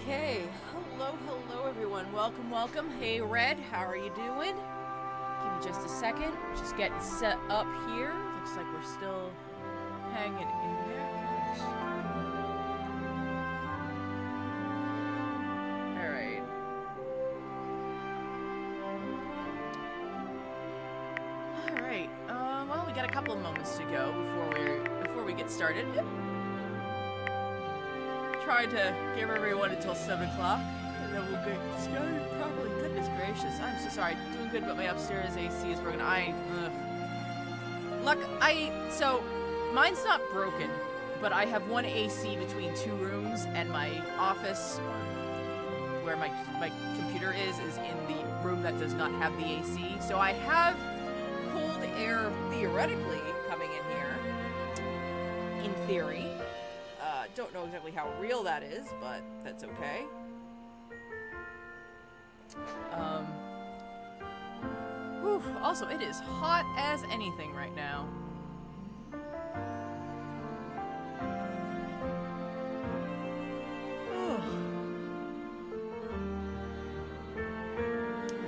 Okay, hello everyone. Welcome. Hey Red, how are you doing? Give me just a second. Just getting set up here. Looks like we're still hanging in there. Alright. Alright. Well, we got a couple of moments to go before we get started. Try to give everyone until 7 o'clock, and then we'll get started properly. Goodness gracious, I'm so sorry. Doing good, but my upstairs AC is broken. So, mine's not broken, but I have one AC between 2 rooms, and my office, where my computer is in the room that does not have the AC. So I have cold air, theoretically, coming in here, in theory. Don't know exactly how real that is, but that's okay. Also, it is hot as anything right now.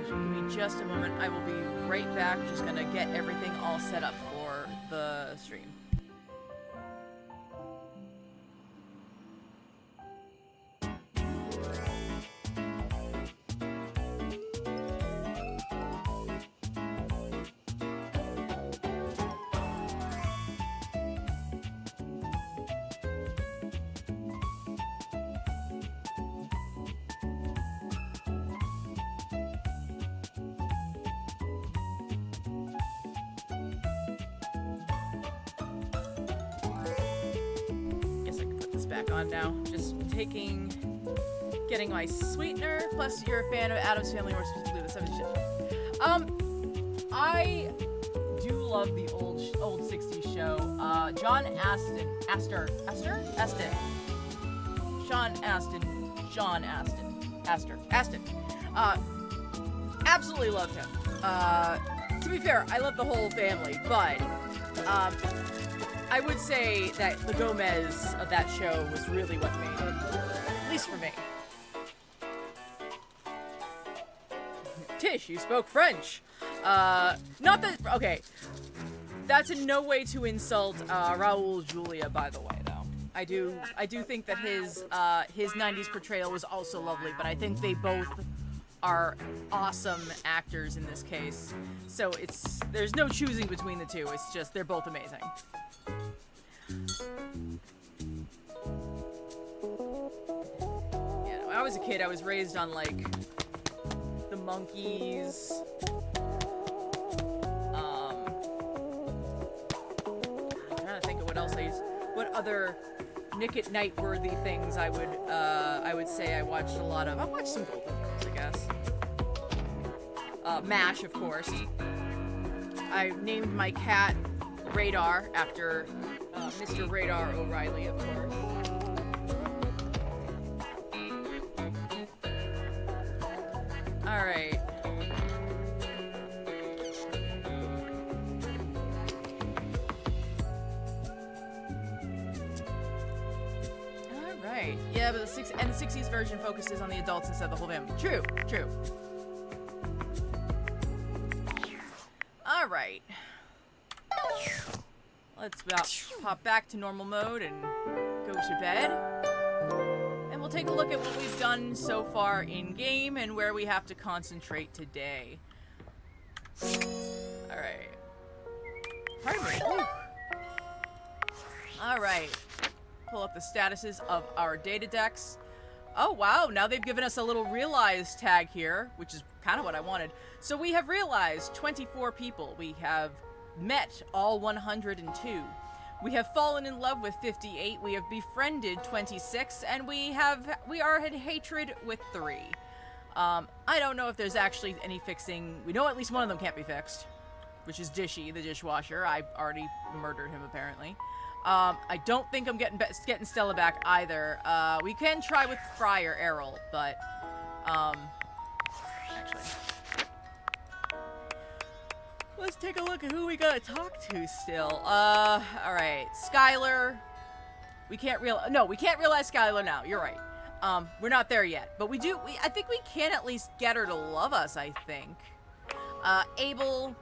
Give me just a moment. I will be right back. Just gonna get everything all set up for the stream. Back on now. Just getting my sweetener. Plus, you're a fan of Addams Family, or specifically the 7th Show. I do love the old 60s show. John Astin. Absolutely loved him. To be fair, I love the whole family, but I would say that the Gomez of that show was really what made it, at least for me. Tish, you spoke French. Not that, okay. That's in no way to insult Raul Julia, by the way, though. I do think that his 90s portrayal was also lovely, but I think they both are awesome actors in this case. So there's no choosing between the two. It's just they're both amazing. Yeah, when I was a kid, I was raised on like the Monkees. I'm trying to think of what other Nick at Night worthy things I would say I watched a lot of. I watched some Golden Girls, I guess. MASH, of course. I named my cat Radar after Mr. Radar O'Reilly, of course. Alright. Alright. Yeah, but the 60s version focuses on the adults instead of the whole family. True. Alright. Let's pop back to normal mode and go to bed. And we'll take a look at what we've done so far in game and where we have to concentrate today. Alright. Pardon me. Alright. Pull up the statuses of our data decks. Oh wow, now they've given us a little realize tag here, which is kind of what I wanted. So we have realized 24 people. We have met all 102. We have fallen in love with 58. We have befriended 26, and we are in hatred with 3. I don't know if there's actually any fixing. We know at least one of them can't be fixed, which is Dishy, the dishwasher. I already murdered him apparently. I don't think I'm getting Stella back either. We can try with Friar Errol, but actually. Let's take a look at who we gotta talk to still. Alright. Skylar. We can't realize Skylar now. You're right. We're not there yet, but I think we can at least get her to love us, I think. Abel,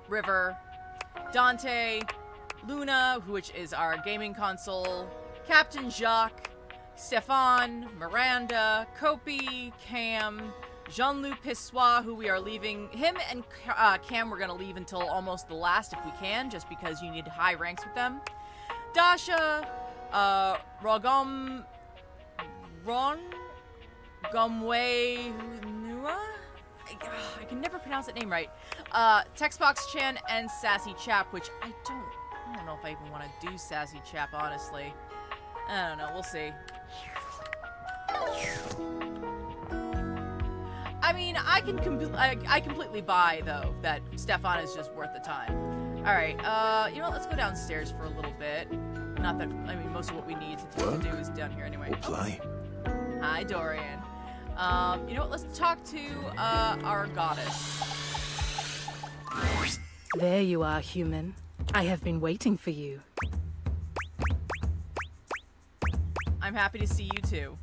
River, Dante, Luna, which is our gaming console, Captain Jacques, Stefan, Miranda, Kopi, Cam, Jean-Luc Pissois, who we are leaving. Him and Cam we're going to leave until almost the last if we can, just because you need high ranks with them. Dasha, Ron Gomwe Nua? I can never pronounce that name right. Textbox Chan and Sassy Chap, which I don't know if I even want to do Sassy Chap, honestly. I don't know, we'll see. I mean, I completely buy, though, that Stefan is just worth the time. Alright, you know what, let's go downstairs for a little bit. Not that, I mean, most of what we need to do is down here anyway. Play. Hi, Dorian. You know what, let's talk to, our goddess. There you are, human. I have been waiting for you. I'm happy to see you, too.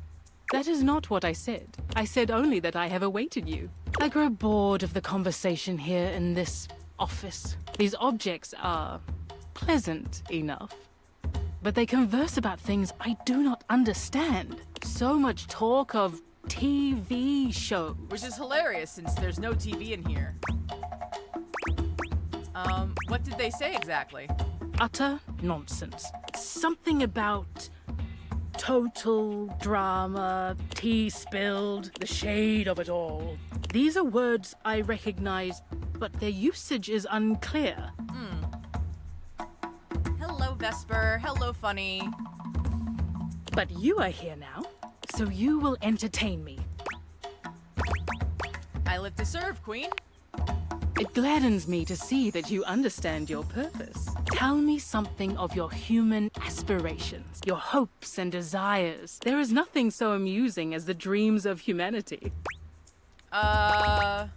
That is not what I said. I said only that I have awaited you. I grow bored of the conversation here in this office. These objects are pleasant enough, but they converse about things I do not understand. So much talk of TV shows. Which is hilarious since there's no TV in here. What did they say exactly? Utter nonsense. Something about total drama, tea spilled, the shade of it all. These are words I recognize, but their usage is unclear. Hello, Vesper. Hello, Funny. But you are here now, so you will entertain me. I live to serve, Queen. It gladdens me to see that you understand your purpose. Tell me something of your human aspirations, your hopes and desires. There is nothing so amusing as the dreams of humanity. I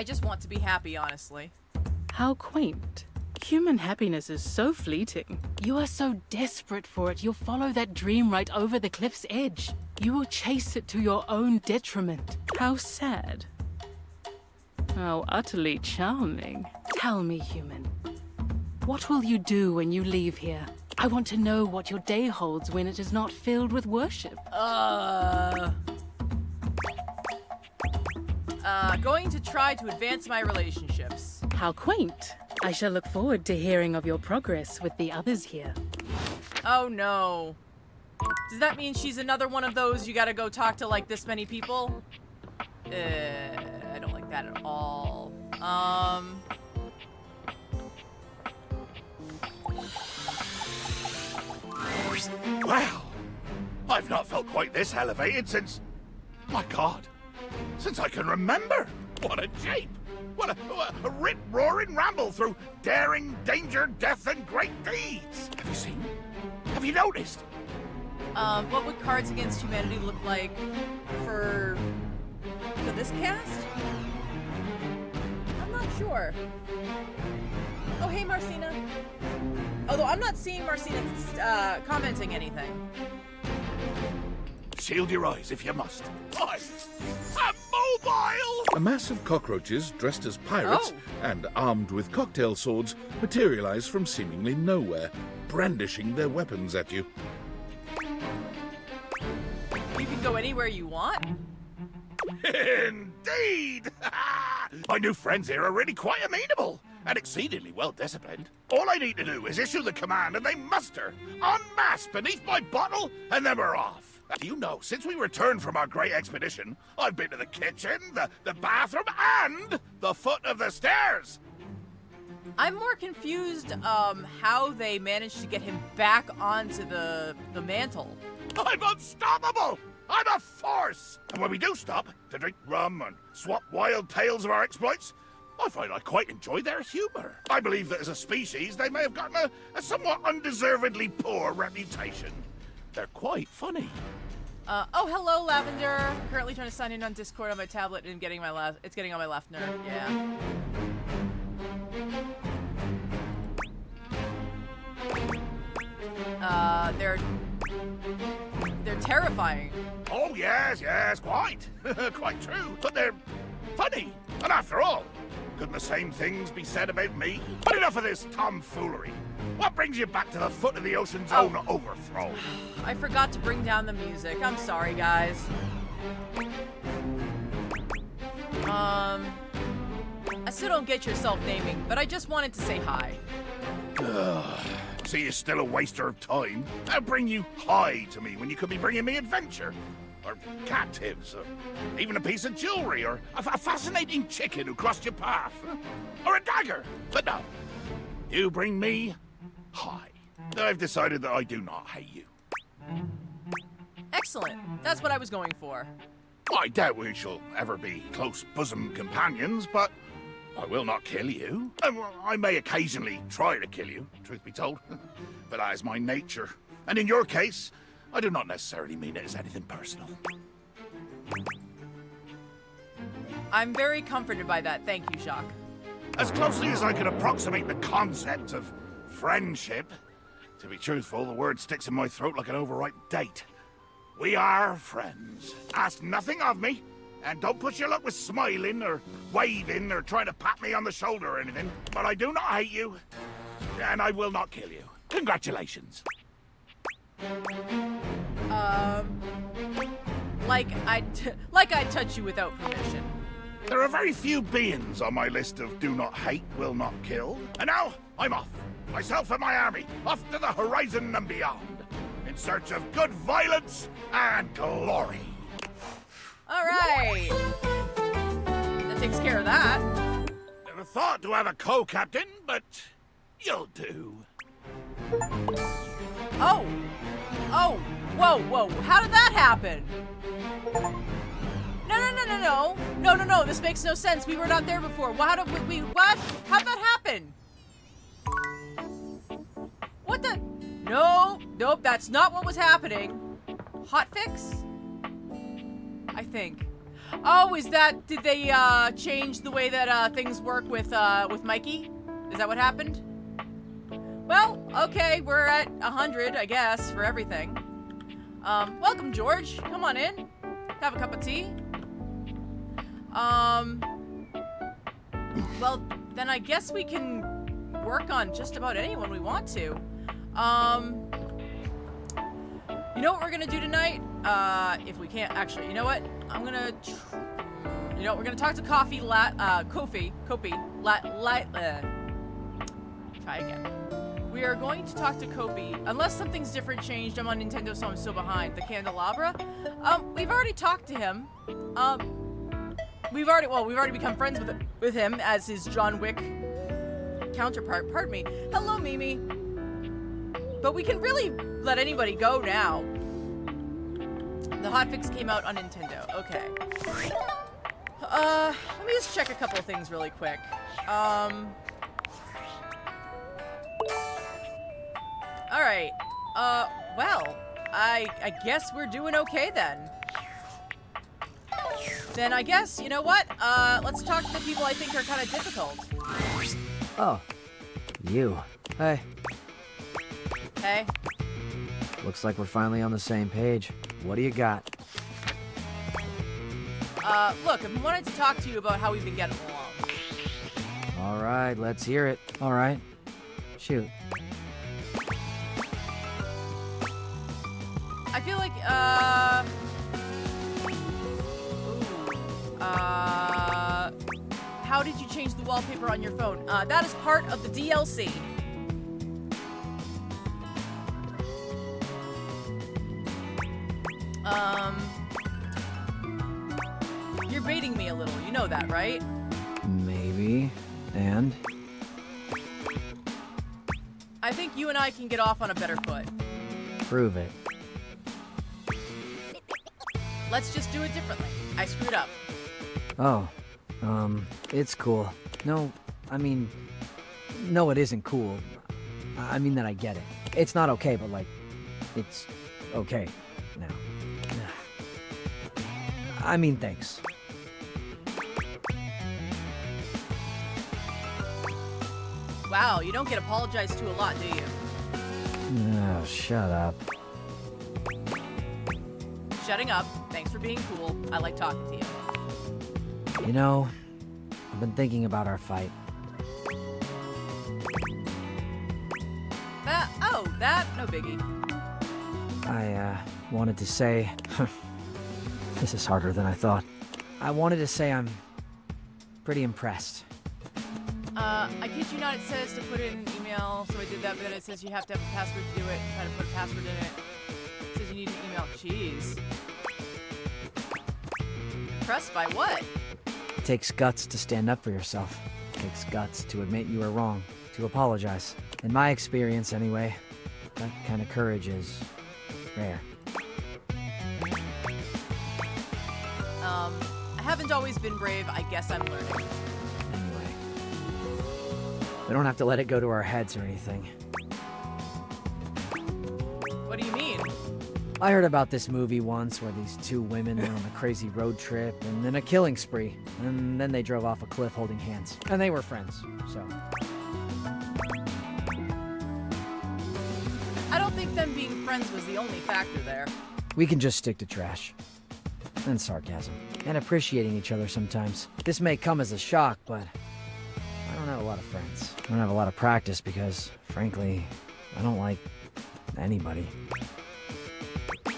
just want to be happy, honestly. How quaint. Human happiness is so fleeting. You are so desperate for it, you'll follow that dream right over the cliff's edge. You will chase it to your own detriment. How sad. How utterly charming. Tell me, human, what will you do when you leave here? I want to know what your day holds when it is not filled with worship. Going to try to advance my relationships. How quaint. I shall look forward to hearing of your progress with the others here. Oh no. Does that mean she's another one of those you gotta go talk to like this many people? I don't like that at all. Wow! I've not felt quite this elevated since... My God! Since I can remember! What a jape! What a rip-roaring ramble through daring, danger, death, and great deeds! Have you seen? Have you noticed? What would Cards Against Humanity look like for this cast? I'm not sure. Oh, hey, Marcina. Although I'm not seeing Marcina commenting anything. Shield your eyes if you must. I'm mobile! A mass of cockroaches dressed as pirates and armed with cocktail swords materialize from seemingly nowhere, brandishing their weapons at you. You can go anywhere you want. Indeed! My new friends here are really quite amenable and exceedingly well disciplined. All I need to do is issue the command and they muster en masse beneath my bottle and then we're off. Do you know, since we returned from our great expedition, I've been to the kitchen, the bathroom, and the foot of the stairs! I'm more confused, how they managed to get him back onto the mantle. I'm unstoppable! I'm a force! And when we do stop to drink rum and swap wild tales of our exploits, I find I quite enjoy their humor. I believe that as a species, they may have gotten a somewhat undeservedly poor reputation. They're quite funny. Oh, hello, Lavender. I'm currently trying to sign in on Discord on my tablet and it's getting on my left nerve. Yeah. They're terrifying. Oh, yes, quite. Quite true. But they're funny. And after all, couldn't the same things be said about me? But enough of this tomfoolery. What brings you back to the foot of the ocean's own overthrow? I forgot to bring down the music. I'm sorry, guys. I still don't get your self-naming, but I just wanted to say hi. See, you're still a waster of time. I'll bring you hi to me when you could be bringing me adventure. Or captives, or even a piece of jewelry, or a fascinating chicken who crossed your path. Or a dagger. But no, you bring me hi. I've decided that I do not hate you. Excellent. That's what I was going for. I doubt we shall ever be close bosom companions, but I will not kill you. I may occasionally try to kill you, truth be told, but that is my nature. And in your case, I do not necessarily mean it as anything personal. I'm very comforted by that. Thank you, Jacques. As closely as I could approximate the concept of friendship, to be truthful, the word sticks in my throat like an overripe date. We are friends. Ask nothing of me, and don't push your luck with smiling or waving or trying to pat me on the shoulder or anything. But I do not hate you, and I will not kill you. Congratulations. Like I'd touch you without permission. There are very few beings on my list of do not hate, will not kill. And now, I'm off. Myself and my army, off to the horizon and beyond. In search of good violence and glory. All right. That takes care of that. Never thought to have a co-captain, but you'll do. Oh. Whoa. How did that happen? No. This makes no sense. We were not there before. What? How'd that happen? What the? Nope, that's not what was happening. Hotfix? I think. Oh, did they change the way that things work with Mikey? Is that what happened? Well, okay, we're at 100, I guess, for everything. Welcome, George. Come on in. Have a cup of tea. Well, then I guess we can work on just about anyone we want to. You know what we're gonna do tonight? If we can't actually, you know what? We're gonna talk to Kofi. Try again. We are going to talk to Kofi. Unless something's different changed, I'm on Nintendo, so I'm still behind. The Candelabra. We've already talked to him. We've already become friends with him as his John Wick counterpart. Pardon me. Hello, Mimi. But we can really let anybody go now. The hotfix came out on Nintendo. Okay. Let me just check a couple of things really quick. Alright. Well, I guess we're doing okay then. Then I guess, you know what? Let's talk to the people I think are kind of difficult. Oh. You. Hey. Hey. Looks like we're finally on the same page. What do you got? Look, I've been wanting to talk to you about how we've been getting along. Alright, let's hear it. Alright. Shoot. I feel like, how did you change the wallpaper on your phone? That is part of the DLC. You're baiting me a little, you know that, right? Maybe. And? I think you and I can get off on a better foot. Prove it. Let's just do it differently. I screwed up. Oh. It's cool. No, it isn't cool. I mean that I get it. It's not okay, but like, it's okay now. I mean, thanks. Wow, you don't get apologized to a lot, do you? Oh, shut up. shutting up. Thanks for being cool. I like talking to you. You know, I've been thinking about our fight. That? No biggie. I wanted to say... This is harder than I thought. I wanted to say I'm pretty impressed. I kid you not, it says to put it in an email, so I did that, but then it says you have to have a password to do it. Try to put a password in it. It says you need an email. Jeez. Impressed by what? It takes guts to stand up for yourself. It takes guts to admit you were wrong, to apologize. In my experience, anyway, that kind of courage is rare. I haven't always been brave. I guess I'm learning. Anyway, we don't have to let it go to our heads or anything. What do you mean? I heard about this movie once where these two women went on a crazy road trip and then a killing spree. And then they drove off a cliff holding hands. And they were friends, so... I don't think them being friends was the only factor there. We can just stick to trash. And sarcasm. And appreciating each other sometimes. This may come as a shock, but I don't have a lot of friends. I don't have a lot of practice because, frankly, I don't like anybody. I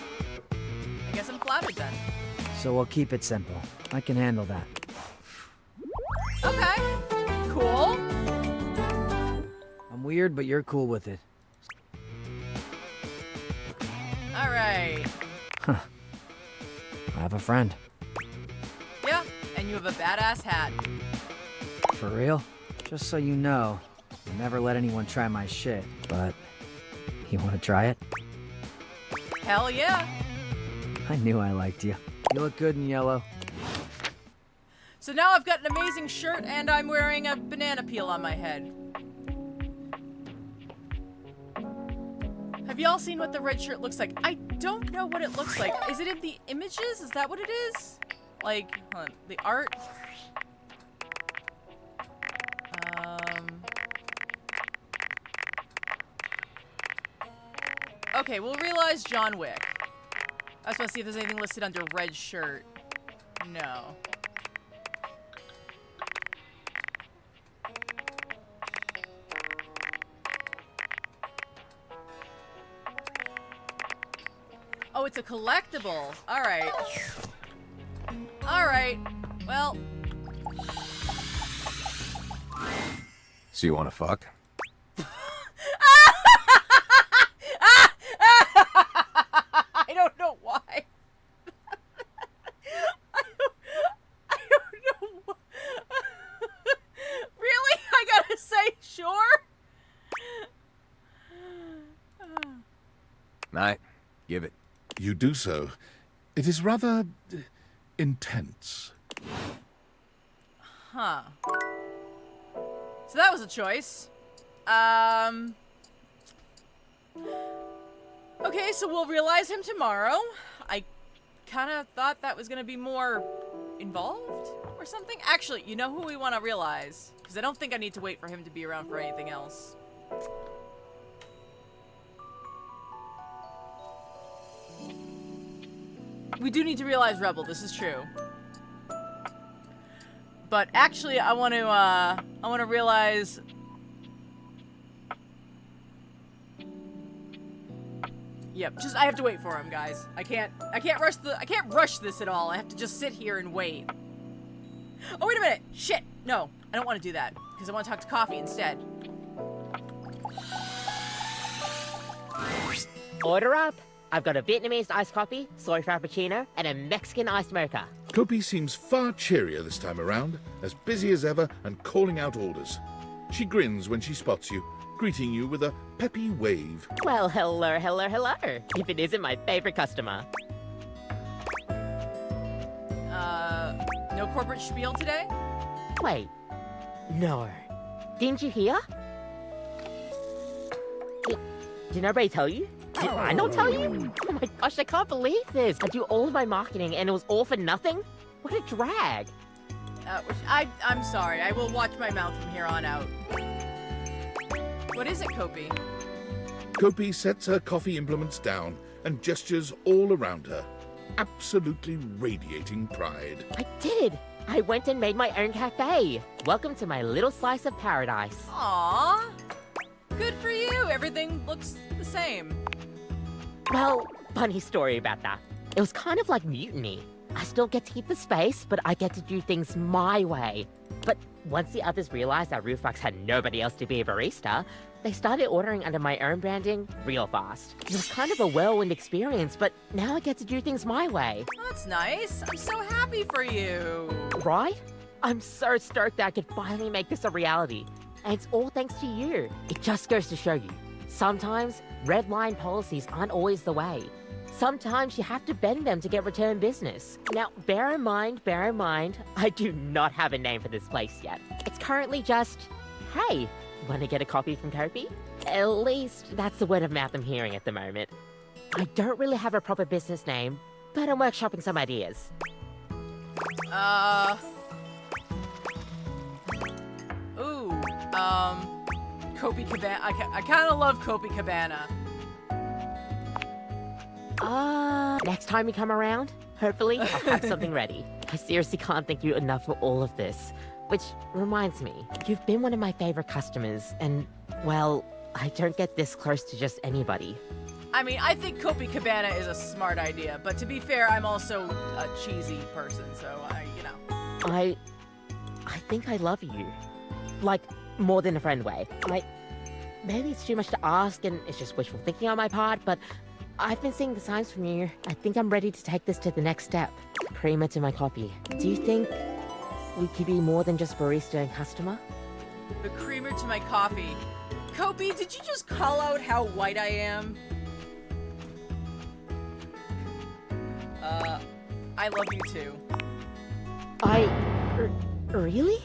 guess I'm flattered then. So we'll keep it simple. I can handle that. Okay. Cool. I'm weird, but you're cool with it. All right. I have a friend. Yeah, and you have a badass hat. For real? Just so you know, I never let anyone try my shit, but you want to try it? Hell yeah. I knew I liked you. You look good in yellow. So now I've got an amazing shirt and I'm wearing a banana peel on my head. Have y'all seen what the red shirt looks like? I don't know what it looks like. Is it in the images? Is that what it is? Like, hold on, the art? Okay, we'll realize John Wick. I just want to see if there's anything listed under red shirt. No. Oh, it's a collectible. All right. All right. Well. So you want to fuck? I don't know why. I don't know why. Really? I gotta say, sure? Night. Give it. You do so. It is rather intense. Huh. So that was a choice. Okay, so we'll realize him tomorrow. I kind of thought that was going to be more involved or something. Actually, you know who we want to realize? Because I don't think I need to wait for him to be around for anything else. We do need to realize Rebel, this is true. But actually, I want to realize. Yep, I have to wait for him, guys. I can't rush this at all. I have to just sit here and wait. Oh, wait a minute. Shit. No, I don't want to do that because I want to talk to Coffee instead. Order up. I've got a Vietnamese iced coffee, soy frappuccino, and a Mexican iced mocha. Kopi seems far cheerier this time around, as busy as ever and calling out orders. She grins when she spots you, greeting you with a peppy wave. Well, hello, hello, hello. If it isn't my favorite customer. No corporate spiel today? Wait. No. Didn't you hear? Did nobody tell you? Did I not tell you? Oh my gosh, I can't believe this. I do all of my marketing and it was all for nothing? What a drag. I'm sorry. I will watch my mouth from here on out. What is it, Kopi? Kopi sets her coffee implements down and gestures all around her. absolutely radiating pride. I did. I went and made my own cafe. Welcome to my little slice of paradise. Aww. Good for you. Everything looks the same. Well, funny story about that. It was kind of like mutiny. I still get to keep the space, but I get to do things my way. But once the others realized that Roofbox had nobody else to be a barista, they started ordering under my own branding real fast. It was kind of a whirlwind experience, but now I get to do things my way. That's nice. I'm so happy for you. Right? I'm so stoked that I could finally make this a reality. And it's all thanks to you. It just goes to show you. Sometimes, red line policies aren't always the way. Sometimes you have to bend them to get return business. Now, bear in mind, I do not have a name for this place yet. It's currently just, hey, want to get a coffee from Kopi? At least, that's the word of mouth I'm hearing at the moment. I don't really have a proper business name, but I'm workshopping some ideas. Kopi Cabana. I kind of love Kopi Cabana. Next time you come around, hopefully I'll have something ready. I seriously can't thank you enough for all of this. Which reminds me, you've been one of my favorite customers, and, well, I don't get this close to just anybody. I mean, I think Kopi Cabana is a smart idea, but to be fair, I'm also a cheesy person, so I think I love you. Like, more than a friend way. Maybe it's too much to ask, and it's just wishful thinking on my part, but I've been seeing the signs from you. I think I'm ready to take this to the next step. Creamer to my coffee. Do you think we could be more than just barista and customer? The creamer to my coffee. Kopi, did you just call out how white I am? I love you too. Really?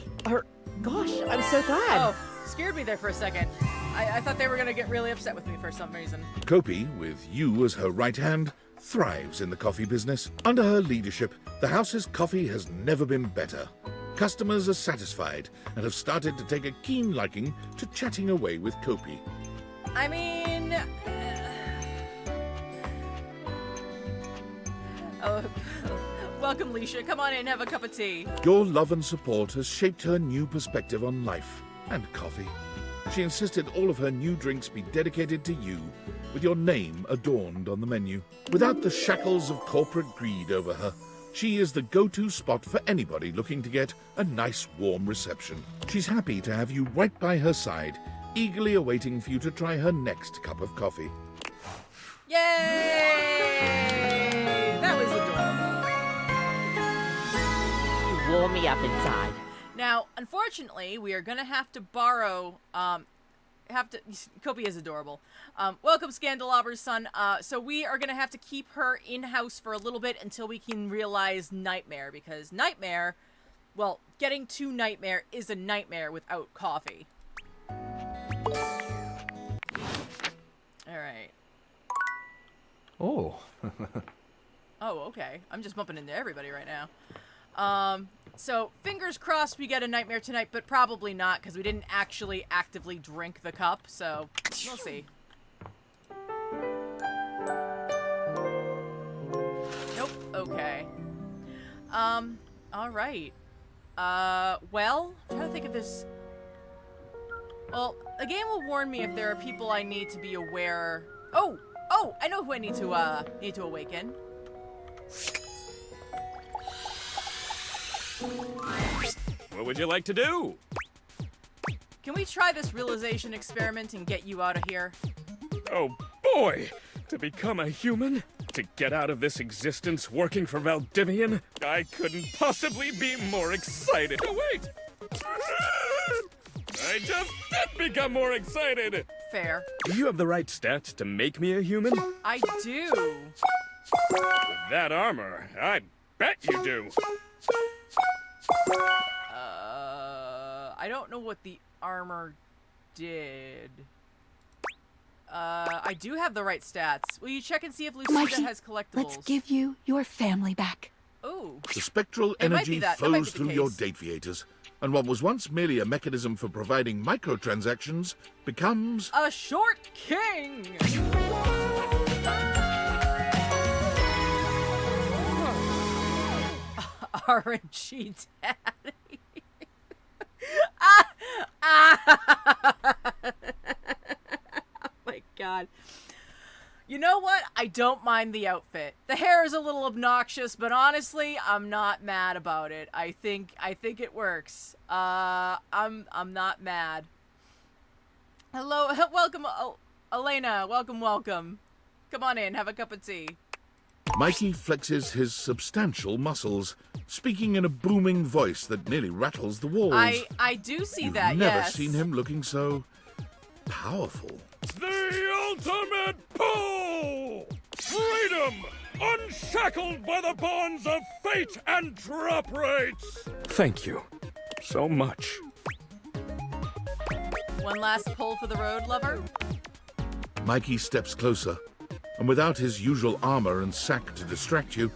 Gosh, I'm so glad. Oh, scared me there for a second. I thought they were gonna get really upset with me for some reason. Kopi, with you as her right hand, thrives in the coffee business. Under her leadership, the house's coffee has never been better. Customers are satisfied and have started to take a keen liking to chatting away with Kopi. I mean... welcome, Leisha. Come on in, have a cup of tea. Your love and support has shaped her new perspective on life and coffee. She insisted all of her new drinks be dedicated to you, with your name adorned on the menu. Without the shackles of corporate greed over her, she is the go-to spot for anybody looking to get a nice, warm reception. She's happy to have you right by her side, eagerly awaiting for you to try her next cup of coffee. Yay! That was adorable. You wore me up inside. Now, unfortunately, we are gonna have to borrow, Kopi is adorable. Welcome, Scandalabra's son. So we are gonna have to keep her in-house for a little bit until we can realize Nightmare, because Nightmare, well, getting to Nightmare is a nightmare without coffee. Alright. Oh. Oh, okay. I'm just bumping into everybody right now. So, fingers crossed we get a Nightmare tonight, but probably not, because we didn't actually actively drink the cup, so we'll see. Nope, okay. Alright. Well, I'm trying to think of this... Well, the game will warn me if there are people I need to be aware... Oh! I know who I need to awaken. What would you like to do? Can we try this realization experiment and get you out of here? Oh boy! To become a human? To get out of this existence working for Valdivian? I couldn't possibly be more excited. Oh wait! I just did become more excited! Fair. Do you have the right stats to make me a human? I do. With that armor, I bet you do. I don't know what the armor did. I do have the right stats. Will you check and see if Lucida Mikey, has collectibles? let's give you your family back. Ooh. The spectral It might be energy that. That might flows be the through your case. Dateviators, and what was once merely a mechanism for providing microtransactions becomes... A short king! RNG Daddy. Oh my god. You know what? I don't mind the outfit. The hair is a little obnoxious, but honestly, I'm not mad about it. I think it works. I'm not mad. Hello, welcome, Elena. Welcome. Come on in, have a cup of tea. Mikey flexes his substantial muscles, speaking in a booming voice that nearly rattles the walls. I do see You've that, never yes. seen him looking so powerful. The ultimate pull! Freedom! Unshackled by the bonds of fate and drop rates! Thank you so much. One last pull for the road, lover. Mikey steps closer, and without his usual armor and sack to distract you,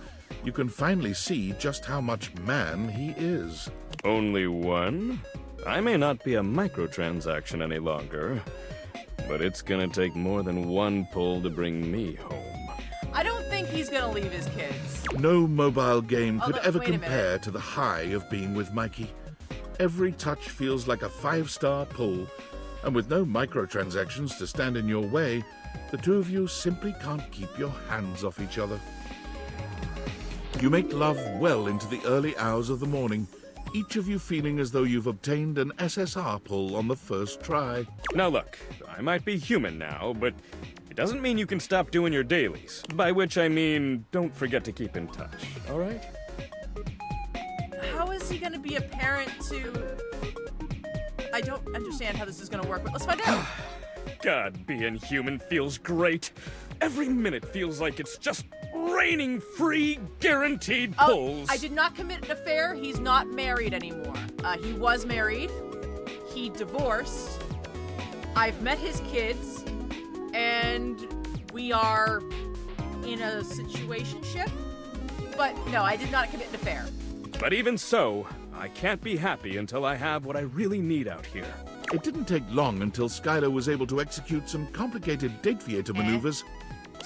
you can finally see just how much man he is. Only one? I may not be a microtransaction any longer, but it's gonna take more than one pull to bring me home. I don't think he's gonna leave his kids. No mobile game could Although, ever wait a compare minute. to the high of being with Mikey. Every touch feels like a 5-star pull, and with no microtransactions to stand in your way, the two of you simply can't keep your hands off each other. You make love well into the early hours of the morning, each of you feeling as though you've obtained an SSR pull on the first try. Now look, I might be human now, but it doesn't mean you can stop doing your dailies. By which I mean, don't forget to keep in touch, alright? How is he gonna be a parent to... I don't understand how this is gonna work, but let's find out. God, being human feels great. Every minute feels like it's just raining free, guaranteed pulls. I did not commit an affair. He's not married anymore. He was married. He divorced. I've met his kids. And we are in a situationship. But no, I did not commit an affair. But even so, I can't be happy until I have what I really need out here. It didn't take long until Skylar was able to execute some complicated date theater maneuvers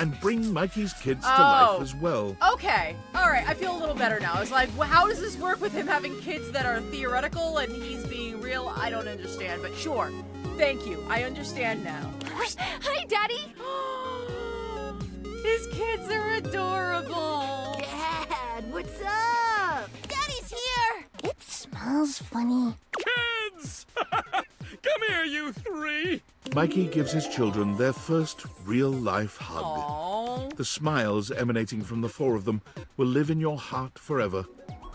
and bring Mikey's kids to life as well. Okay. All right. I feel a little better now. It's like, well, how does this work with him having kids that are theoretical and he's being real? I don't understand, but sure. Thank you. I understand now. Hi, Daddy! His kids are adorable. Dad, what's up? Daddy's here! It smells funny. Kids! Come here, you three! Mikey gives his children their first real-life hug. Aww. The smiles emanating from the four of them will live in your heart forever,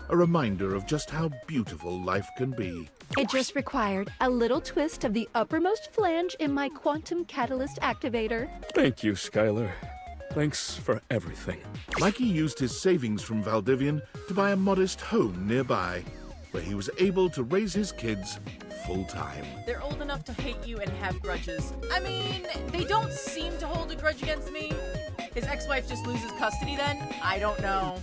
a reminder of just how beautiful life can be. It just required a little twist of the uppermost flange in my quantum catalyst activator. Thank you, Skylar. Thanks for everything. Mikey used his savings from Valdivian to buy a modest home nearby, where he was able to raise his kids full-time. They're old enough to hate you and have grudges. I mean, they don't seem to hold a grudge against me. His ex-wife just loses custody then? I don't know.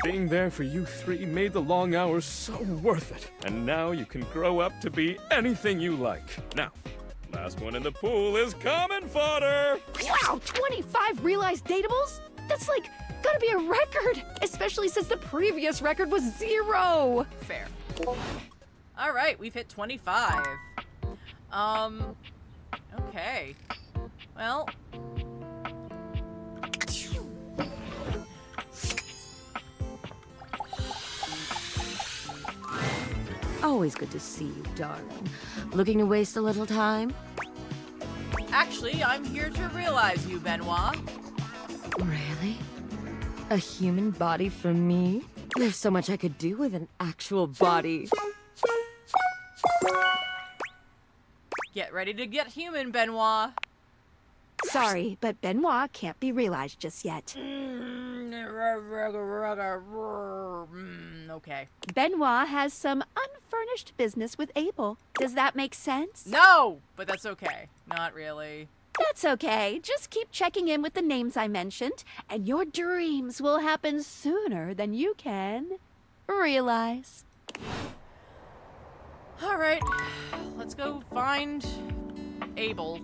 Being there for you three made the long hours so worth it. And now you can grow up to be anything you like. Now, last one in the pool is common fodder! Wow, 25 realized datables? That's like, gotta be a record, especially since the previous record was 0. Fair. All right, we've hit 25. Okay. Well. Always good to see you, darling. Looking to waste a little time? Actually, I'm here to realize you, Benoit. Really? A human body for me? There's so much I could do with an actual body. Get ready to get human, Benoit. Sorry, but Benoit can't be realized just yet. Okay. Benoit has some unfurnished business with Abel. Does that make sense? No, but that's okay. Not really. That's okay. Just keep checking in with the names I mentioned, and your dreams will happen sooner than you can realize. All right, let's go find Abel.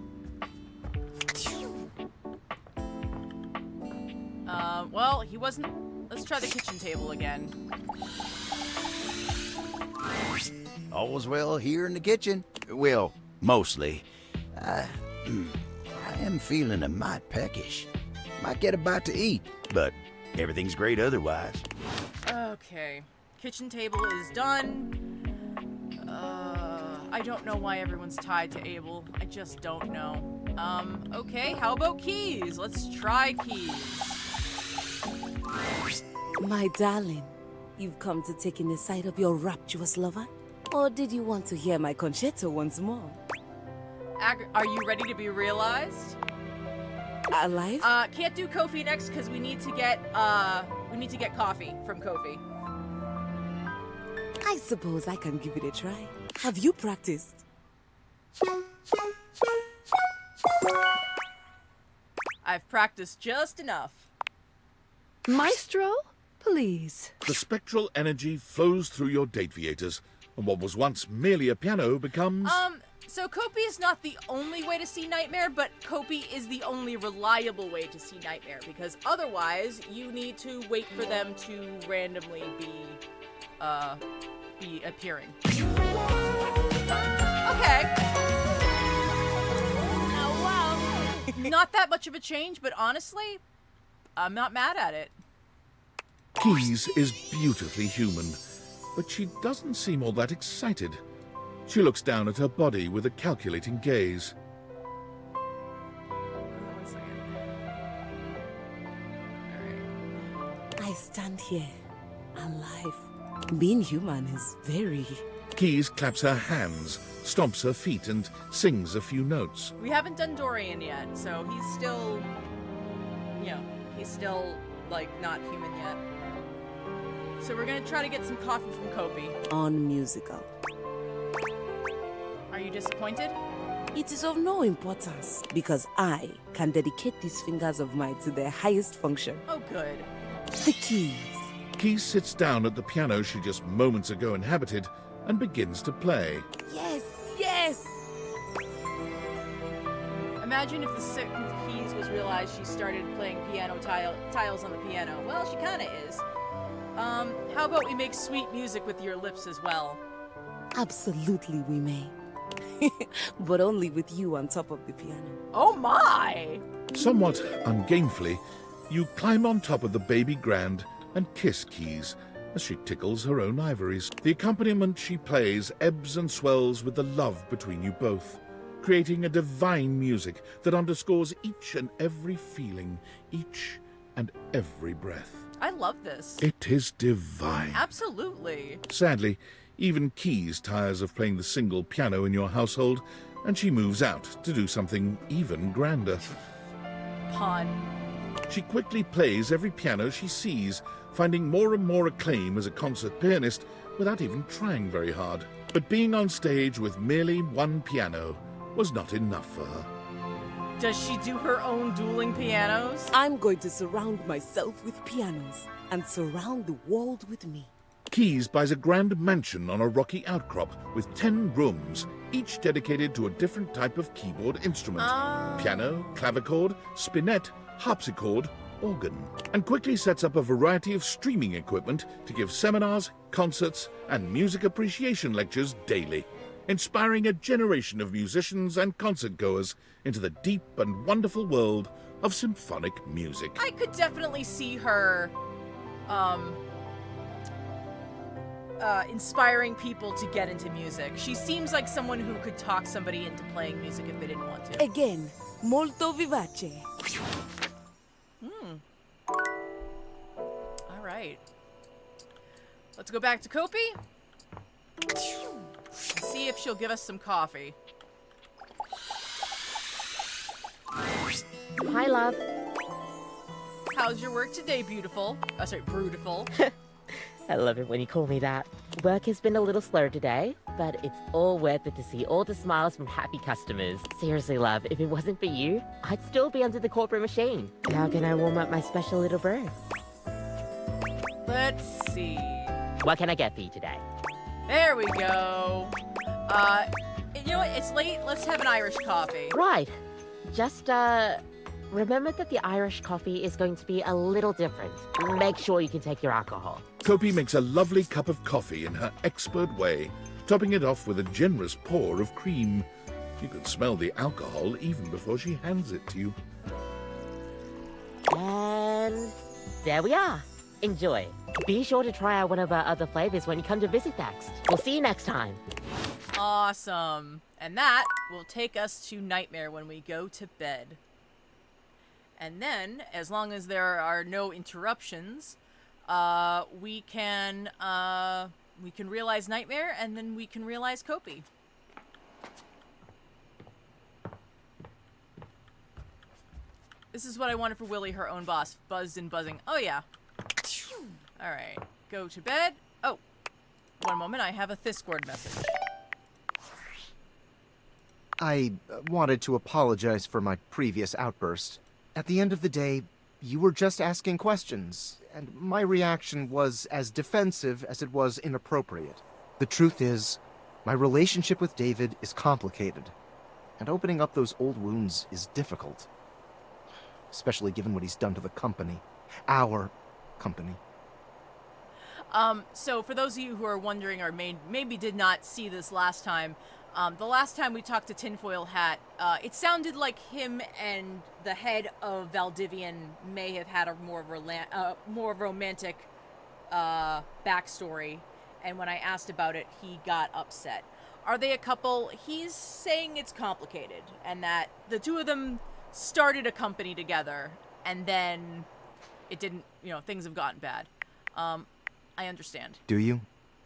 Well, he wasn't Let's try the kitchen table again. All's well here in the kitchen. Well, mostly. I am feeling a mite peckish. Might get a bite to eat, but everything's great otherwise. Okay. Kitchen table is done. I don't know why everyone's tied to Abel. I just don't know. Okay, how about keys? Let's try keys. My darling, you've come to take in the sight of your rapturous lover? Or did you want to hear my concerto once more? Are you ready to be realized? Alive? Can't do Kofi next because we need to get coffee from Kofi. I suppose I can give it a try. Have you practiced? I've practiced just enough. Maestro, please. The spectral energy flows through your Dateviators, and what was once merely a piano becomes... So Kopi is not the only way to see Nightmare, but Kopi is the only reliable way to see Nightmare, because otherwise you need to wait for them to randomly be appearing. Okay. Oh, wow. Not that much of a change, but honestly, I'm not mad at it. Keys is beautifully human, but she doesn't seem all that excited. She looks down at her body with a calculating gaze. One second. All right. I stand here, alive. Being human is very... Keys claps her hands, stomps her feet, and sings a few notes. We haven't done Dorian yet, so he's still, he's still, like, not human yet. So we're gonna try to get some coffee from Kopi. Unmusical. Are you disappointed? It is of no importance, because I can dedicate these fingers of mine to their highest function. Oh, good. The keys. Keys sits down at the piano she just moments ago inhabited and begins to play. Yes, yes! Imagine if the second Keys was realized she started playing piano tiles on the piano. Well, she kinda is. How about we make sweet music with your lips as well? Absolutely we may. But only with you on top of the piano. Oh my! Somewhat ungainfully, you climb on top of the baby grand and kiss Keys as she tickles her own ivories. The accompaniment she plays ebbs and swells with the love between you both, creating a divine music that underscores each and every feeling, each and every breath. I love this. It is divine. Absolutely. Sadly, even Keys tires of playing the single piano in your household, and she moves out to do something even grander. Pun. She quickly plays every piano she sees, finding more and more acclaim as a concert pianist without even trying very hard. But being on stage with merely one piano was not enough for her. Does she do her own dueling pianos? I'm going to surround myself with pianos and surround the world with me. Keys buys a grand mansion on a rocky outcrop with 10 rooms, each dedicated to a different type of keyboard instrument. Piano, clavichord, spinet, harpsichord, organ. And quickly sets up a variety of streaming equipment to give seminars, concerts, and music appreciation lectures daily, inspiring a generation of musicians and concert-goers into the deep and wonderful world of symphonic music. I could definitely see her, inspiring people to get into music. She seems like someone who could talk somebody into playing music if they didn't want to. Again, molto vivace. All right. Let's go back to Kopi. See if she'll give us some coffee. Hi, love. How's your work today, beautiful? Sorry, brutiful. I love it when you call me that. Work has been a little slow today, but it's all worth it to see all the smiles from happy customers. Seriously, love, if it wasn't for you, I'd still be under the corporate machine. How can I warm up my special little brew? Let's see. What can I get for you today? There we go. You know what? It's late. Let's have an Irish coffee. Right. Just, remember that the Irish coffee is going to be a little different. Make sure you can take your alcohol. Kopi makes a lovely cup of coffee in her expert way, topping it off with a generous pour of cream. You could smell the alcohol even before she hands it to you. And there we are. Enjoy. Be sure to try out one of our other flavors when you come to visit next. We'll see you next time. Awesome. And that will take us to Nightmare when we go to bed. And then, as long as there are no interruptions, we can realize Nightmare, and then we can realize Kopi. This is what I wanted for Willy, her own boss. Buzzed and buzzing. Oh, yeah. Alright. Go to bed. Oh. One moment, I have a Discord message. I wanted to apologize for my previous outburst. At the end of the day, you were just asking questions, and my reaction was as defensive as it was inappropriate. The truth is, my relationship with David is complicated, and opening up those old wounds is difficult. Especially given what he's done to the company. Our company. So for those of you who are wondering or maybe did not see this last time, the last time we talked to Tinfoil Hat, it sounded like him and the head of Valdivian may have had a more romantic backstory, and when I asked about it, he got upset. Are they a couple? He's saying it's complicated, and that the two of them started a company together, and then it didn't, things have gotten bad. I understand. Do you?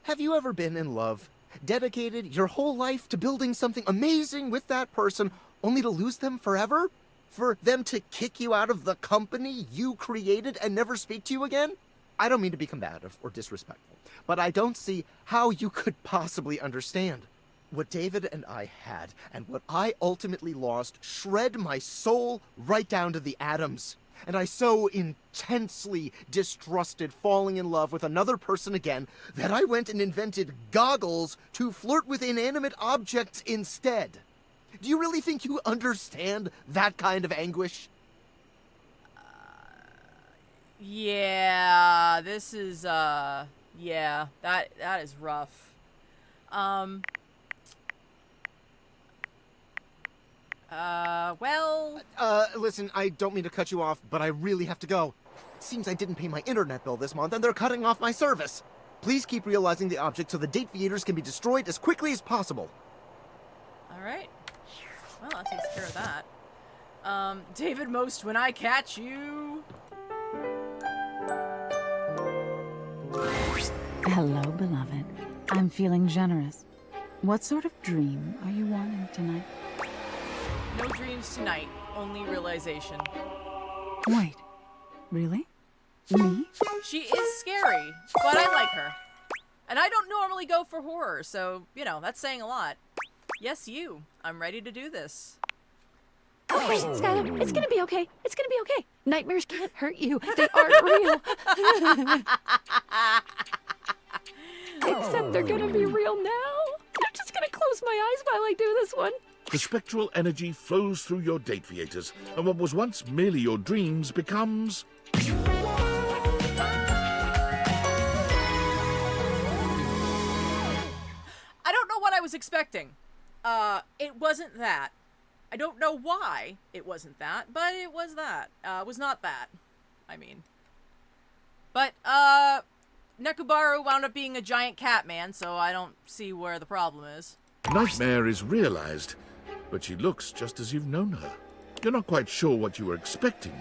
Have you ever been in love? Dedicated your whole life to building something amazing with that person, only to lose them forever? For them to kick you out of the company you created and never speak to you again? I don't mean to be combative or disrespectful, but I don't see how you could possibly understand. What David and I had, and what I ultimately lost, shred my soul right down to the atoms. And I so intensely distrusted falling in love with another person again that I went and invented goggles to flirt with inanimate objects instead. Do you really think you understand that kind of anguish? Yeah, this is, yeah, that is rough. Well... listen, I don't mean to cut you off, but I really have to go. It seems I didn't pay my internet bill this month, and they're cutting off my service. Please keep realizing the object so the Date Theaters can be destroyed as quickly as possible. Alright. Well, that takes care of that. David Most, when I catch you... Hello, beloved. I'm feeling generous. What sort of dream are you wanting tonight? No dreams tonight, only realization. Wait, really? Me? She is scary, but I like her. And I don't normally go for horror, so, that's saying a lot. Yes, you. I'm ready to do this. Okay, Skylar, it's gonna be okay. It's gonna be okay. Nightmares can't hurt you. They aren't real. Except they're gonna be real now. I'm just gonna close my eyes while I do this one. The spectral energy flows through your Date Theaters, and what was once merely your dreams becomes... I don't know what I was expecting. It wasn't that. I don't know why it wasn't that, but it was that. It was not that. I mean. But, Nekobaru wound up being a giant cat man, so I don't see where the problem is. Nightmare is realized, but she looks just as you've known her. You're not quite sure what you were expecting.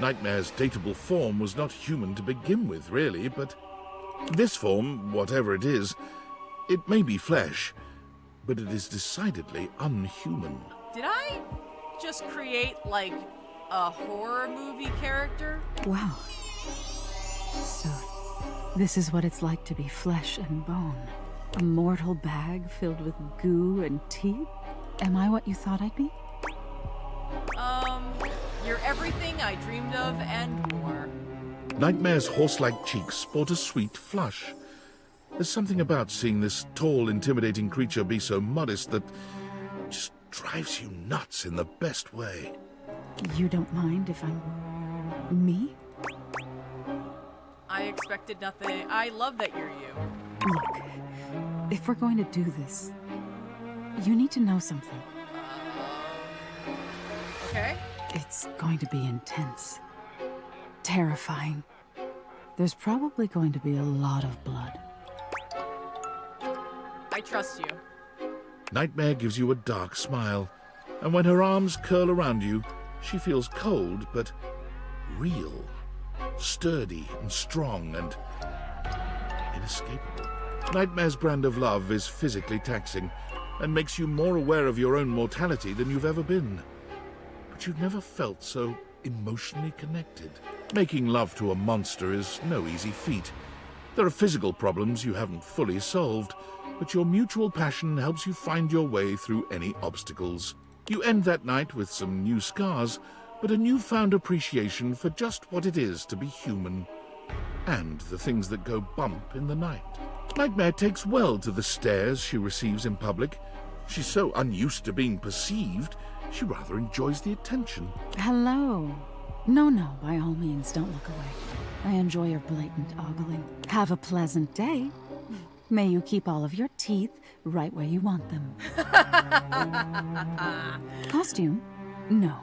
Nightmare's dateable form was not human to begin with, really, but this form, whatever it is, it may be flesh, but it is decidedly unhuman. Did I just create, like, a horror movie character? Wow. So, this is what it's like to be flesh and bone. A mortal bag filled with goo and teeth? Am I what you thought I'd be? You're everything I dreamed of and more. Nightmare's horse-like cheeks sport a sweet flush. There's something about seeing this tall, intimidating creature be so modest that just drives you nuts in the best way. You don't mind if I'm me? I expected nothing. I love that you're you. Look, if we're going to do this, you need to know something. Okay. It's going to be intense. Terrifying. There's probably going to be a lot of blood. I trust you. Nightmare gives you a dark smile, and when her arms curl around you, she feels cold but real, sturdy and strong and inescapable. Nightmare's brand of love is physically taxing and makes you more aware of your own mortality than you've ever been. But you've never felt so emotionally connected. Making love to a monster is no easy feat. There are physical problems you haven't fully solved, but your mutual passion helps you find your way through any obstacles. You end that night with some new scars, but a newfound appreciation for just what it is to be human, and the things that go bump in the night. Nightmare takes well to the stares she receives in public. She's so unused to being perceived, she rather enjoys the attention. Hello. No, by all means, don't look away. I enjoy your blatant ogling. Have a pleasant day. May you keep all of your teeth right where you want them. Costume? No.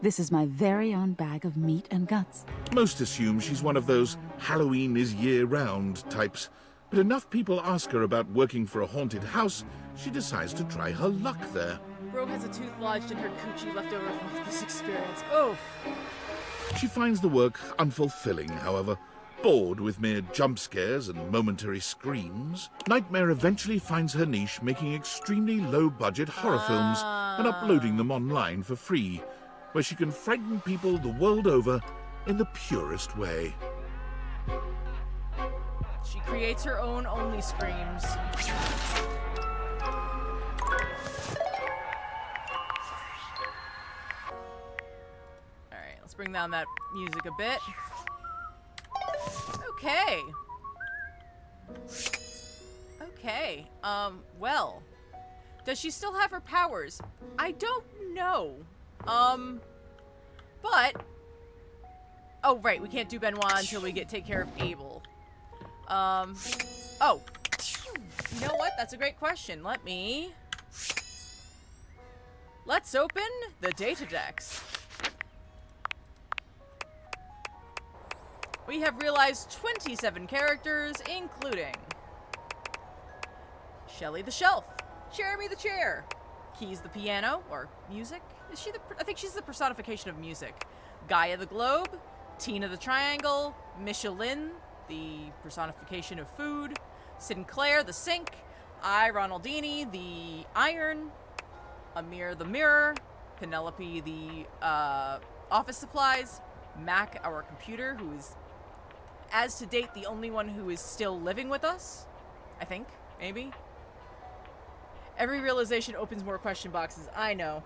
This is my very own bag of meat and guts. Most assume she's one of those Halloween is year-round types, but enough people ask her about working for a haunted house, she decides to try her luck there. Bro has a tooth lodged in her coochie left over from this experience. Oof. She finds the work unfulfilling, however. Bored with mere jump scares and momentary screams, Nightmare eventually finds her niche making extremely low-budget horror films and uploading them online for free, where she can frighten people the world over in the purest way. She creates her own only screams. Alright, let's bring down that music a bit. Okay. Okay. Well. Does she still have her powers? I don't know. But... Oh, right, we can't do Benoit until we take care of Abel. Oh. You know what? That's a great question. Let's open the data decks. We have realized 27 characters, including Shelly the Shelf, Jeremy the Chair, Keys the Piano, or Music. Is she I think she's the personification of music. Gaia the Globe, Tina the Triangle, Michelin, the personification of food, Sinclair the Sink, I Ronaldini the Iron, Amir the Mirror, Penelope the office supplies, Mac our computer, who is, as to date, the only one who is still living with us. I think, maybe. Every realization opens more question boxes, I know.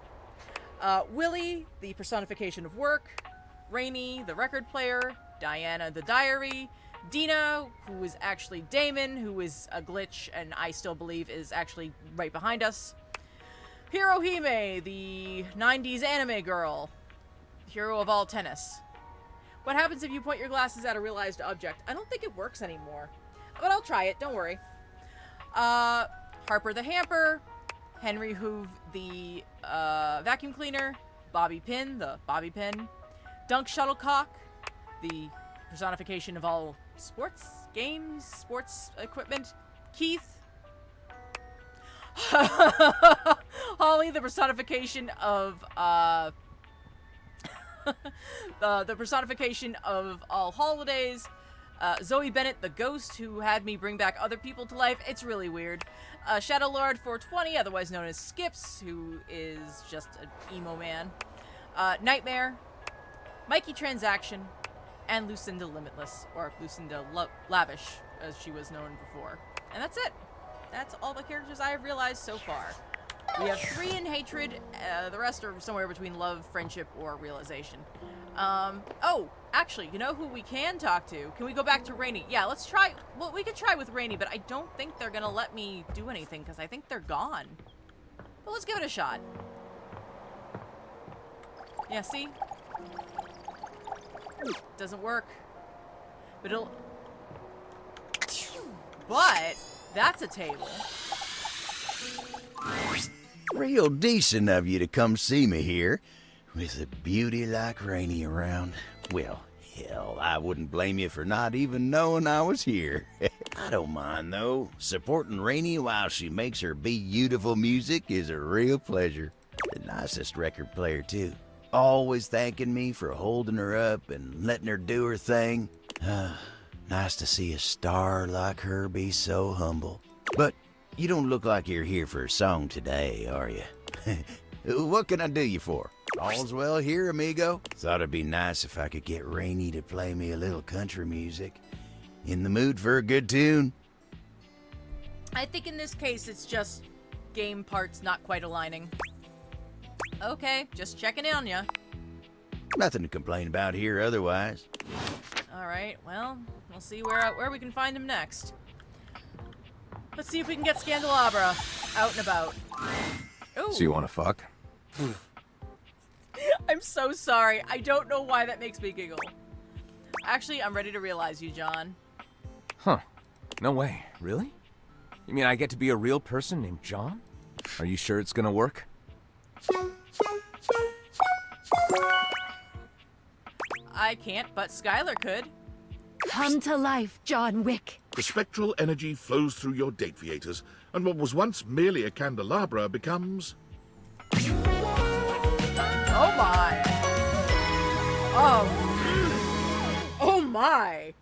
Willie, the personification of work, Rainey, the record player, Diana, the diary, Dina, who is actually Damon, who is a glitch and I still believe is actually right behind us, Hirohime, the 90s anime girl, hero of all tennis. What happens if you point your glasses at a realized object? I don't think it works anymore, but I'll try it, don't worry. Harper the Hamper, Henry Hoove the vacuum cleaner, Bobby Pin the bobby pin, Dunk Shuttlecock, the personification of all sports, games, sports equipment, Keith, Holly, the personification of the personification of all holidays, Zoe Bennett, the ghost who had me bring back other people to life. It's really weird. Shadow Lord 420, otherwise known as Skips, who is just an emo man. Nightmare, Mikey Transaction, and Lucinda Limitless, or Lucinda Lavish, as she was known before. And that's it. That's all the characters I have realized so far. We have 3 in hatred, the rest are somewhere between love, friendship, or realization. Oh, actually, you know who we can talk to? Can we go back to Rainey? Yeah, let's try, well, we could try with Rainey, but I don't think they're gonna let me do anything, because I think they're gone. But let's give it a shot. Yeah, see? Doesn't work. But it'll... But that's a table. Real decent of you to come see me here. With a beauty like Rainey around. Well, hell, I wouldn't blame you for not even knowing I was here. I don't mind, though. Supporting Rainey while she makes her beautiful music is a real pleasure. The nicest record player, too. Always thanking me for holding her up and letting her do her thing. Nice to see a star like her be so humble. But you don't look like you're here for a song today, are you? What can I do you for? All's well here, amigo. Thought it'd be nice if I could get Rainey to play me a little country music. In the mood for a good tune? I think in this case it's just game parts not quite aligning. Okay, just checking in on ya. Nothing to complain about here otherwise. Alright, well, we'll see where we can find him next. Let's see if we can get Scandelabra out and about. Ooh. So you want to fuck? I'm so sorry. I don't know why that makes me giggle. Actually, I'm ready to realize you, John. Huh. No way. Really? You mean I get to be a real person named John? Are you sure it's gonna work? I can't, but Skylar could. Come to life, John Wick. The spectral energy flows through your Dateviators, and what was once merely a candelabra becomes... Oh my. Oh my.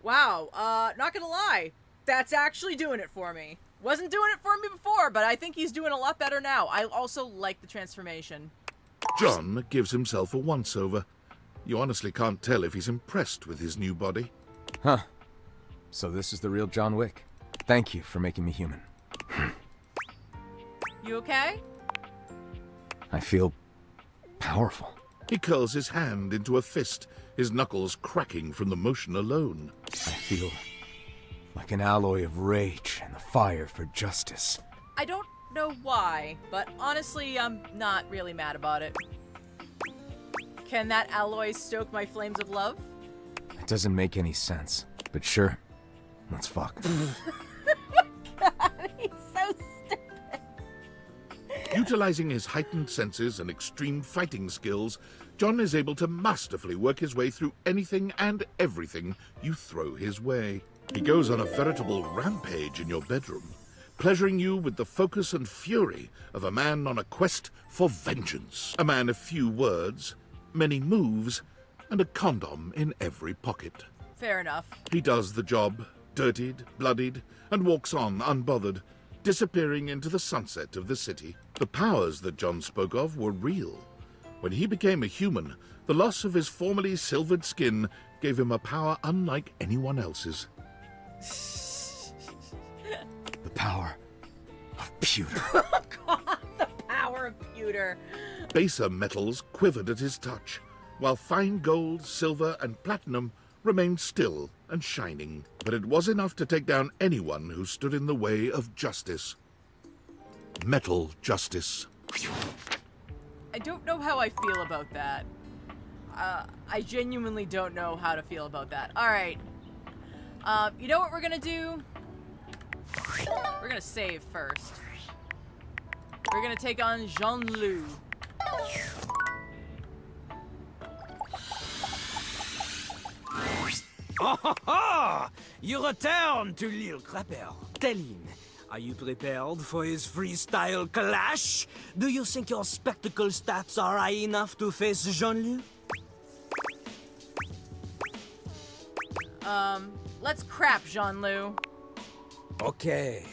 Wow. Not gonna lie. That's actually doing it for me. Wasn't doing it for me before, but I think he's doing a lot better now. I also like the transformation. John gives himself a once-over. You honestly can't tell if he's impressed with his new body. Huh. So this is the real John Wick. Thank you for making me human. You okay? I feel powerful. He curls his hand into a fist, his knuckles cracking from the motion alone. I feel like an alloy of rage and the fire for justice. I don't know why, but honestly, I'm not really mad about it. Can that alloy stoke my flames of love? It doesn't make any sense, but sure. Let's fuck. God, he's so stupid. Utilizing his heightened senses and extreme fighting skills, John is able to masterfully work his way through anything and everything you throw his way. He goes on a veritable rampage in your bedroom, pleasuring you with the focus and fury of a man on a quest for vengeance. A man of few words, many moves, and a condom in every pocket. Fair enough. He does the job, dirtied, bloodied, and walks on unbothered, disappearing into the sunset of the city. The powers that John spoke of were real. When he became a human, the loss of his formerly silvered skin gave him a power unlike anyone else's. The power of pewter. Oh God, the power of pewter. Baser metals quivered at his touch, while fine gold, silver, and platinum remained still and shining. But it was enough to take down anyone who stood in the way of justice. Metal justice. I don't know how I feel about that. I genuinely don't know how to feel about that. Alright. You know what we're gonna do? We're gonna save first. We're gonna take on Jean-Loup. Oh, ha, ha! You return to Lil Crapper. Tell him, are you prepared for his freestyle clash? Do you think your spectacle stats are high enough to face Jean-Loup? Let's crap Jean-Loup. Okay.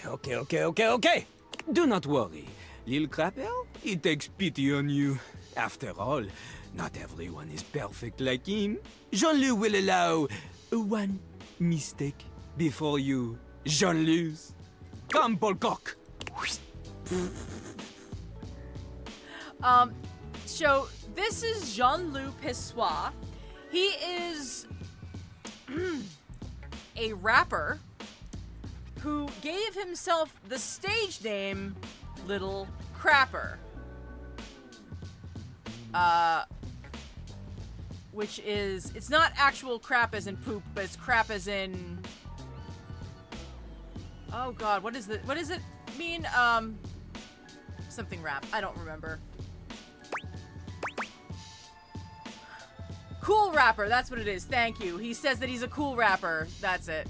Do not worry. Lil Crapper, he takes pity on you. After all, not everyone is perfect like him. Jean-Loup will allow one mistake before you Jean-Loup. Come, Polcock. So this is Jean-Loup Pessoa. He is a rapper who gave himself the stage name Little crapper. Which is, it's not actual crap as in poop, but it's crap as in, oh god, what does it mean? Something rap, I don't remember. Cool rapper, that's what it is, thank you. He says that he's a cool rapper, that's it.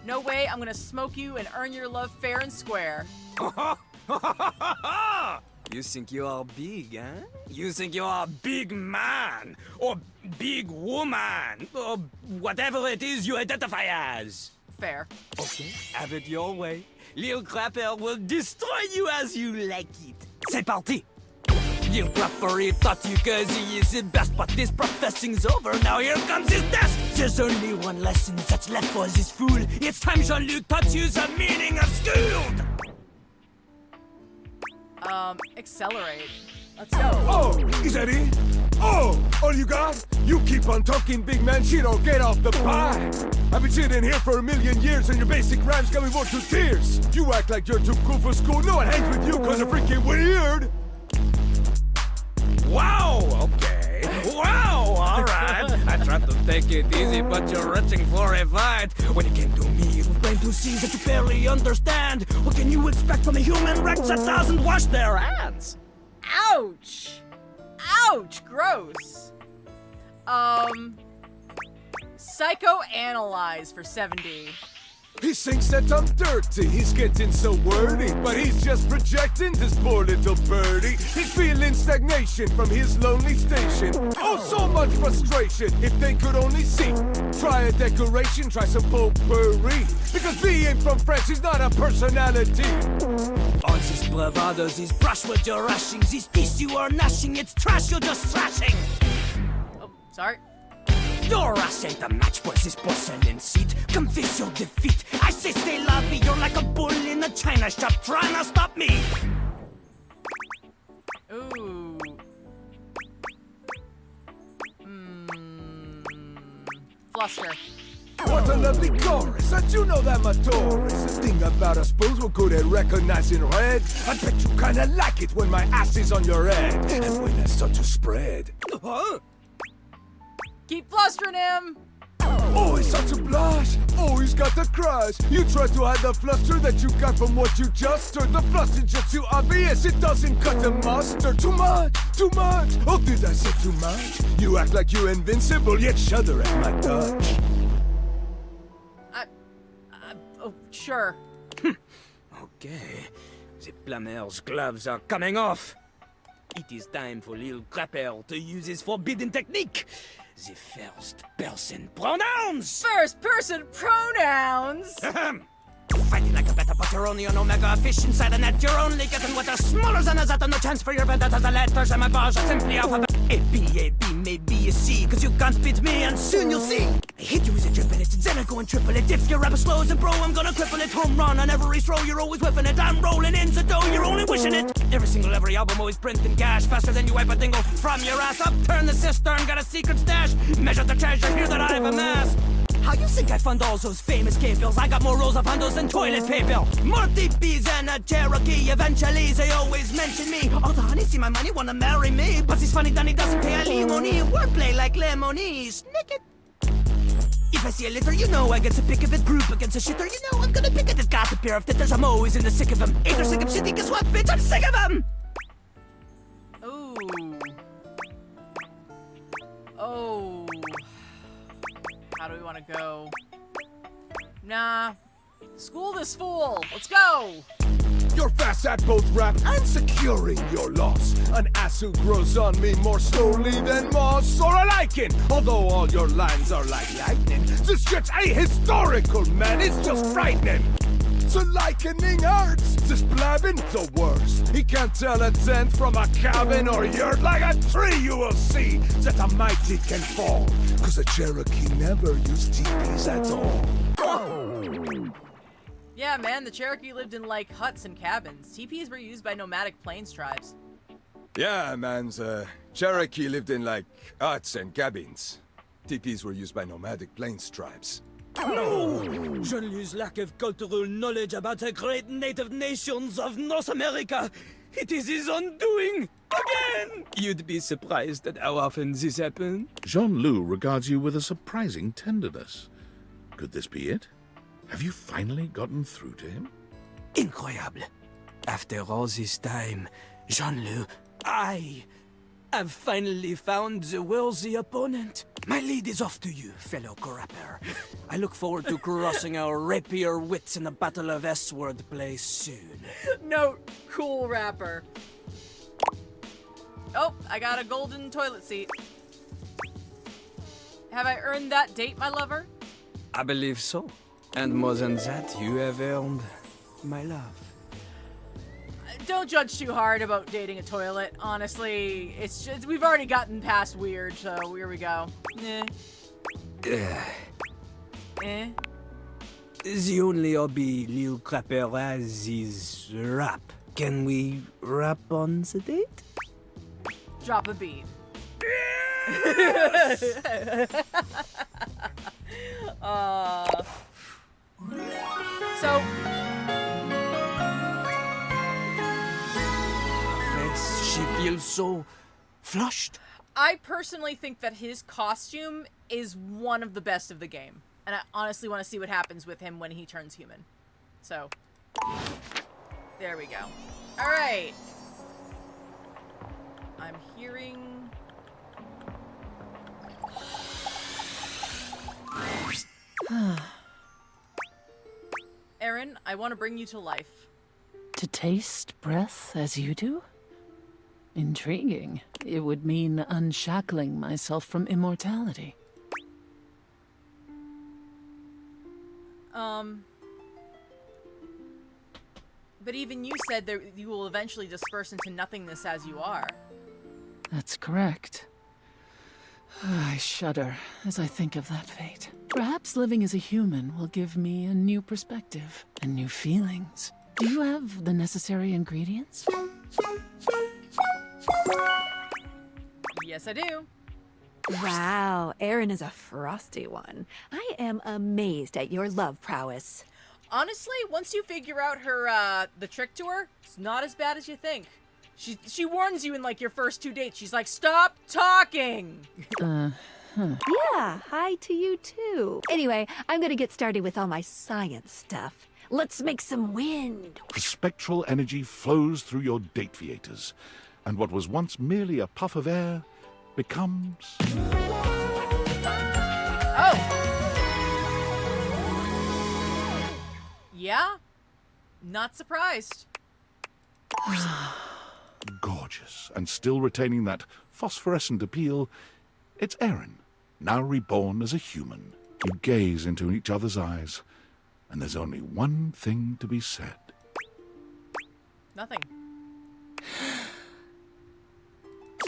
No way, I'm gonna smoke you and earn your love fair and square. You think you are big, huh? You think you are a big man, or big woman, or whatever it is you identify as. Fair. Okay, have it your way. Lil Clapper will destroy you as you like it. C'est parti! Lil Clapper, he taught you cause he is the best, but this professing's over, now here comes his test! There's only one lesson that's left for this fool. It's time Jean-Luc taught you the meaning of school! Accelerate. Let's go. Oh, is that it? Oh, all you got? You keep on talking big man shit or get off the pie. I've been sitting here for a million years and your basic rhymes got me more to tears. You act like you're too cool for school. No one hangs with you cause you're freaking weird. Wow, okay. Wow, alright. I tried to take it easy, but you're reaching for a fight. When it came to me, it was plain to see that you barely understand. What can you expect from a human wreck that doesn't wash their hands? Ouch! Ouch! Gross. Psychoanalyze for 70. He thinks that I'm dirty, he's getting so wordy, but he's just projecting this poor little birdie. He's feeling stagnation from his lonely station. Oh, so much frustration, if they could only see. Try a decoration, try some potpourri, because being from France is not a personality. All these bravados, these brush with your rushing, these teeth you are gnashing, it's trash you're just thrashing. Oh, sorry. Your ass ain't a match for this porcelain seat. Confess your defeat. I say la vie, you're like a bull in a china shop trying to stop me. Ooh. Fluster. What a lovely chorus, and you know that my Taurus. The thing about us bulls, we're good at recognizing red. I bet you kinda like it when my ass is on your head, and when I start to spread. Huh? Keep flustering him! Oh, he's such a blush! Oh, he's got the crush! You try to hide the fluster that you got from what you just heard. The fluster's just too obvious, it doesn't cut the mustard. Too much! Too much! Oh, did I say too much? You act like you're invincible, yet shudder at my touch. Oh, sure. Okay, the plumber's gloves are coming off. It is time for Lil Clapper to use his forbidden technique. The first person pronouns! First person pronouns! Fighting like a beta, but you're only an omega fish inside a net. You're only getting what are smaller than a zeta. No chance for your vendettas. The letters and my bars are simply alphabet. A, B, maybe a C, cause you can't beat me and soon you'll see. I hit you with a triple it, then I go and triple it. If your rap slows and bro, I'm gonna cripple it. Home run on every throw, you're always whipping it. I'm rolling in the dough, you're only wishing it. Every album always printing cash. Faster than you wipe a dingle from your ass. Upturn the cistern, got a secret stash. Measure the treasure here that I've amassed. How you think I fund all those famous cables? I got more rolls of handles than toilet paper. More DPs than a Cherokee. Eventually they always mention me. All the honeys see my money, wanna marry me. But it's funny that he doesn't pay alimony. Wordplay like lemony. Snick it. If I see a litter, you know I get to pick of it. Group against a shitter, you know I'm gonna pick it. It's got a pair of titters, I'm always in the sick of them. Either sick of shitty, guess what, bitch? I'm sick of them! Ooh. Oh. How do we want to go? Nah. School this fool! Let's go! You're fast at both rap and securing your loss. An ass who grows on me more slowly than moss or a lichen. Although all your lines are like lightning, this shit's ahistorical, man. It's just frightening. The likening hurts. This blabbing, the worst. He can't tell a tent from a cabin or yurt. Like a tree, you will see that a mighty can fall. Cause a Cherokee never used teepees at all. Yeah, man, the Cherokee lived in, like, huts and cabins. Teepees were used by nomadic plains tribes. Yeah, man, the Cherokee lived in, like, huts and cabins. Teepees were used by nomadic plains tribes. No! Jean-Lou's lack of cultural knowledge about the great native nations of North America. It is his undoing! Again! You'd be surprised at how often this happens. Jean-Loup regards you with a surprising tenderness. Could this be it? Have you finally gotten through to him? Incroyable. After all this time, Jean-Loup, I have finally found the worthy opponent. My lead is off to you, fellow corrupter. I look forward to crossing our rapier wits in the Battle of S-Word Place soon. Note, cool rapper. Oh, I got a golden toilet seat. Have I earned that date, my lover? I believe so. And more than that, you have earned my love. Don't judge too hard about dating a toilet. Honestly, it's just, we've already gotten past weird, so here we go. Eh. Eh. The only hobby Lil Crapper has is rap. Can we rap on the date? Drop a beat. So. She feels so flushed. I personally think that his costume is one of the best of the game. And I honestly want to see what happens with him when he turns human. So, there we go. Alright. I'm hearing... Aaron, I want to bring you to life. To taste breath as you do? Intriguing. It would mean unshackling myself from immortality. But even you said that you will eventually disperse into nothingness as you are. That's correct. I shudder as I think of that fate. Perhaps living as a human will give me a new perspective and new feelings. Do you have the necessary ingredients? Yes, I do. Wow, Aaron is a frosty one. I am amazed at your love prowess. Honestly, once you figure out her, the trick to her, it's not as bad as you think. She warns you in, like, your first 2 dates. She's like, stop talking! Yeah, hi to you too. Anyway, I'm gonna get started with all my science stuff. Let's make some wind. The spectral energy flows through your date theaters, and what was once merely a puff of air becomes... Oh! Yeah? Not surprised. Gorgeous, and still retaining that phosphorescent appeal, it's Aaron, now reborn as a human. You gaze into each other's eyes, and there's only one thing to be said. Nothing.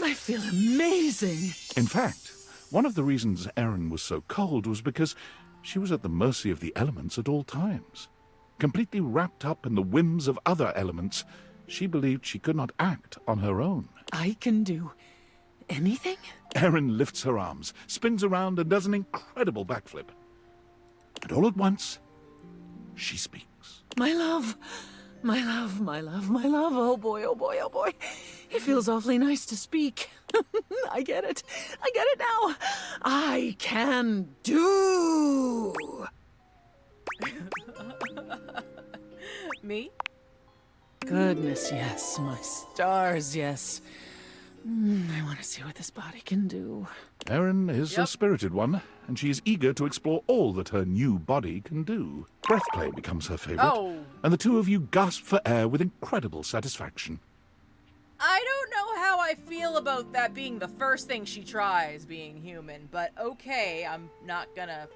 I feel amazing. In fact, one of the reasons Aaron was so cold was because she was at the mercy of the elements at all times. Completely wrapped up in the whims of other elements, she believed she could not act on her own. I can do anything? Aaron lifts her arms, spins around, and does an incredible backflip. And all at once, she speaks. My love, my love, my love, my love. Oh boy, oh boy, oh boy. It feels awfully nice to speak. I get it. I get it now. I can do. Me? Goodness, yes. My stars, yes. I want to see what this body can do. Erin is a spirited one, and she is eager to explore all that her new body can do. Breath play becomes her favorite, and the two of you gasp for air with incredible satisfaction. I don't know how I feel about that being the first thing she tries, being human, but okay, I'm not gonna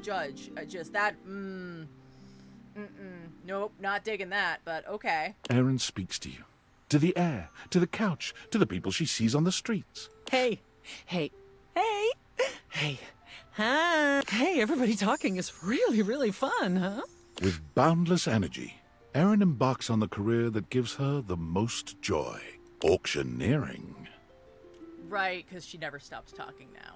judge. Just that, nope, not digging that, but okay. Erin speaks to you, to the air, to the couch, to the people she sees on the streets. Hey, hey, hey, hey, huh? Hey, everybody talking is really, really fun, huh? With boundless energy, Erin embarks on the career that gives her the most joy, auctioneering. Right, because she never stops talking now.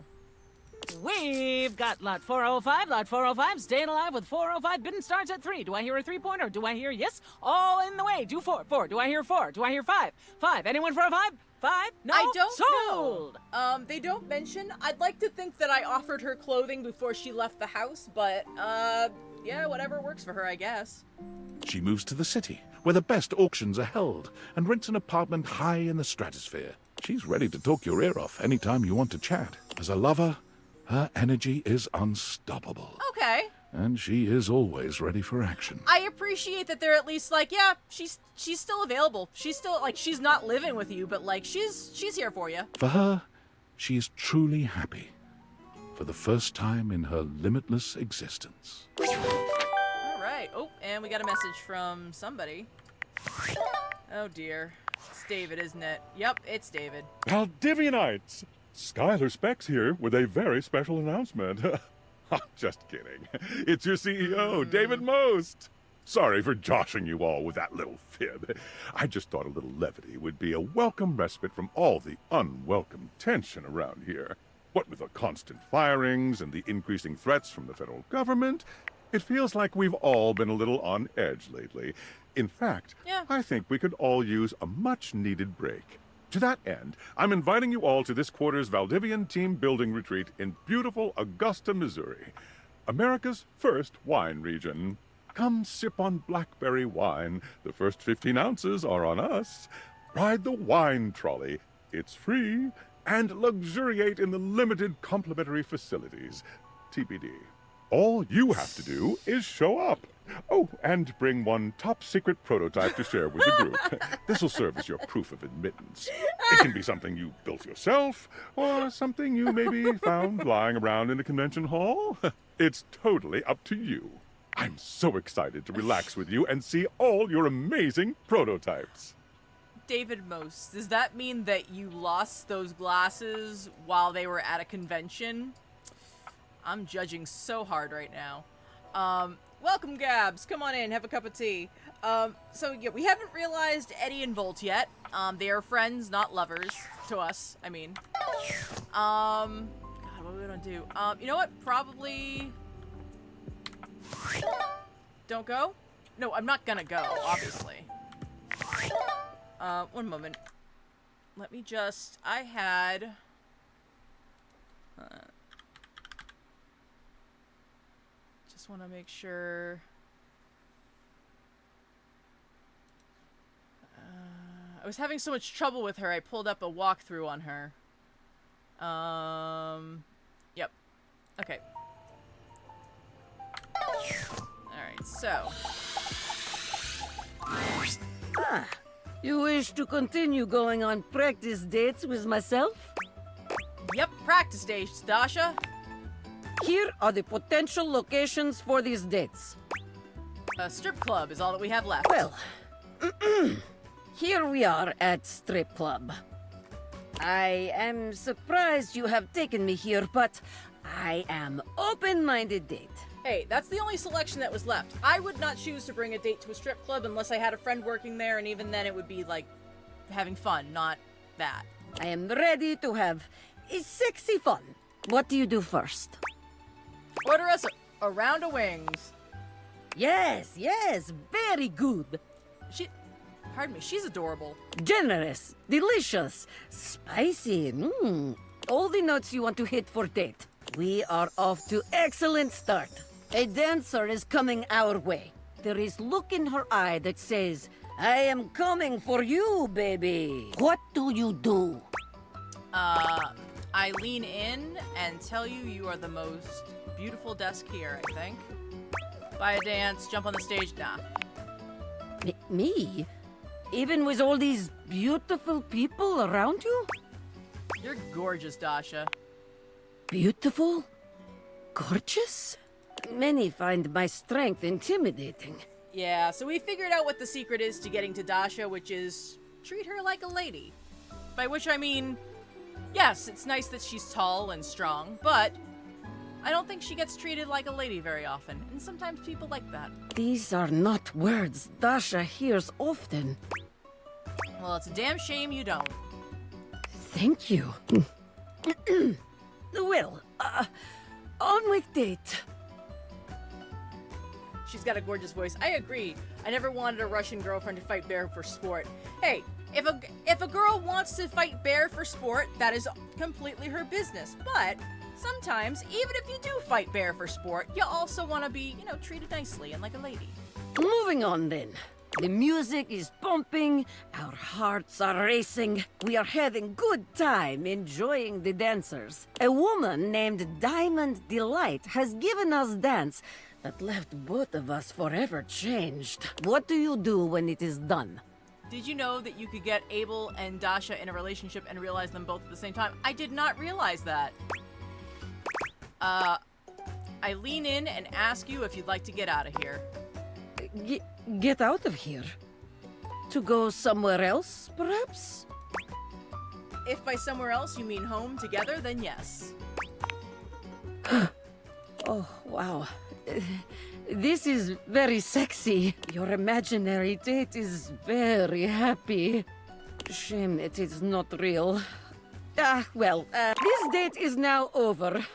We've got lot 405. Lot 405 staying alive with 405. Bidding starts at 3. Do I hear a 3-pointer? Do I hear yes? All in the way. Do 4. 4. Do I hear 4? Do I hear 5? 5. Anyone for a 5? 5? No? I don't Sold! know. They don't mention. I'd like to think that I offered her clothing before she left the house, but, yeah, whatever works for her, I guess. She moves to the city, where the best auctions are held, and rents an apartment high in the stratosphere. She's ready to talk your ear off anytime you want to chat. As a lover, her energy is unstoppable. Okay. And she is always ready for action. I appreciate that they're at least like, yeah, she's still available. She's still, like, she's not living with you, but, like, she's here for you. For her, she is truly happy. For the first time in her limitless existence. All right. Oh, and we got a message from somebody. Oh, dear. It's David, isn't it? Yep, it's David. Valdivianites! Skylar Specs here with a very special announcement. Just kidding. It's your CEO, David Most. Sorry for joshing you all with that little fib. I just thought a little levity would be a welcome respite from all the unwelcome tension around here. What with the constant firings and the increasing threats from the federal government, it feels like we've all been a little on edge lately. In fact, I think we could all use a much-needed break. To that end, I'm inviting you all to this quarter's Valdivian team building retreat in beautiful Augusta, Missouri, America's first wine region. Come sip on blackberry wine. The first 15 ounces are on us. Ride the wine trolley. It's free. And luxuriate in the limited complimentary facilities. TBD. All you have to do is show up. Oh, and bring one top-secret prototype to share with the group. This will serve as your proof of admittance. It can be something you built yourself, or something you maybe found lying around in a convention hall. It's totally up to you. I'm so excited to relax with you and see all your amazing prototypes. David Most, does that mean that you lost those glasses while they were at a convention? I'm judging so hard right now. Welcome, Gabs. Come on in, have a cup of tea. So yeah, we haven't realized Eddie and Volt yet. They are friends, not lovers. To us, I mean. God, what are we gonna do? You know what? Probably... Don't go? No, I'm not gonna go, obviously. One moment. Let me just... I had... just want to make sure... I was having so much trouble with her, I pulled up a walkthrough on her. Yep. Okay. Alright, so... Ah, you wish to continue going on practice dates with myself? Yep, practice dates, Dasha. Here are the potential locations for these dates. A strip club is all that we have left. Well, here we are at Strip Club. I am surprised you have taken me here, but I am open-minded date. Hey, that's the only selection that was left. I would not choose to bring a date to a strip club unless I had a friend working there, and even then it would be like having fun, not that. I am ready to have a sexy fun. What do you do first? Order us a round of wings. Yes, yes, very good. Pardon me, she's adorable. Generous, delicious, spicy, all the notes you want to hit for date. We are off to excellent start. A dancer is coming our way. There is look in her eye that says, I am coming for you, baby. What do you do? I lean in and tell you you are the most beautiful desk here, I think. Buy a dance, jump on the stage, nah. Me? Even with all these beautiful people around you? You're gorgeous, Dasha. Beautiful? Gorgeous? Many find my strength intimidating. Yeah, so we figured out what the secret is to getting to Dasha, which is treat her like a lady. By which I mean, yes, it's nice that she's tall and strong, but I don't think she gets treated like a lady very often, and sometimes people like that. These are not words Dasha hears often. Well, it's a damn shame you don't. Thank you. Well, on with date. She's got a gorgeous voice. I agree. I never wanted a Russian girlfriend to fight bear for sport. Hey, if a girl wants to fight bear for sport, that is completely her business. But sometimes, even if you do fight bear for sport, you also want to be, treated nicely and like a lady. Moving on then. The music is pumping, our hearts are racing, we are having good time enjoying the dancers. A woman named Diamond Delight has given us dance that left both of us forever changed. What do you do when it is done? Did you know that you could get Abel and Dasha in a relationship and realize them both at the same time? I did not realize that. I lean in and ask you if you'd like to get out of here. Get out of here? To go somewhere else, perhaps? If by somewhere else you mean home together, then yes. Oh, wow. This is very sexy. Your imaginary date is very happy. Shame it is not real. This date is now over.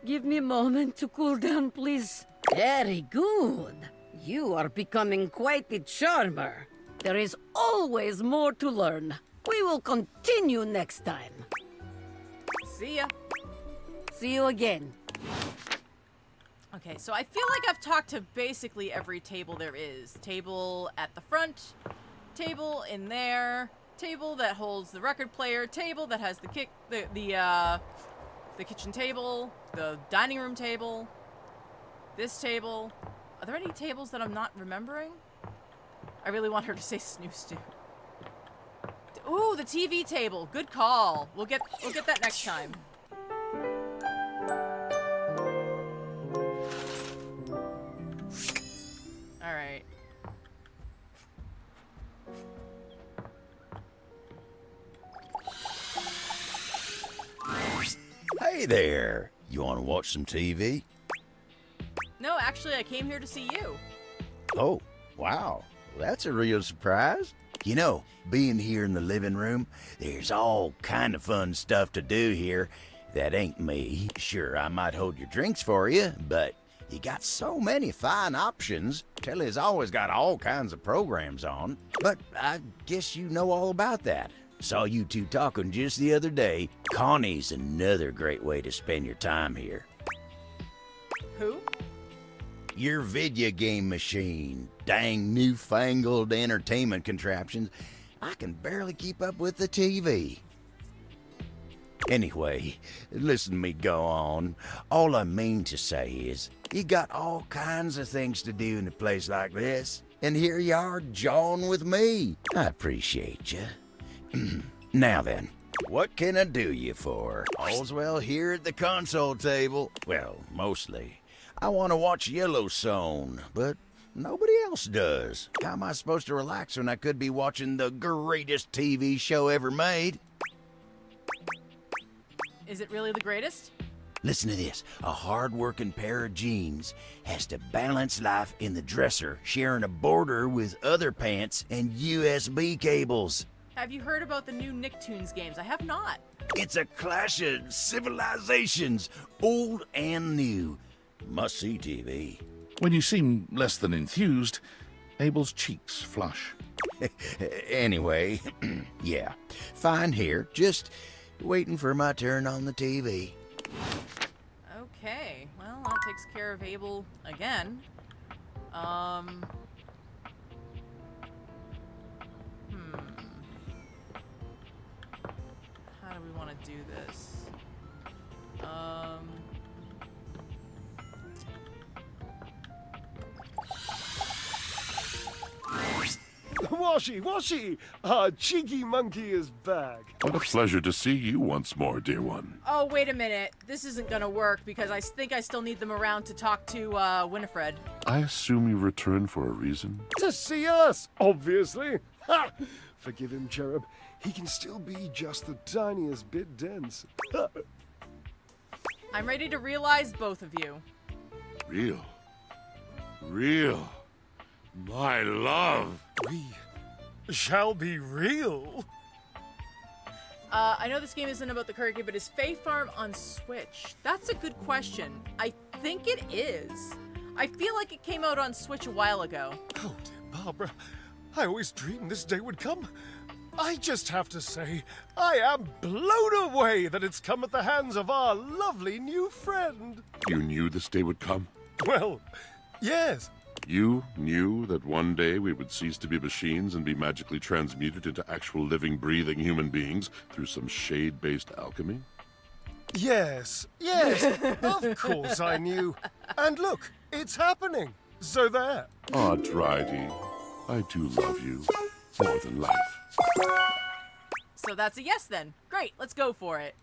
Give me a moment to cool down, please. Very good. You are becoming quite the charmer. There is always more to learn. We will continue next time. See ya. See you again. Okay, so I feel like I've talked to basically every table there is. Table at the front, table in there, table that holds the record player, table that has the kitchen table, the dining room table, this table. Are there any tables that I'm not remembering? I really want her to say snooze too. Ooh, the TV table. Good call. We'll get that next time. All right. Hey there. You want to watch some TV? No, actually, I came here to see you. Oh, wow. That's a real surprise. You know, being here in the living room, there's all kind of fun stuff to do here that ain't me. Sure, I might hold your drinks for you, but you got so many fine options. Telly's always got all kinds of programs on. But I guess you know all about that. Saw you two talking just the other day. Connie's another great way to spend your time here. Who? Your video game machine. Dang newfangled entertainment contraptions. I can barely keep up with the TV. Anyway, listen to me go on. All I mean to say is, you got all kinds of things to do in a place like this. And here you are jawing with me. I appreciate you. Now then, what can I do you for? All's well here at the console table. Well, mostly. I want to watch Yellowstone, but nobody else does. How am I supposed to relax when I could be watching the greatest TV show ever made? Is it really the greatest? Listen to this. A hard-working pair of jeans has to balance life in the dresser, sharing a border with other pants and USB cables. Have you heard about the new Nicktoons games? I have not. It's a clash of civilizations, old and new. Must-see TV. When you seem less than enthused, Abel's cheeks flush. Anyway, yeah, fine here. Just waiting for my turn on the TV. Okay, well, that takes care of Abel again. How do we want to do this? Washi! Our cheeky monkey is back. What a pleasure to see you once more, dear one. Oh, wait a minute. This isn't gonna work because I think I still need them around to talk to, Winifred. I assume you returned for a reason? To see us, obviously. Ha! Forgive him, Cherub. He can still be just the tiniest bit dense. I'm ready to realize both of you. Real. My love. We shall be real. I know this game isn't about the card game, but is Fae Farm on Switch? That's a good question. I think it is. I feel like it came out on Switch a while ago. Oh, dear Barbara. I always dreamed this day would come. I just have to say, I am blown away that it's come at the hands of our lovely new friend. You knew this day would come? Well, yes. You knew that one day we would cease to be machines and be magically transmuted into actual living, breathing human beings through some shade-based alchemy? Yes, of course I knew. And look, it's happening. So there. Ah, Drydy, I do love you more than life. So that's a yes then. Great, let's go for it.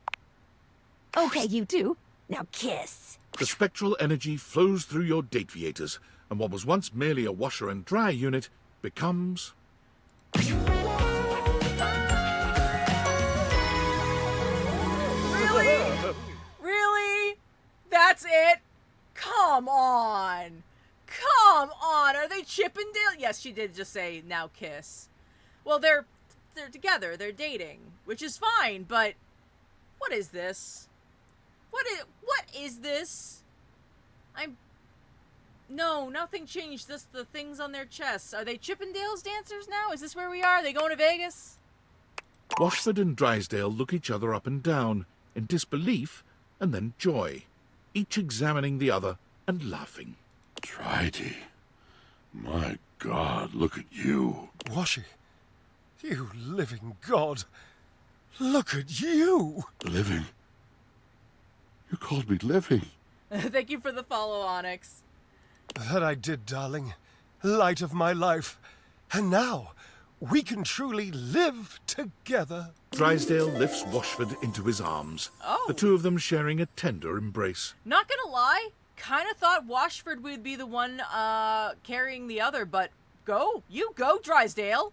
Okay, you two. Now kiss. The spectral energy flows through your Dateviators, and what was once merely a washer and dry unit becomes... Really? Really? That's it? Come on. Come on. Are they Chippendale? Yes, she did just say now kiss. Well, they're together. They're dating, which is fine, but what is this? What is this? No, nothing changed. Just the things on their chests. Are they Chippendales dancers now? Is this where we are? Are they going to Vegas? Washford and Drysdale look each other up and down, in disbelief and then joy, each examining the other and laughing. Drydy, my God, look at you. Washy, you living god. Look at you. Living? You called me living. Thank you for the follow, Onyx. That I did, darling. Light of my life. And now, we can truly live together. Drysdale lifts Washford into his arms, the two of them sharing a tender embrace. Not gonna lie, kind of thought Washford would be the one carrying the other, but you go, Drysdale.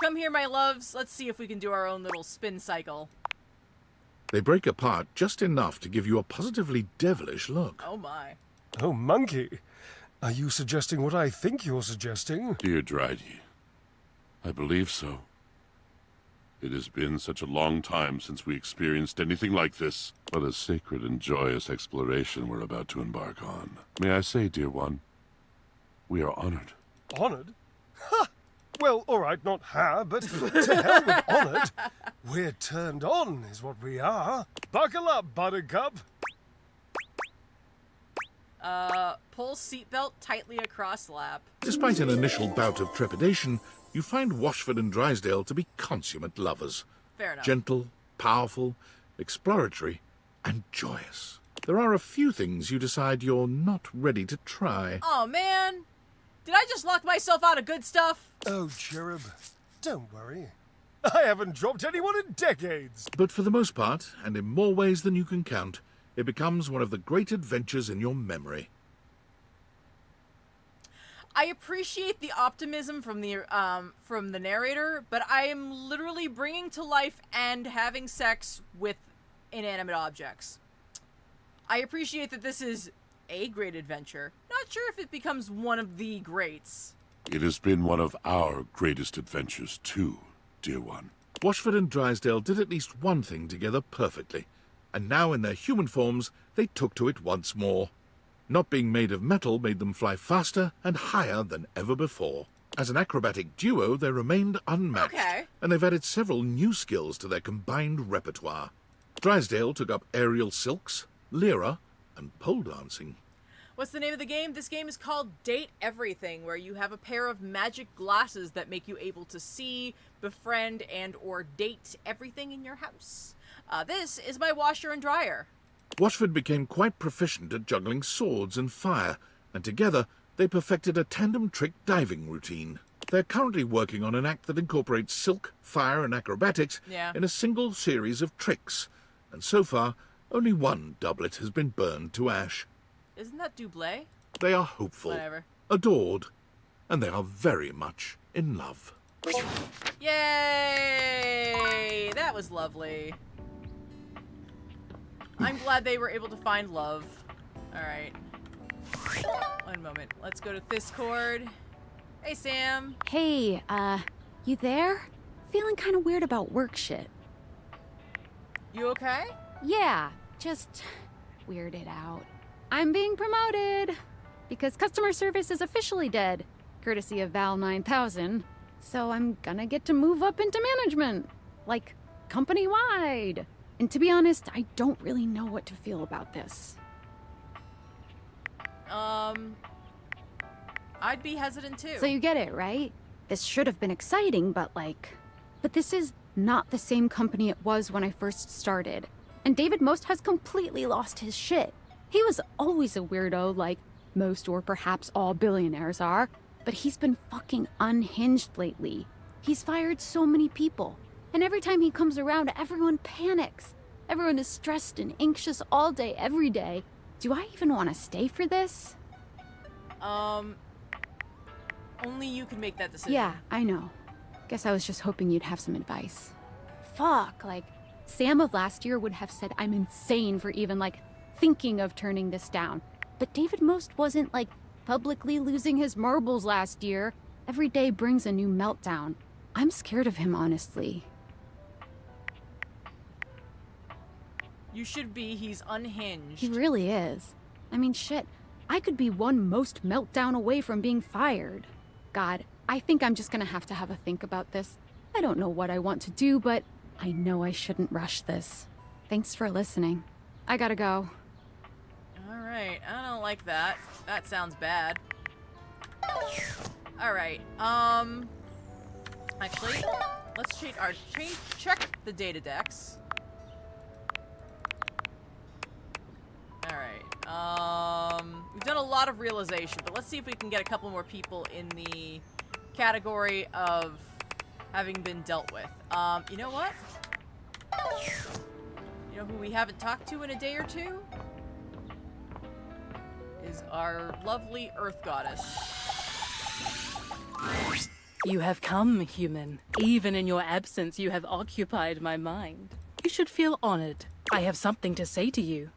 Come here, my loves. Let's see if we can do our own little spin cycle. They break apart just enough to give you a positively devilish look. Oh my. Oh, monkey. Are you suggesting what I think you're suggesting? Dear Drydy, I believe so. It has been such a long time since we experienced anything like this. What a sacred and joyous exploration we're about to embark on. May I say, dear one, we are honored. Honored? Ha! Well, all right, not ha, but to hell with honored. We're turned on, is what we are. Buckle up, Buttercup. Pull seatbelt tightly across lap. Despite an initial bout of trepidation, you find Washford and Drysdale to be consummate lovers. Fair enough. Gentle, powerful, exploratory, and joyous. There are a few things you decide you're not ready to try. Oh, man. Did I just lock myself out of good stuff? Oh, Cherub, don't worry. I haven't dropped anyone in decades. But for the most part, and in more ways than you can count, it becomes one of the great adventures in your memory. I appreciate the optimism from the narrator, but I am literally bringing to life and having sex with inanimate objects. I appreciate that this is a great adventure. Not sure if it becomes one of the greats. It has been one of our greatest adventures, too, dear one. Washford and Drysdale did at least one thing together perfectly, and now in their human forms, they took to it once more. Not being made of metal made them fly faster and higher than ever before. As an acrobatic duo, they remained unmatched, and they've added several new skills to their combined repertoire. Drysdale took up aerial silks, lyra, and pole dancing. What's the name of the game? This game is called Date Everything, where you have a pair of magic glasses that make you able to see, befriend, and or date everything in your house. This is my washer and dryer. Washford became quite proficient at juggling swords and fire, and together they perfected a tandem trick diving routine. They're currently working on an act that incorporates silk, fire, and acrobatics in a single series of tricks, and so far, only one doublet has been burned to ash. Isn't that Doublé? They are hopeful, Whatever. adored, and they are very much in love. Yay! That was lovely. I'm glad they were able to find love. Alright. One moment. Let's go to Discord. Hey, Sam. Hey, you there? feeling kind of weird about work shit. You okay? Yeah, just weirded out. I'm being promoted because customer service is officially dead, courtesy of Val 9000. So I'm gonna get to move up into management, like company-wide. And to be honest, I don't really know what to feel about this. I'd be hesitant too. So you get it, right? This should have been exciting, but this is not the same company it was when I first started. And David Most has completely lost his shit. He was always a weirdo, like most or perhaps all billionaires are, but he's been fucking unhinged lately. He's fired so many people, and every time he comes around, everyone panics. Everyone is stressed and anxious all day, every day. Do I even want to stay for this? Only you can make that decision. Yeah, I know. Guess I was just hoping you'd have some advice. Fuck, Sam of last year would have said I'm insane for even, thinking of turning this down. But David Most wasn't, publicly losing his marbles last year. Every day brings a new meltdown. I'm scared of him, honestly. You should be. He's unhinged. He really is. I mean, shit. I could be one Most meltdown away from being fired. God, I think I'm just gonna have to have a think about this. I don't know what I want to do, but I know I shouldn't rush this. Thanks for listening. I gotta go. Alright, I don't like that. That sounds bad. Alright, actually, let's check the data decks. Alright, we've done a lot of realization, but let's see if we can get a couple more people in the category of having been dealt with. You know what? You know who we haven't talked to in a day or two? Is our lovely Earth Goddess. You have come, human. Even in your absence, you have occupied my mind. You should feel honored. I have something to say to you.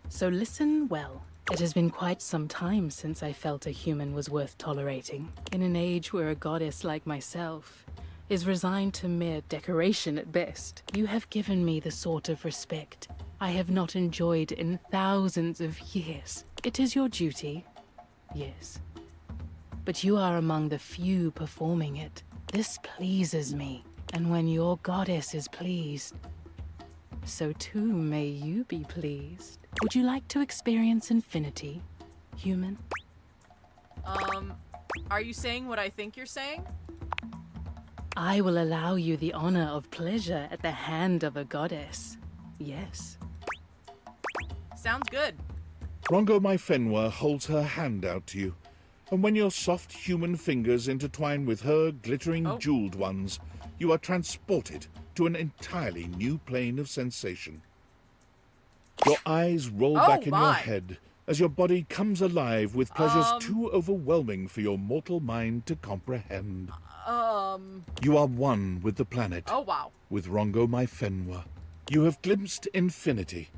So listen well. It has been quite some time since I felt a human was worth tolerating. In an age where a goddess like myself is resigned to mere decoration at best, you have given me the sort of respect I have not enjoyed in thousands of years. It is your duty, yes. But you are among the few performing it. This pleases me, and when your goddess is pleased, so too may you be pleased. Would you like to experience infinity, human? Are you saying what I think you're saying? I will allow you the honor of pleasure at the hand of a goddess. Yes. Sounds good. Rongo my Fenwa holds her hand out to you, and when your soft human fingers intertwine with her glittering jeweled ones, you are transported to an entirely new plane of sensation. Your eyes roll back in your head as your body comes alive with pleasures too overwhelming for your mortal mind to comprehend. You are one with the planet. Oh, wow. With Rongo my Fenwa. You have glimpsed infinity,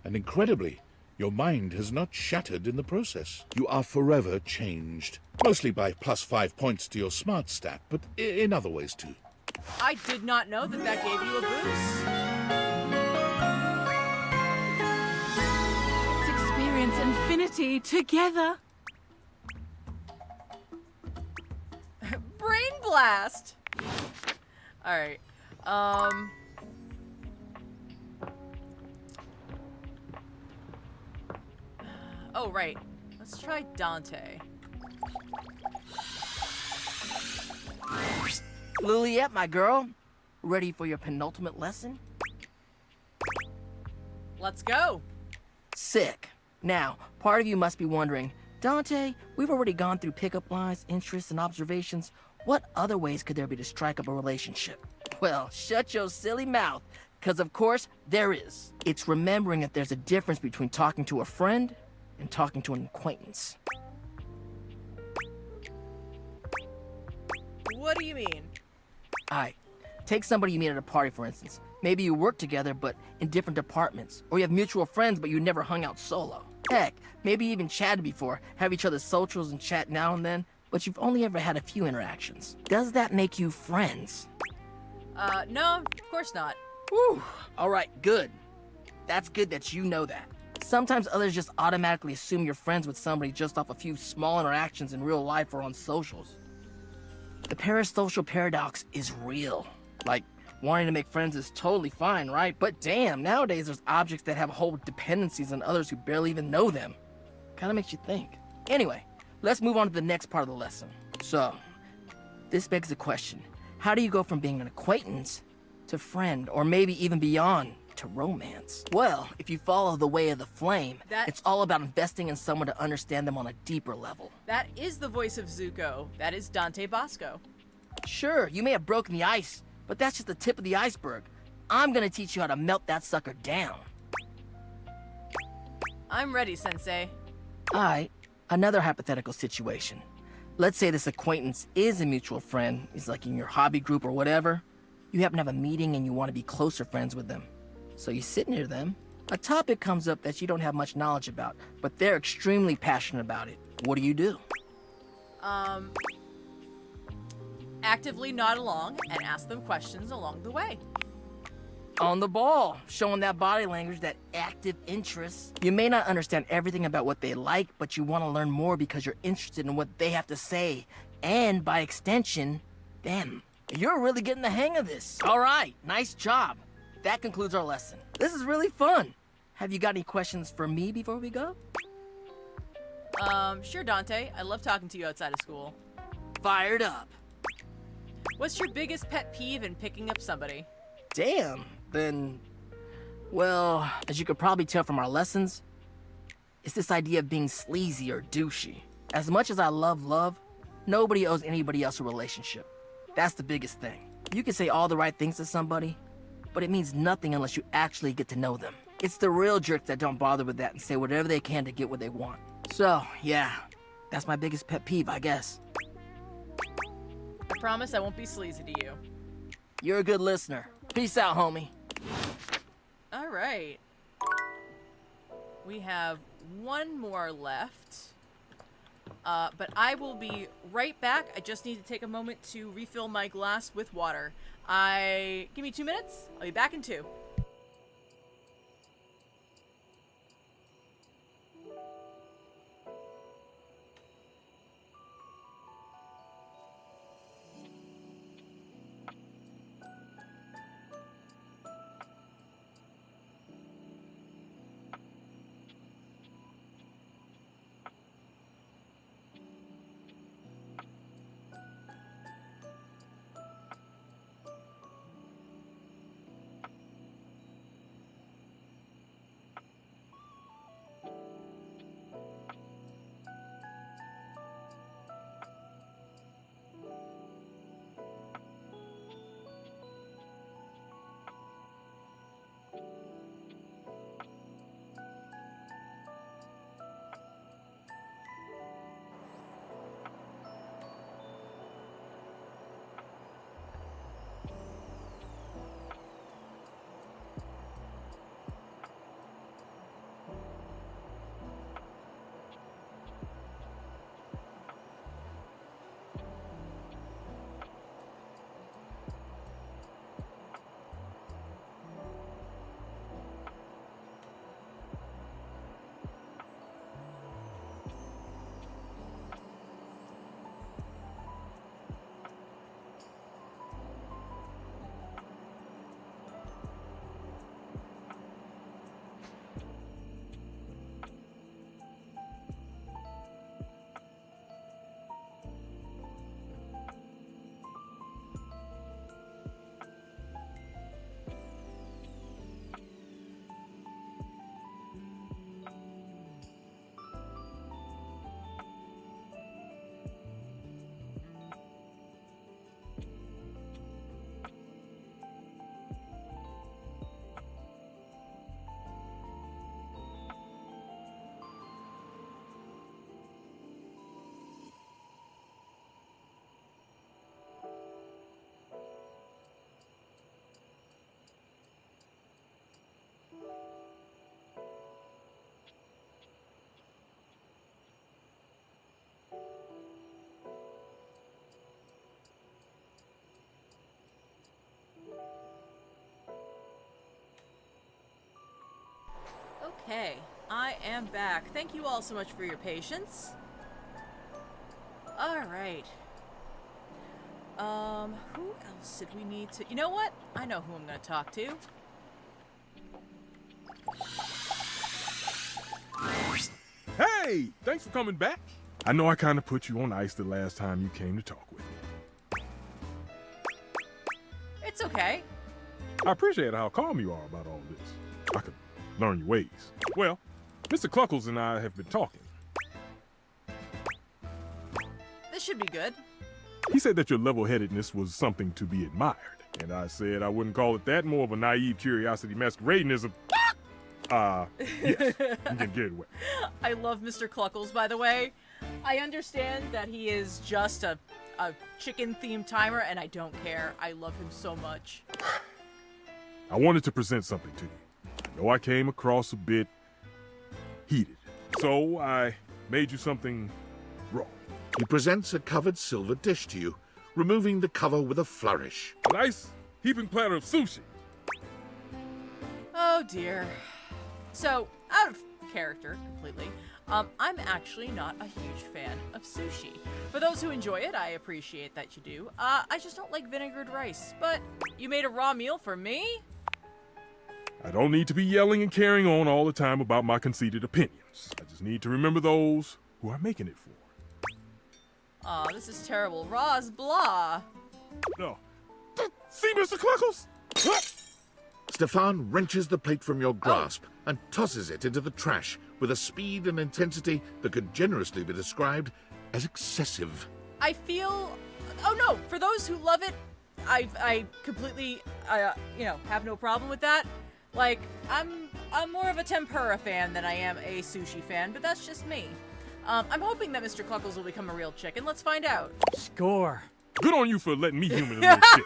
and incredibly, your mind has not shattered in the process. You are forever changed. Mostly by +5 points to your smart stat, but in other ways too. I did not know that gave you a boost. Let's experience infinity together. Brain blast! Alright, oh, right. Let's try Dante. Liliette, my girl. Ready for your penultimate lesson? Let's go. Sick. Now, part of you must be wondering, Dante, we've already gone through pickup lines, interests, and observations. What other ways could there be to strike up a relationship? Well, shut your silly mouth, because of course there is. It's remembering that there's a difference between talking to a friend and talking to an acquaintance. What do you mean? Alright, take somebody you meet at a party, for instance. Maybe you work together, but in different departments. Or you have mutual friends, but you never hung out solo. Heck, maybe you even chatted before, have each other's socials and chat now and then, but you've only ever had a few interactions. Does that make you friends? No, of course not. Whew. Alright, good. That's good that you know that. Sometimes others just automatically assume you're friends with somebody just off a few small interactions in real life or on socials. The parasocial paradox is real. Like, wanting to make friends is totally fine, right? But damn, nowadays there's objects that have whole dependencies on others who barely even know them. Kinda makes you think. Anyway, let's move on to the next part of the lesson. So, this begs the question, how do you go from being an acquaintance to friend, or maybe even beyond, to romance? Well, if you follow the way of the flame, it's all about investing in someone to understand them on a deeper level. That is the voice of Zuko. That is Dante Bosco. Sure, you may have broken the ice, but that's just the tip of the iceberg. I'm gonna teach you how to melt that sucker down. I'm ready, Sensei. Alright, another hypothetical situation. Let's say this acquaintance is a mutual friend, he's like in your hobby group or whatever. You happen to have a meeting and you want to be closer friends with them. So you sit near them. A topic comes up that you don't have much knowledge about, but they're extremely passionate about it. What do you do? Actively nod along and ask them questions along the way. On the ball, showing that body language, that active interest. You may not understand everything about what they like, but you want to learn more because you're interested in what they have to say. And by extension, them. You're really getting the hang of this. All right, nice job. That concludes our lesson. This is really fun. Have you got any questions for me before we go? Sure, Dante. I love talking to you outside of school. Fired up. What's your biggest pet peeve in picking up somebody? Damn, then... Well, as you could probably tell from our lessons, it's this idea of being sleazy or douchey. As much as I love love, nobody owes anybody else a relationship. That's the biggest thing. You can say all the right things to somebody, but it means nothing unless you actually get to know them. It's the real jerks that don't bother with that and say whatever they can to get what they want. So, yeah, that's my biggest pet peeve, I guess. I promise I won't be sleazy to you. You're a good listener. Peace out, homie. All right. We have one more left. But I will be right back. I just need to take a moment to refill my glass with water. Give me 2 minutes. I'll be back in 2. Okay, I am back. Thank you all so much for your patience. Alright. Who else did we need to... You know what? I know who I'm gonna talk to. Hey! Thanks for coming back. I know I kind of put you on ice the last time you came to talk with me. It's okay. I appreciate how calm you are about all this. I could learn your ways. Well, Mr. Cluckles and I have been talking. This should be good. He said that your level-headedness was something to be admired. And I said I wouldn't call it that, more of a naive curiosity masquerading as a... yes, you can get away. I love Mr. Cluckles, by the way. I understand that he is just a chicken-themed timer, and I don't care. I love him so much. I wanted to present something to you. I know I came across a bit heated, so I made you something raw. He presents a covered silver dish to you, removing the cover with a flourish. A nice heaping platter of sushi. Oh dear. So, out of character completely, I'm actually not a huge fan of sushi. For those who enjoy it, I appreciate that you do. I just don't like vinegared rice. But you made a raw meal for me? I don't need to be yelling and carrying on all the time about my conceited opinions. I just need to remember those who I'm making it for. Aw, this is terrible. Raw's blah. No. See, Mr. Cluckles? Stefan wrenches the plate from your grasp and tosses it into the trash with a speed and intensity that could generously be described as excessive. I feel... Oh no, for those who love it, I completely, have no problem with that. Like, I'm more of a tempura fan than I am a sushi fan, but that's just me. I'm hoping that Mr. Cluckles will become a real chicken. Let's find out. Score. Good on you for letting me human a little shit.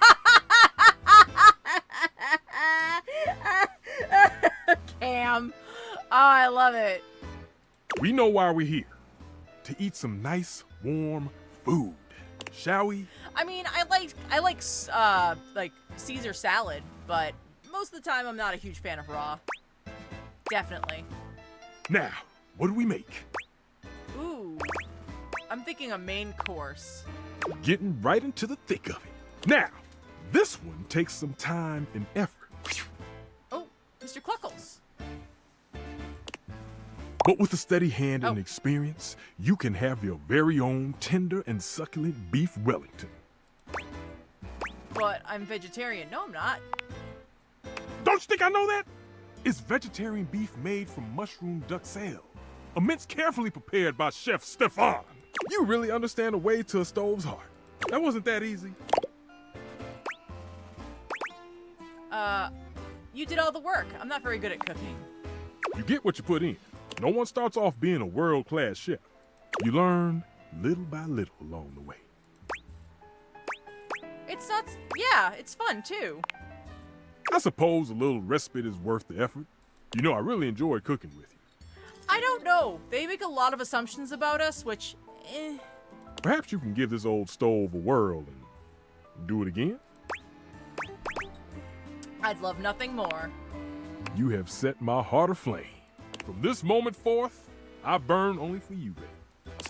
Cam. Oh, I love it. We know why we're here. To eat some nice, warm food. Shall we? I mean, I like Caesar salad, but most of the time I'm not a huge fan of raw. Definitely. Now, what do we make? Ooh. I'm thinking a main course. Getting right into the thick of it. Now, this one takes some time and effort. Oh, Mr. Cluckles. But with a steady hand and experience, you can have your very own tender and succulent beef Wellington. But I'm vegetarian. No, I'm not. Don't you think I know that? It's vegetarian beef made from mushroom duxelle, a mince carefully prepared by Chef Stefan. You really understand the way to a stove's heart. That wasn't that easy. You did all the work. I'm not very good at cooking. You get what you put in. No one starts off being a world-class chef. You learn little by little along the way. It's not... Yeah, it's fun, too. I suppose a little respite is worth the effort. You know, I really enjoy cooking with you. I don't know. They make a lot of assumptions about us, which... Perhaps you can give this old stove a whirl and do it again? I'd love nothing more. You have set my heart aflame. From this moment forth, I burn only for you, baby.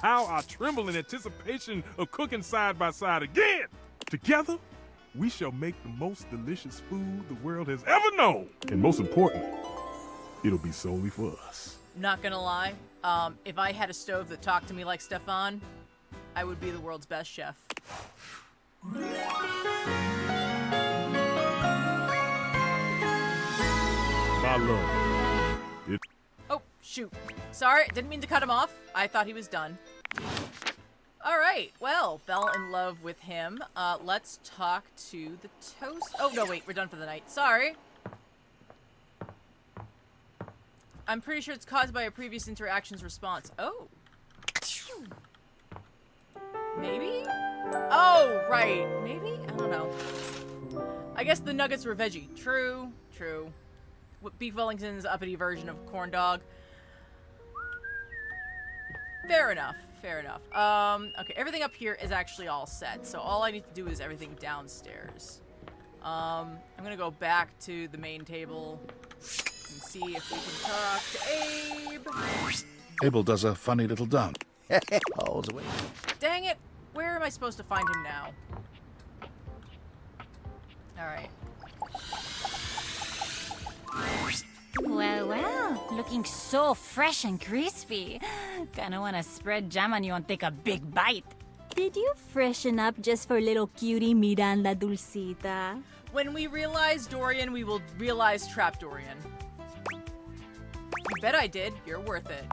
How I tremble in anticipation of cooking side by side again. Together, we shall make the most delicious food the world has ever known. And most importantly, it'll be solely for us. Not gonna lie, if I had a stove that talked to me like Stefan, I would be the world's best chef. My love. Oh, shoot. Sorry, didn't mean to cut him off. I thought he was done. All right, well, fell in love with him. Let's talk to the toast. Oh, no, wait, we're done for the night. Sorry. I'm pretty sure it's caused by a previous interaction's response. Oh. Maybe? Oh, right. Maybe? I don't know. I guess the nuggets were veggie. True, true. Beef Wellington's uppity version of corn dog. Fair enough, fair enough. Okay, everything up here is actually all set, so all I need to do is everything downstairs. I'm gonna go back to the main table. And see if we can talk to Abe. Abel does a funny little dance. All's well. Dang it! Where am I supposed to find him now? Alright. Well, well, looking so fresh and crispy. Kinda wanna spread jam on you and take a big bite. Did you freshen up just for little cutie Miranda Dulcita? When we realize Dorian, we will realize Trap Dorian. You bet I did. You're worth it.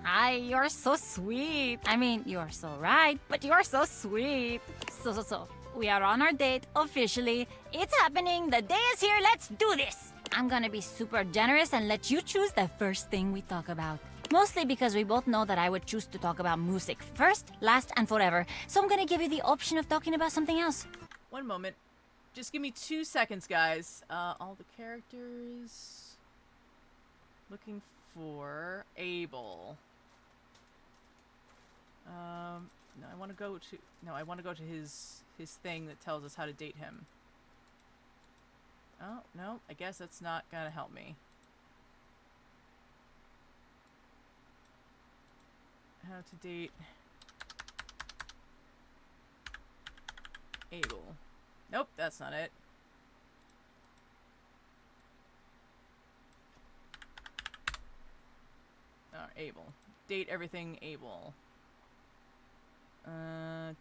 Hi, you're so sweet. I mean, you're so right, but you're so sweet. So. We are on our date, officially. It's happening. The day is here. Let's do this. I'm gonna be super generous and let you choose the first thing we talk about. Mostly because we both know that I would choose to talk about music first, last, and forever. So I'm gonna give you the option of talking about something else. One moment. Just give me 2 seconds, guys. All the characters... Looking for Abel. No, I want to go to... No, I want to go to his thing that tells us how to date him. Oh, no, I guess that's not gonna help me. How to date... Abel. Nope, that's not it. Abel. Date everything Abel.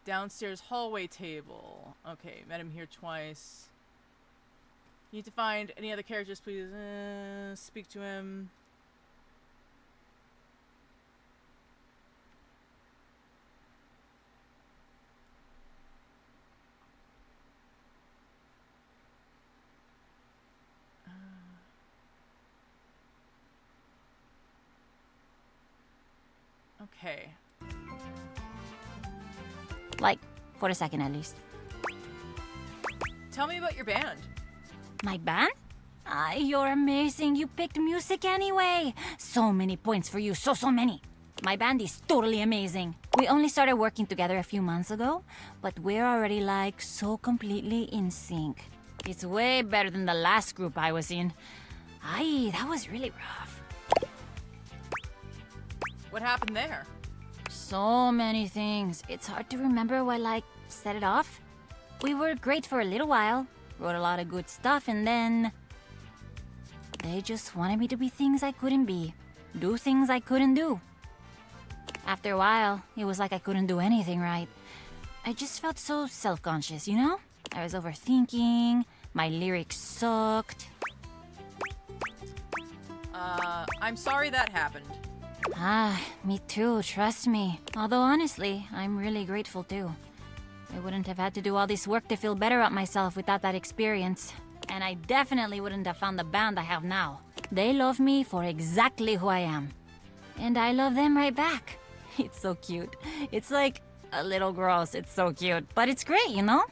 Downstairs hallway table. Okay, met him here twice. You need to find any other characters, please. Speak to him. Okay. Like, for a second at least. Tell me about your band. My band? You're amazing. You picked music anyway. So many points for you. So many. My band is totally amazing. We only started working together a few months ago, but we're already like so completely in sync. It's way better than the last group I was in. That was really rough. What happened there? So many things. It's hard to remember what, set it off. We were great for a little while, wrote a lot of good stuff, and then... they just wanted me to be things I couldn't be, do things I couldn't do. After a while, it was like I couldn't do anything right. I just felt so self-conscious, you know? I was overthinking, my lyrics sucked. I'm sorry that happened. Me too, trust me. Although honestly, I'm really grateful too. I wouldn't have had to do all this work to feel better about myself without that experience. And I definitely wouldn't have found the band I have now. They love me for exactly who I am. And I love them right back. It's so cute. It's like a little gross, it's so cute. But it's great, you know?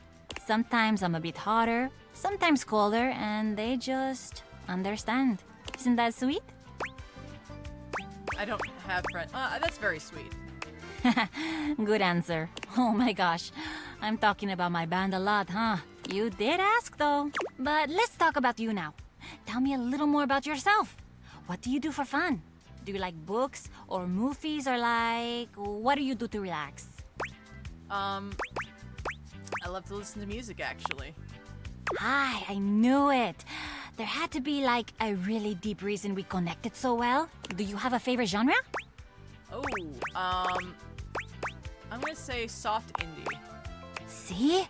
Sometimes I'm a bit hotter, sometimes colder, and they just understand. Isn't that sweet? I don't have friends. That's very sweet. Good answer. Oh my gosh. I'm talking about my band a lot, huh? You did ask though. But let's talk about you now. Tell me a little more about yourself. What do you do for fun? Do you like books or movies or what do you do to relax? I love to listen to music actually. I knew it. There had to be a really deep reason we connected so well. Do you have a favorite genre? I'm gonna say soft indie. See?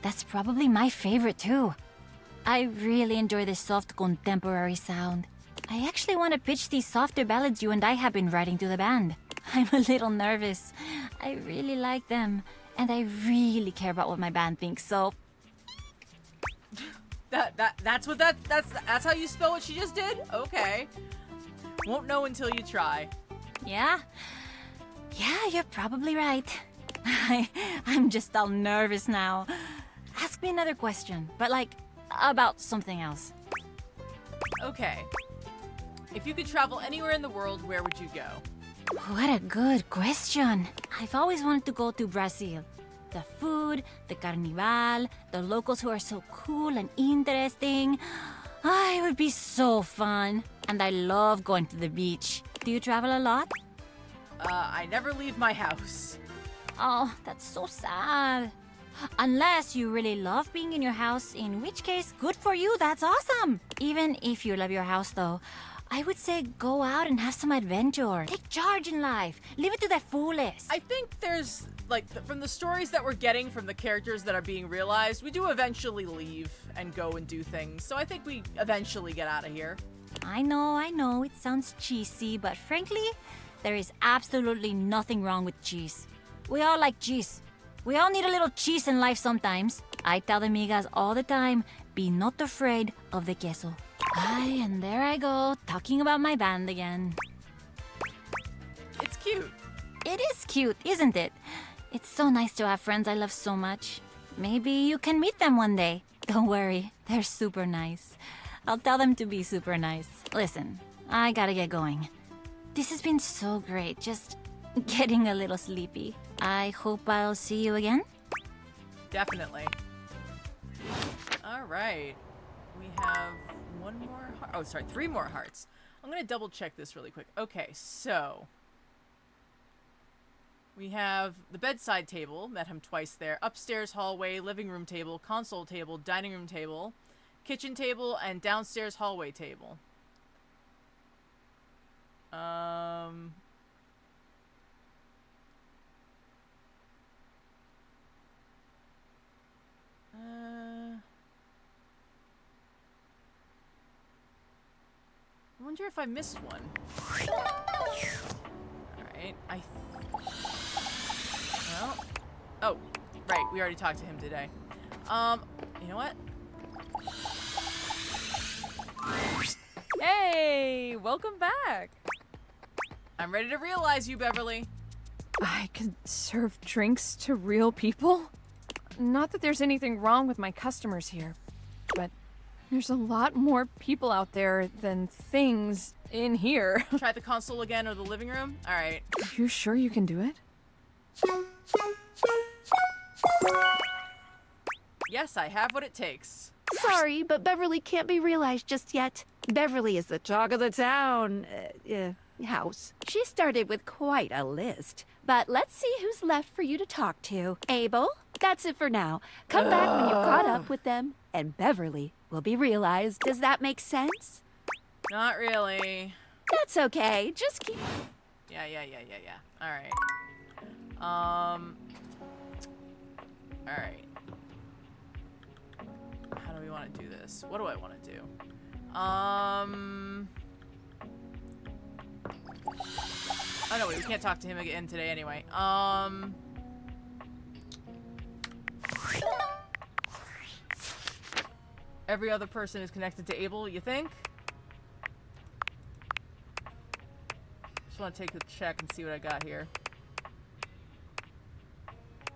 That's probably my favorite too. I really enjoy the soft contemporary sound. I actually want to pitch these softer ballads you and I have been writing to the band. I'm a little nervous. I really like them, and I really care about what my band thinks, so... That's how you spell what she just did? Okay. Won't know until you try. Yeah? Yeah, you're probably right. I'm just all nervous now. Ask me another question, but about something else. Okay. If you could travel anywhere in the world, where would you go? What a good question. I've always wanted to go to Brazil. The food, the carnival, the locals who are so cool and interesting. It would be so fun. And I love going to the beach. Do you travel a lot? I never leave my house. Oh, that's so sad. Unless you really love being in your house, in which case, good for you, that's awesome. Even if you love your house though, I would say go out and have some adventure. Take charge in life. Live it to the fullest. I think there's, like, from the stories that we're getting from the characters that are being realized, we do eventually leave and go and do things. So I think we eventually get out of here. I know, it sounds cheesy, but frankly, there is absolutely nothing wrong with cheese. We all like cheese. We all need a little cheese in life sometimes. I tell the migas all the time, be not afraid of the queso. Ay, and there I go, talking about my band again. It's cute. It is cute, isn't it? It's so nice to have friends I love so much. Maybe you can meet them one day. Don't worry, they're super nice. I'll tell them to be super nice. Listen, I gotta get going. This has been so great, just getting a little sleepy. I hope I'll see you again. Definitely. All right. We have one more heart. Oh, sorry, 3 more hearts. I'm gonna double check this really quick. Okay, so we have the bedside table, met him twice there, upstairs hallway, living room table, console table, dining room table, kitchen table, and downstairs hallway table. I wonder if I missed one. Alright, well, oh, right, we already talked to him today. You know what? Hey, welcome back. I'm ready to realize you, Beverly. I could serve drinks to real people? Not that there's anything wrong with my customers here, but there's a lot more people out there than things in here. Try the console again or the living room? Alright. Are you sure you can do it? Yes, I have what it takes. Sorry, but Beverly can't be realized just yet. Beverly is the talk of the town, house. She started with quite a list, but let's see who's left for you to talk to. Abel, that's it for now. Come back when you're caught up with them, and Beverly will be realized. Does that make sense? Not really. That's okay, just keep... Yeah. Alright. Alright. How do we want to do this? What do I want to do? Oh no, wait, we can't talk to him again today anyway. Every other person is connected to Abel, you think? Just want to take a check and see what I got here.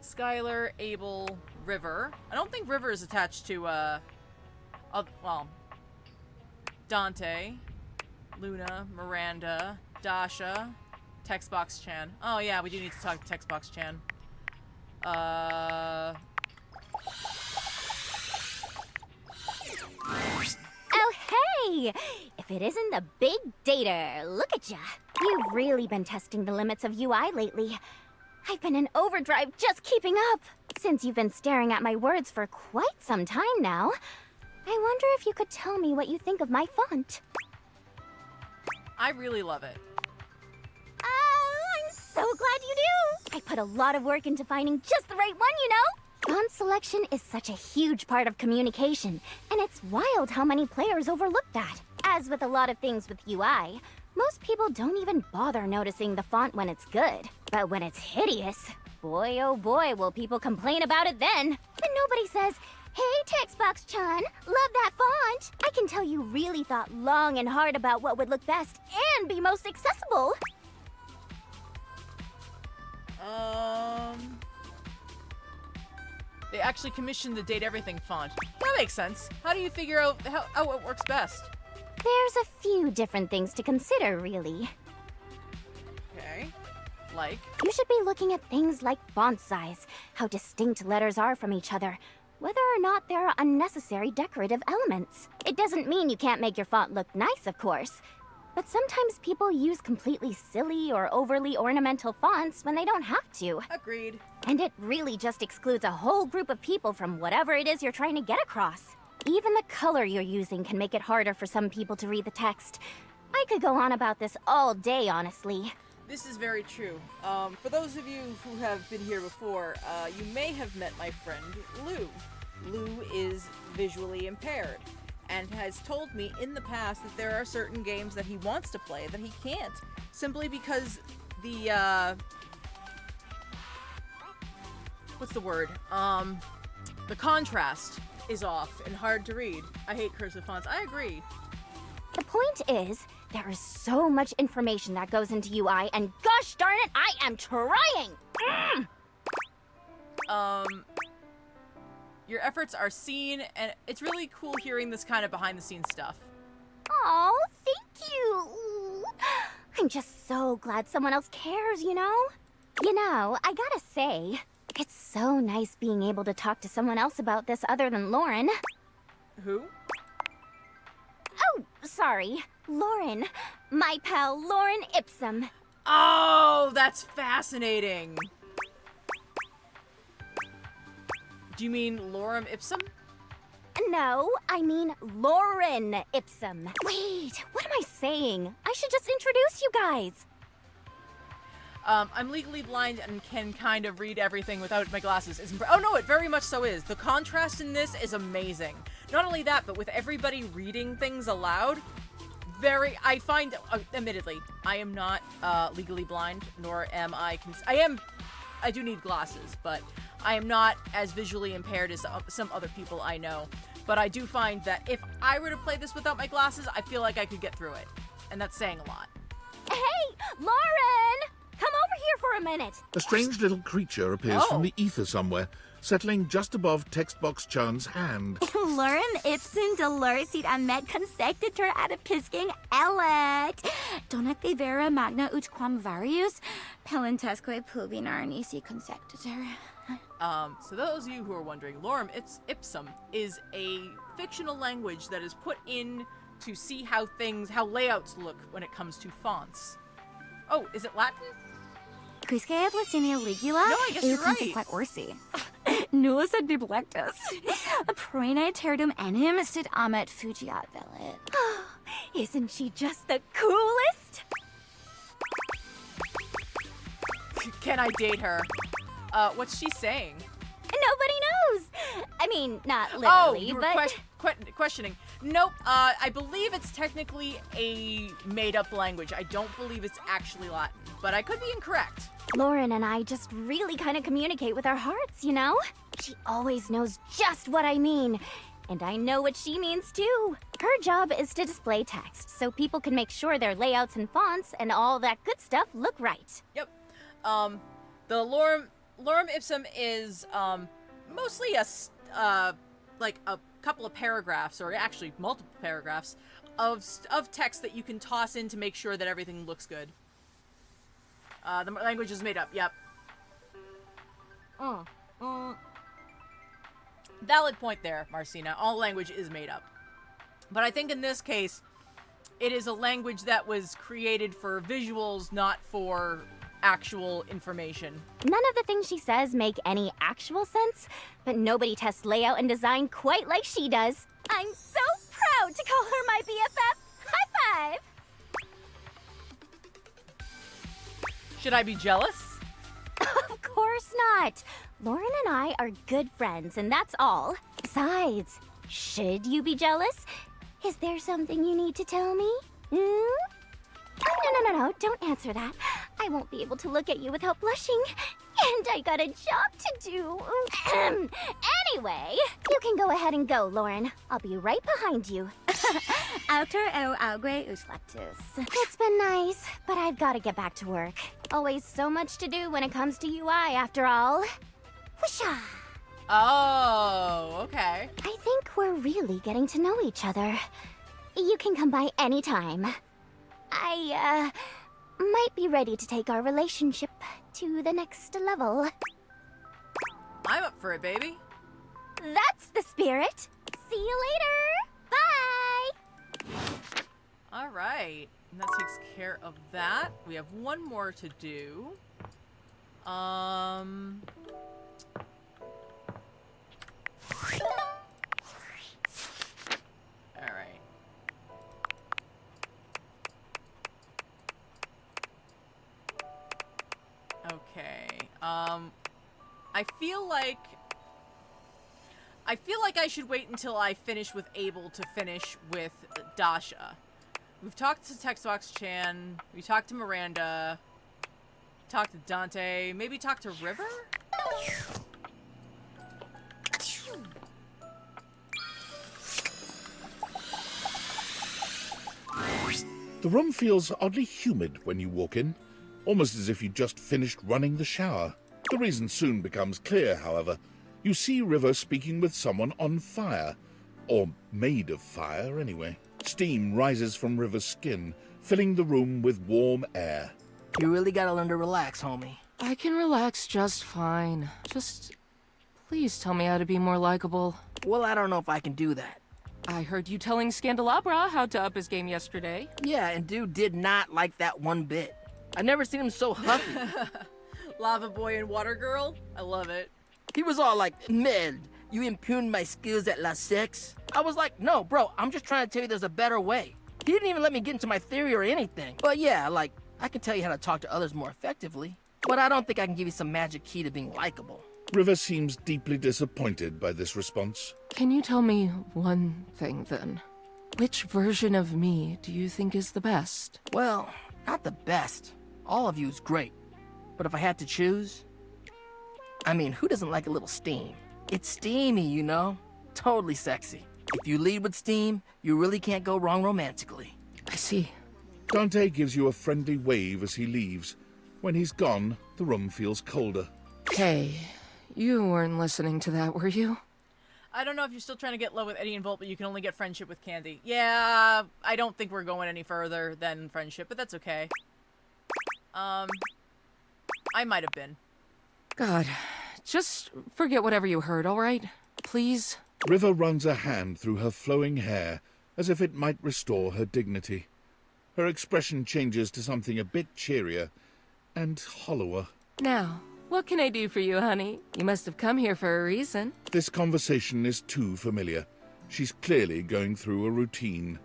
Skylar, Abel, River. I don't think River is attached to, well, Dante, Luna, Miranda, Dasha, Textbox Chan. Oh yeah, we do need to talk to Textbox Chan. Oh, hey! If it isn't the big dater, look at ya. You've really been testing the limits of UI lately. I've been in overdrive just keeping up. Since you've been staring at my words for quite some time now, I wonder if you could tell me what you think of my font. I really love it. I'm so glad you do! I put a lot of work into finding just the right one, you know? Font selection is such a huge part of communication, and it's wild how many players overlook that. As with a lot of things with UI, most people don't even bother noticing the font when it's good. But when it's hideous, boy oh boy will people complain about it then. When nobody says, "Hey Textbox-chan, love that font," I can tell you really thought long and hard about what would look best and be most accessible. They actually commissioned the Date Everything font. That makes sense. How do you figure out how it works best? There's a few different things to consider, really. Okay. Like? You should be looking at things like font size, how distinct letters are from each other, whether or not there are unnecessary decorative elements. It doesn't mean you can't make your font look nice, of course, but sometimes people use completely silly or overly ornamental fonts when they don't have to. Agreed. And it really just excludes a whole group of people from whatever it is you're trying to get across. Even the color you're using can make it harder for some people to read the text. I could go on about this all day, honestly. This is very true. For those of you who have been here before, you may have met my friend, Lou. Lou is visually impaired, and has told me in the past that there are certain games that he wants to play that he can't, simply because the, what's the word? The contrast is off and hard to read. I hate cursive fonts. I agree. The point is, there is so much information that goes into UI, and gosh darn it, I am trying! Your efforts are seen, and it's really cool hearing this kind of behind-the-scenes stuff. Oh, thank you! I'm just so glad someone else cares, you know? You know, I gotta say, it's so nice being able to talk to someone else about this other than Lauren. Who? Oh, sorry. Lauren. My pal, Lauren Ipsum. Oh, that's fascinating. Do you mean Lorem Ipsum? No, I mean Lauren Ipsum. Wait, what am I saying? I should just introduce you guys. I'm legally blind and can kind of read everything without my glasses. Oh no, it very much so is. The contrast in this is amazing. Not only that, but with everybody reading things aloud, I find, admittedly, I am not legally blind, nor am I do need glasses, but I am not as visually impaired as some other people I know. But I do find that if I were to play this without my glasses, I feel like I could get through it. And that's saying a lot. Hey, Lauren! Come over here for a minute. A strange little creature appears from the ether somewhere, settling just above Textbox Chan's hand. Lorem ipsum dolorisit amet consectetur ad pisking elect. Donec vera magna utquam varius, pelentesque pluvinar nisi consectetur. So those of you who are wondering, Lorem Ipsum is a fictional language that is put in to see how layouts look when it comes to fonts. Oh, is it Latin? Quisque ad Licinia ligula? No, I guess you're right. Consequat orsi. Nullus ad biblectus. Proene terdum enim sit amet fugiat velit. Isn't she just the coolest? Can I date her? What's she saying? Nobody knows. I mean, not literally, you were but... questioning. Nope, I believe it's technically a made-up language. I don't believe it's actually Latin, but I could be incorrect. Lauren and I just really kind of communicate with our hearts, you know? She always knows just what I mean, and I know what she means too. Her job is to display text, so people can make sure their layouts and fonts and all that good stuff look right. Yep. The Lorem Ipsum is, mostly like a couple of paragraphs, or actually multiple paragraphs, of text that you can toss in to make sure that everything looks good. The language is made up, yep. Valid point there, Marcina. All language is made up. But I think in this case, it is a language that was created for visuals, not for actual information. None of the things she says make any actual sense, but nobody tests layout and design quite like she does. I'm so proud to call her my BFF. High five! Should I be jealous? Of course not. Lauren and I are good friends, and that's all. Besides, should you be jealous? Is there something you need to tell me? Oh, no, don't answer that. I won't be able to look at you without blushing. And I got a job to do. Anyway, you can go ahead and go, Lauren. I'll be right behind you. Autor eo algue uslectus. It's been nice, but I've got to get back to work. Always so much to do when it comes to UI, after all. Whoosha! Oh, okay. I think we're really getting to know each other. You can come by anytime. I, might be ready to take our relationship to the next level. I'm up for it, baby. That's the spirit. See you later. Bye. All right. And that takes care of that. We have one more to do. Alright. Okay. I feel like I should wait until I finish with Abel to finish with Dasha. We've talked to Textbox-chan, we talked to Miranda, talked to Dante, maybe talk to River? The room feels oddly humid when you walk in, almost as if you just finished running the shower. The reason soon becomes clear, however. You see River speaking with someone on fire. Or made of fire, anyway. Steam rises from River's skin, filling the room with warm air. You really gotta learn to relax, homie. I can relax just fine. Just please tell me how to be more likable. Well, I don't know if I can do that. I heard you telling Scandelabra how to up his game yesterday. Yeah, and dude did not like that one bit. I never seen him so huffy. Lava Boy and Water Girl? I love it. He was all like, "Meld, you impugned my skills at La Sex?" I was like, "No, bro, I'm just trying to tell you there's a better way." He didn't even let me get into my theory or anything. But yeah, like, I can tell you how to talk to others more effectively. But I don't think I can give you some magic key to being likable. River seems deeply disappointed by this response. Can you tell me one thing, then? Which version of me do you think is the best? Well, not the best. All of you is great. But if I had to choose... I mean, who doesn't like a little steam? It's steamy, you know? Totally sexy. If you lead with steam, you really can't go wrong romantically. I see. Dante gives you a friendly wave as he leaves. When he's gone, the room feels colder. Hey, you weren't listening to that, were you? I don't know if you're still trying to get low with Eddie and Volt, but you can only get friendship with Candy. Yeah, I don't think we're going any further than friendship, but that's okay. I might have been. God, just forget whatever you heard, all right? Please? River runs a hand through her flowing hair, as if it might restore her dignity. Her expression changes to something a bit cheerier and hollower. Now, what can I do for you, honey? You must have come here for a reason. This conversation is too familiar. She's clearly going through a routine.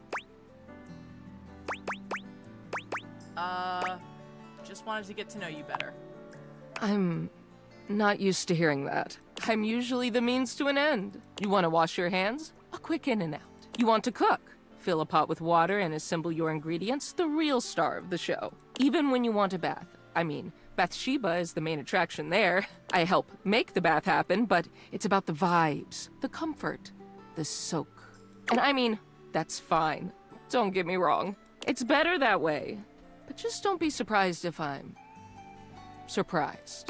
Just wanted to get to know you better. I'm not used to hearing that. I'm usually the means to an end. You want to wash your hands? A quick in and out. You want to cook? Fill a pot with water and assemble your ingredients, the real star of the show. Even when you want a bath. I mean, Bathsheba is the main attraction there. I help make the bath happen, but it's about the vibes, the comfort, the soak. And I mean, that's fine. Don't get me wrong. It's better that way. But just don't be surprised if I'm... surprised.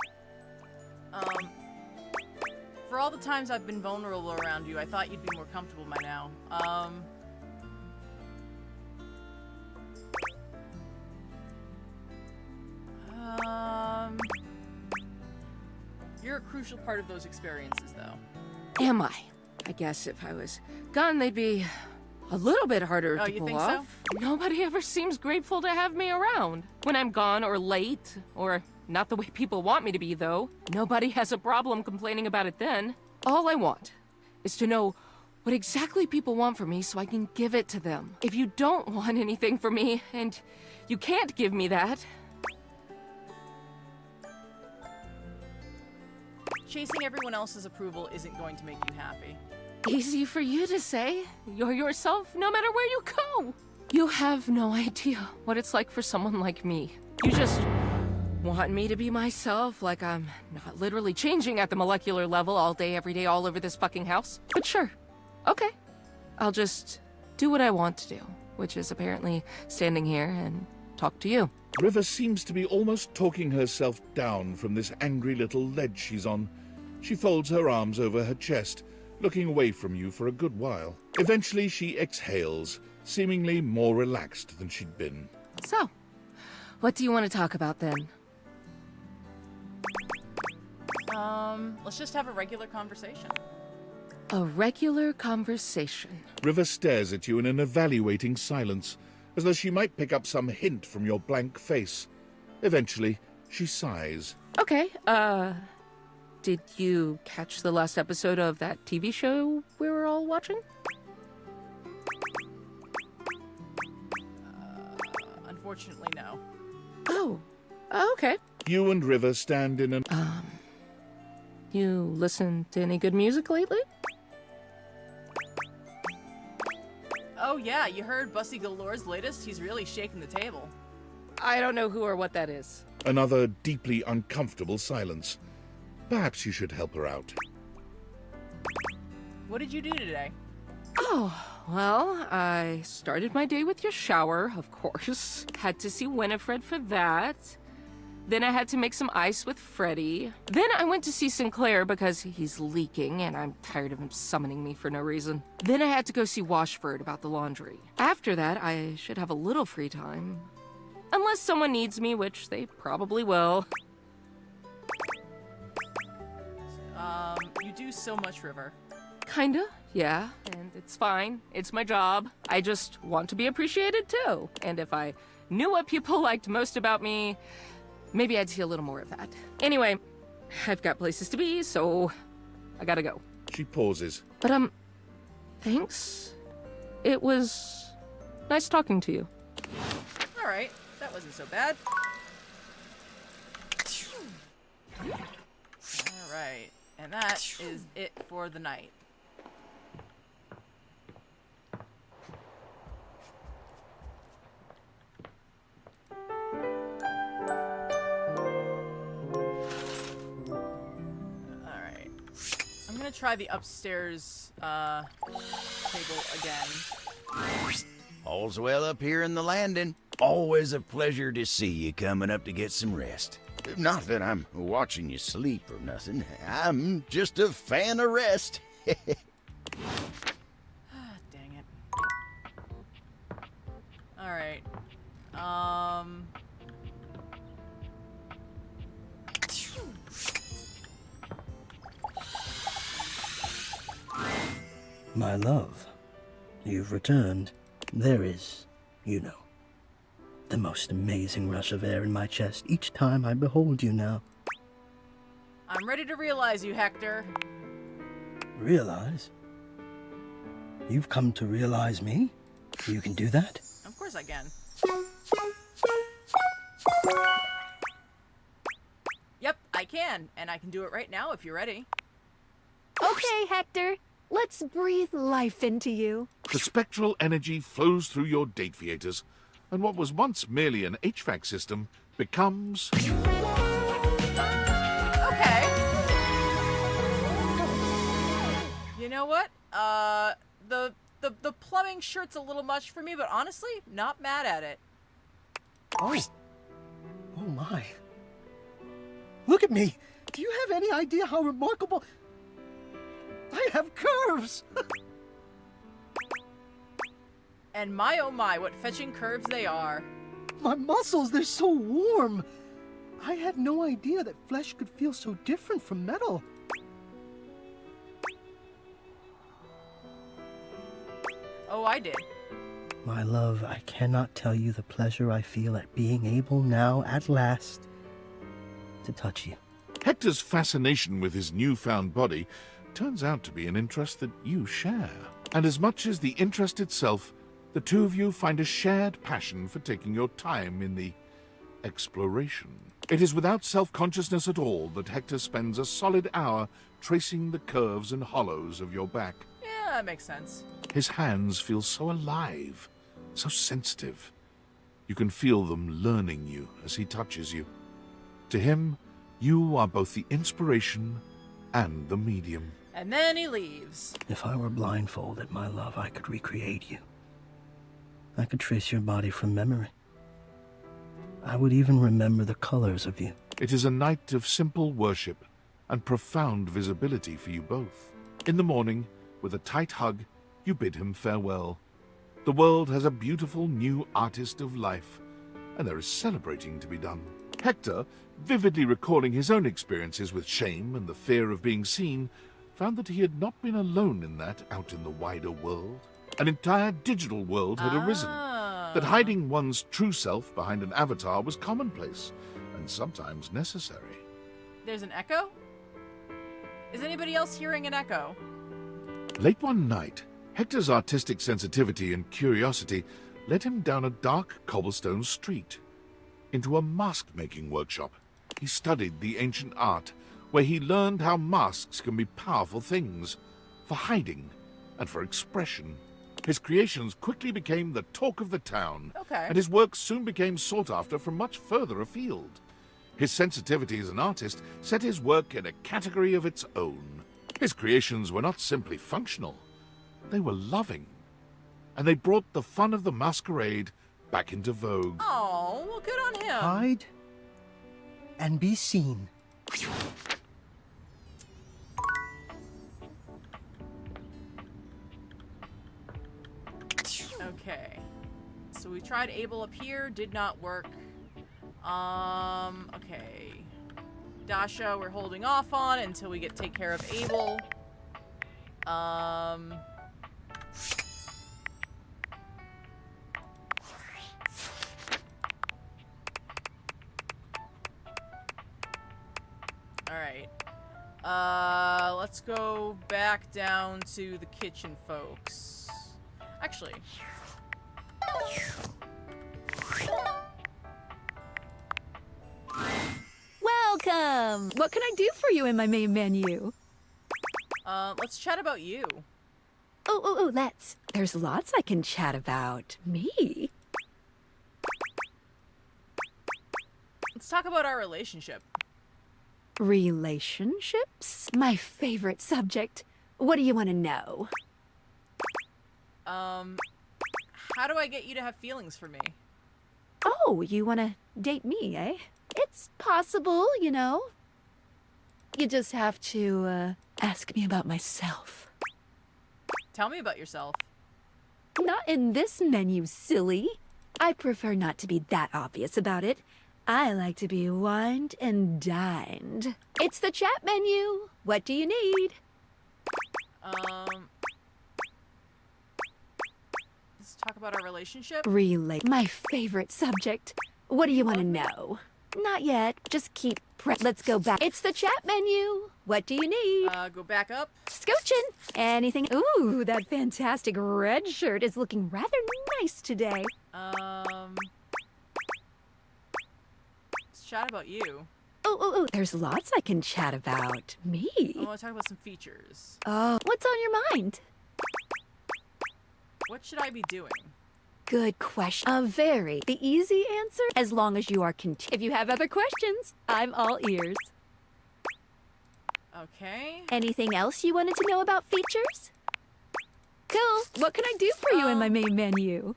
For all the times I've been vulnerable around you, I thought you'd be more comfortable by now. You're a crucial part of those experiences, though. Am I? I guess if I was gone, they'd be a little bit harder to you pull think off. so? Nobody ever seems grateful to have me around. When I'm gone or late, or not the way people want me to be, though, nobody has a problem complaining about it then. All I want is to know what exactly people want from me so I can give it to them. If you don't want anything from me, and you can't give me that... Chasing everyone else's approval isn't going to make you happy. Easy for you to say. You're yourself no matter where you go. You have no idea what it's like for someone like me. You just want me to be myself, like I'm not literally changing at the molecular level all day, every day, all over this fucking house. But sure, okay. I'll just do what I want to do, which is apparently standing here and talk to you. River seems to be almost talking herself down from this angry little ledge she's on. She folds her arms over her chest, looking away from you for a good while. Eventually she exhales, seemingly more relaxed than she'd been. So, what do you want to talk about then? Let's just have a regular conversation. A regular conversation. River stares at you in an evaluating silence, as though she might pick up some hint from your blank face. Eventually, she sighs. Okay, did you catch the last episode of that TV show we were all watching? Unfortunately, no. Oh, okay. You and River stand in an... You listen to any good music lately? Oh yeah, you heard Bussy Galore's latest? He's really shaking the table. I don't know who or what that is. Another deeply uncomfortable silence. Perhaps you should help her out. What did you do today? Oh, well, I started my day with your shower, of course. Had to see Winifred for that. Then I had to make some ice with Freddy. Then I went to see Sinclair because he's leaking and I'm tired of him summoning me for no reason. Then I had to go see Washford about the laundry. After that, I should have a little free time. Unless someone needs me, which they probably will. You do so much, River. Kinda, yeah. And it's fine. It's my job. I just want to be appreciated too. And if I knew what people liked most about me, maybe I'd see a little more of that. Anyway, I've got places to be, so I gotta go. She pauses. But, thanks. It was nice talking to you. Alright, that wasn't so bad. Alright, and that is it for the night. I'm gonna try the upstairs table again. All's well up here in the landing. Always a pleasure to see you coming up to get some rest. Not that I'm watching you sleep or nothing. I'm just a fan of rest. Dang it. Alright. My love, you've returned. There is, you know, the most amazing rush of air in my chest each time I behold you now. I'm ready to realize you, Hector. Realize? You've come to realize me? You can do that? Of course I can. Yep, I can. And I can do it right now if you're ready. Okay, Hector. Let's breathe life into you. The spectral energy flows through your date theaters, and what was once merely an HVAC system becomes... Okay. You know what? The plumbing shirt's a little much for me, but honestly, not mad at it. Oh. Oh my. Look at me. Do you have any idea how remarkable... I have curves! And my oh my, what fetching curves they are. My muscles, they're so warm. I had no idea that flesh could feel so different from metal. Oh, I did. My love, I cannot tell you the pleasure I feel at being able now, at last, to touch you. Hector's fascination with his newfound body turns out to be an interest that you share. And as much as the interest itself, the two of you find a shared passion for taking your time in the exploration. It is without self-consciousness at all that Hector spends a solid hour tracing the curves and hollows of your back. Yeah, that makes sense. His hands feel so alive, so sensitive. You can feel them learning you as he touches you. To him, you are both the inspiration and the medium. And then he leaves. If I were blindfolded, my love, I could recreate you. I could trace your body from memory. I would even remember the colors of you. It is a night of simple worship and profound visibility for you both. In the morning, with a tight hug, you bid him farewell. The world has a beautiful new artist of life, and there is celebrating to be done. Hector, vividly recalling his own experiences with shame and the fear of being seen, found that he had not been alone in that out in the wider world. An entire digital world had arisen. That hiding one's true self behind an avatar was commonplace, and sometimes necessary. There's an echo? Is anybody else hearing an echo? Late one night, Hector's artistic sensitivity and curiosity led him down a dark cobblestone street, into a mask-making workshop. He studied the ancient art, where he learned how masks can be powerful things, for hiding and for expression. His creations quickly became the talk of the town, and his work soon became sought after from much further afield. His sensitivity as an artist set his work in a category of its own. His creations were not simply functional, they were loving, and they brought the fun of the masquerade back into vogue. Oh, well, good on him. Hide and be seen. Okay. So we tried Abel up here, did not work. Okay. Dasha, we're holding off on until we take care of Abel. Alright. Let's go back down to the kitchen, folks. Actually. Welcome! What can I do for you in my main menu? Let's chat about you. Oh, let's. There's lots I can chat about. Me? Let's talk about our relationship. Relationships? My favorite subject. What do you want to know? How do I get you to have feelings for me? Oh, you want to date me, eh? It's possible, you know. You just have to, ask me about myself. Tell me about yourself. Not in this menu, silly. I prefer not to be that obvious about it. I like to be wined and dined. It's the chat menu. What do you need? Let's talk about our relationship. My favorite subject. What do you want to know? Not yet. Just keep let's go back. It's the chat menu. What do you need? Go back up. Scoochin'. Anything? Ooh, that fantastic red shirt is looking rather nice today. Let's chat about you. Oh, there's lots I can chat about. Me? I want to talk about some features. Oh, what's on your mind? What should I be doing? Good question. The easy answer, as long as you are If you have other questions, I'm all ears. Okay. Anything else you wanted to know about features? Cool. What can I do for you in my main menu?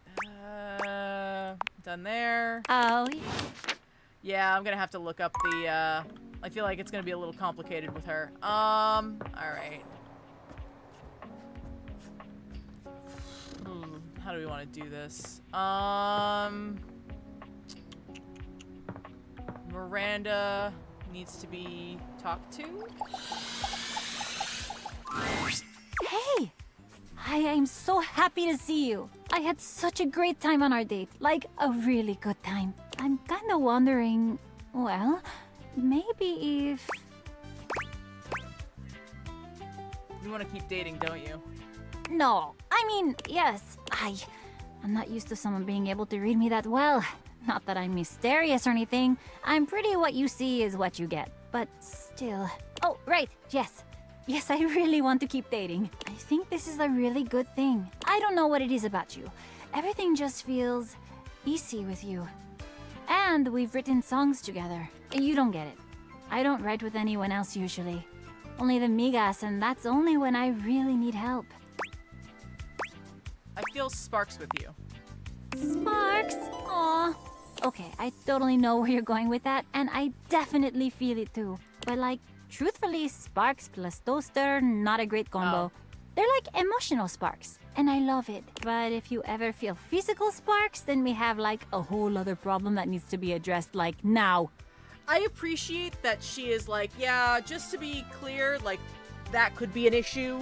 Done there. Oh. Yeah, I'm gonna have to look up the, I feel like it's gonna be a little complicated with her. Alright. How do we want to do this? Miranda needs to be talked to. Hey! I am so happy to see you. I had such a great time on our date. Like, a really good time. I'm kinda wondering, well, maybe if... You want to keep dating, don't you? No, I mean, yes. I'm not used to someone being able to read me that well. Not that I'm mysterious or anything. I'm pretty what you see is what you get. But still... Oh, right, yes. Yes, I really want to keep dating. I think this is a really good thing. I don't know what it is about you. Everything just feels easy with you. And we've written songs together. You don't get it. I don't write with anyone else usually. Only the migas, and that's only when I really need help. I feel sparks with you. Sparks? Aw. Okay, I totally know where you're going with that, and I definitely feel it too. But like, truthfully, sparks plus toaster, not a great combo. They're like emotional sparks, and I love it. But if you ever feel physical sparks, then we have like a whole other problem that needs to be addressed like now. I appreciate that she is like, yeah, just to be clear, like, that could be an issue,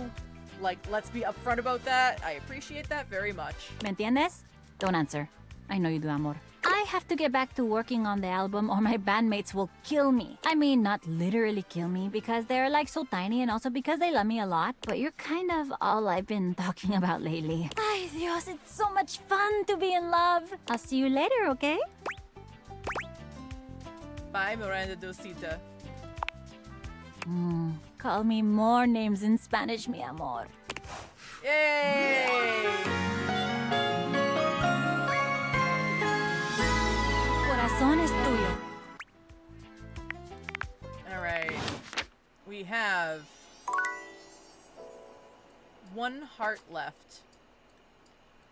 like, let's be upfront about that. I appreciate that very much. ¿Me entiendes? Don't answer. I know you do, amor. I have to get back to working on the album or my bandmates will kill me. I mean, not literally kill me because they're like so tiny and also because they love me a lot, but you're kind of all I've been talking about lately. Ay, Dios, it's so much fun to be in love. I'll see you later, okay? Bye, Miranda Dosita. Call me more names in Spanish, mi amor. Yay! Corazón es tuyo. Alright. We have 1 heart left.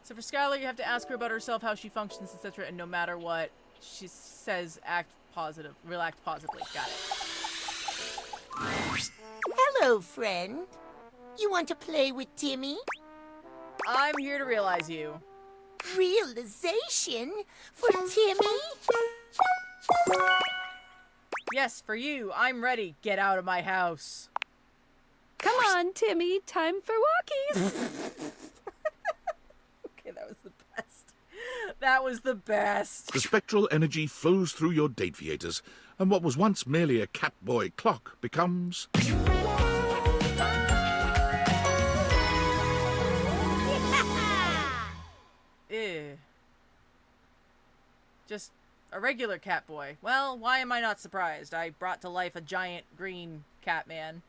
So for Skylar, you have to ask her about herself, how she functions, etc. And no matter what she says, act positive. React positively. Got it. Hello, friend. You want to play with Timmy? I'm here to realize you. Realization? For Timmy? Yes, for you. I'm ready. Get out of my house. Come on, Timmy. Time for walkies. Okay, that was the best. That was the best. The spectral energy flows through your date theaters, and what was once merely a Catboy clock becomes... Ew. Just a regular Catboy. Well, why am I not surprised? I brought to life a giant green Catman.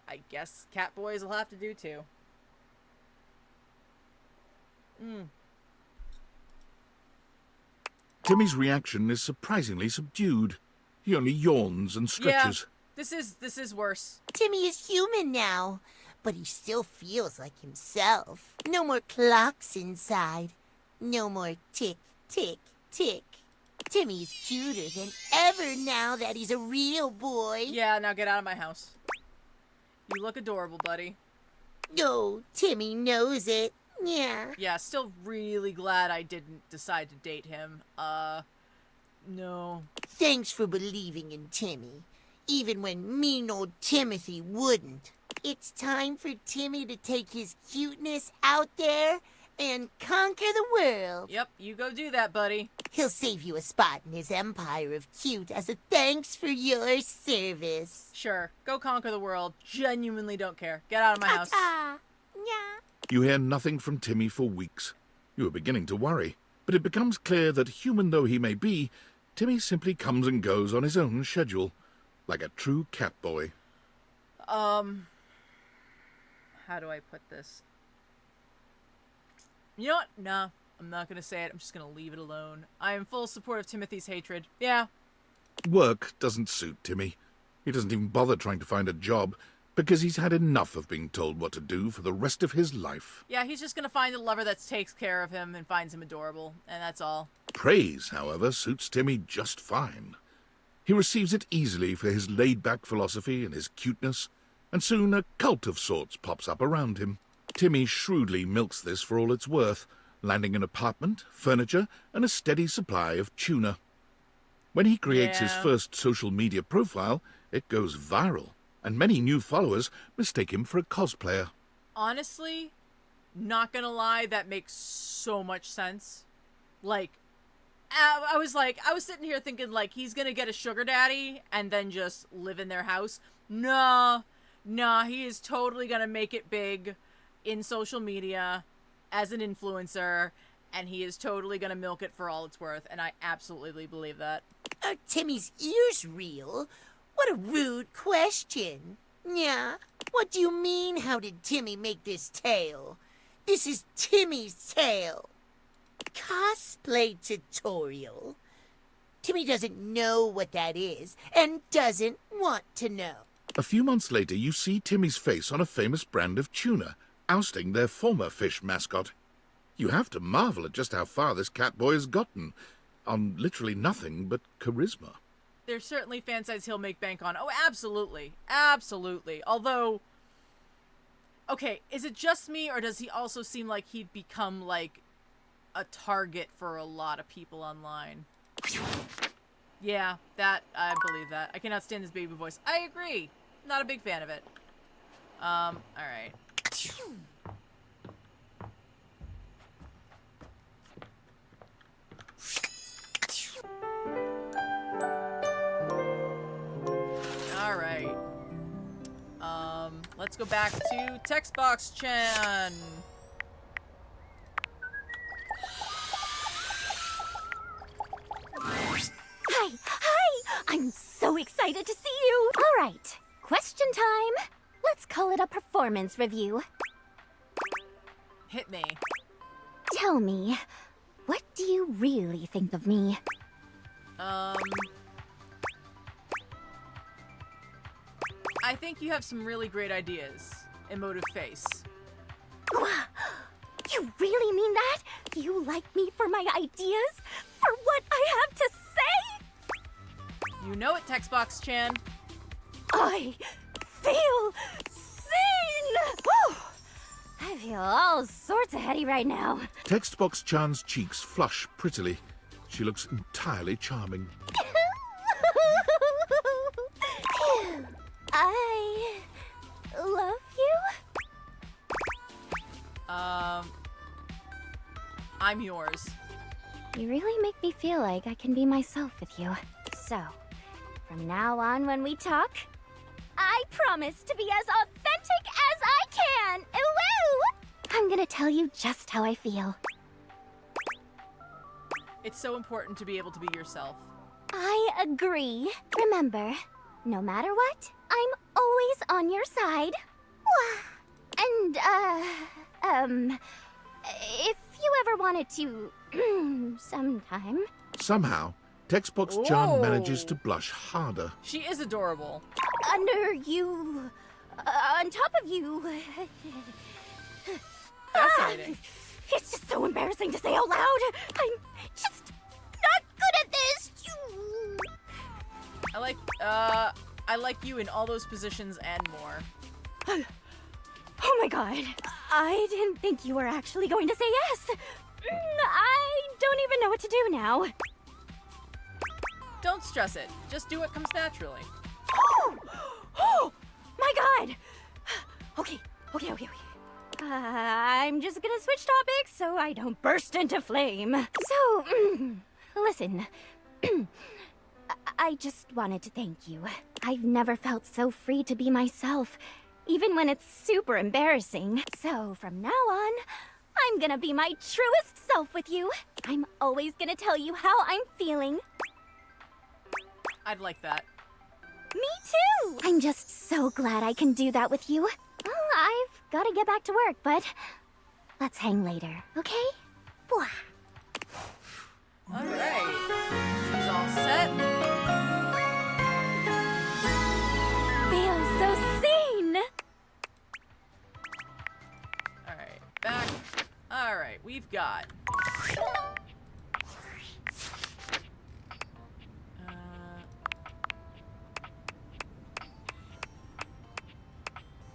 I guess Catboys will have to do too. Timmy's reaction is surprisingly subdued. He only yawns and stretches. Yeah, this is worse. Timmy is human now, but he still feels like himself. No more clocks inside. No more tick, tick, tick. Timmy's cuter than ever now that he's a real boy. Yeah, now get out of my house. You look adorable, buddy. Oh, Timmy knows it. Yeah. Yeah, still really glad I didn't decide to date him. No. Thanks for believing in Timmy, even when mean old Timothy wouldn't. It's time for Timmy to take his cuteness out there and conquer the world. Yep, you go do that, buddy. He'll save you a spot in his empire of cute as a thanks for your service. Sure, go conquer the world. Genuinely don't care. Get out of my house. You hear nothing from Timmy for weeks. You are beginning to worry, but it becomes clear that human though he may be, Timmy simply comes and goes on his own schedule, like a true Catboy. How do I put this? You know what? Nah, I'm not gonna say it. I'm just gonna leave it alone. I am full support of Timothy's hatred. Yeah. Work doesn't suit Timmy. He doesn't even bother trying to find a job, because he's had enough of being told what to do for the rest of his life. Yeah, he's just gonna find a lover that takes care of him and finds him adorable, and that's all. Praise, however, suits Timmy just fine. He receives it easily for his laid-back philosophy and his cuteness, and soon a cult of sorts pops up around him. Timmy shrewdly milks this for all it's worth, landing an apartment, furniture, and a steady supply of tuna. When he creates his first social media profile, it goes viral, and many new followers mistake him for a cosplayer. Honestly, not gonna lie, that makes so much sense. Like, I was sitting here thinking, like, he's gonna get a sugar daddy and then just live in their house. Nah, he is totally gonna make it big in social media as an influencer, and he is totally gonna milk it for all it's worth, and I absolutely believe that. Are Timmy's ears real? What a rude question. Yeah, what do you mean, how did Timmy make this tale? This is Timmy's tale. Cosplay tutorial. Timmy doesn't know what that is, and doesn't want to know. A few months later, you see Timmy's face on a famous brand of tuna, ousting their former fish mascot. You have to marvel at just how far this Catboy has gotten, on literally nothing but charisma. There's certainly fan sites he'll make bank on. Oh, absolutely. Absolutely. Although, okay, is it just me, or does he also seem like he'd become, like, a target for a lot of people online? Yeah, I believe that. I cannot stand his baby voice. I agree. Not a big fan of it. Alright. Alright. Let's go back to Textbox Chan. Hi! I'm so excited to see you! Alright, question time. Let's call it a performance review. Hit me. Tell me, what do you really think of me? I think you have some really great ideas. Emotive face. You really mean that? You like me for my ideas? For what I have to say? You know it, Textbox Chan. I feel seen! Whew. I feel all sorts of heady right now. Textbox Chan's cheeks flush prettily. She looks entirely charming. I love you? I'm yours. You really make me feel like I can be myself with you. So, from now on when we talk, I promise to be as authentic as I can! Woo! I'm gonna tell you just how I feel. It's so important to be able to be yourself. I agree. Remember, no matter what, I'm always on your side. And, if you ever wanted to, sometime. Somehow, Textbox Chan manages to blush harder. She is adorable. Under you, on top of you. Fascinating. It's just so embarrassing to say out loud. I'm just not good at this. I like you in all those positions and more. Oh my god. I didn't think you were actually going to say yes. I don't even know what to do now. Don't stress it. Just do what comes naturally. Oh my god. Okay. I'm just gonna switch topics so I don't burst into flame. So, listen. I just wanted to thank you. I've never felt so free to be myself, even when it's super embarrassing. So, from now on, I'm gonna be my truest self with you. I'm always gonna tell you how I'm feeling. I'd like that. Me too! I'm just so glad I can do that with you. Well, I've gotta get back to work, but let's hang later, okay? Alright. She's all set. Feel so seen! Alright, back. Alright, we've got...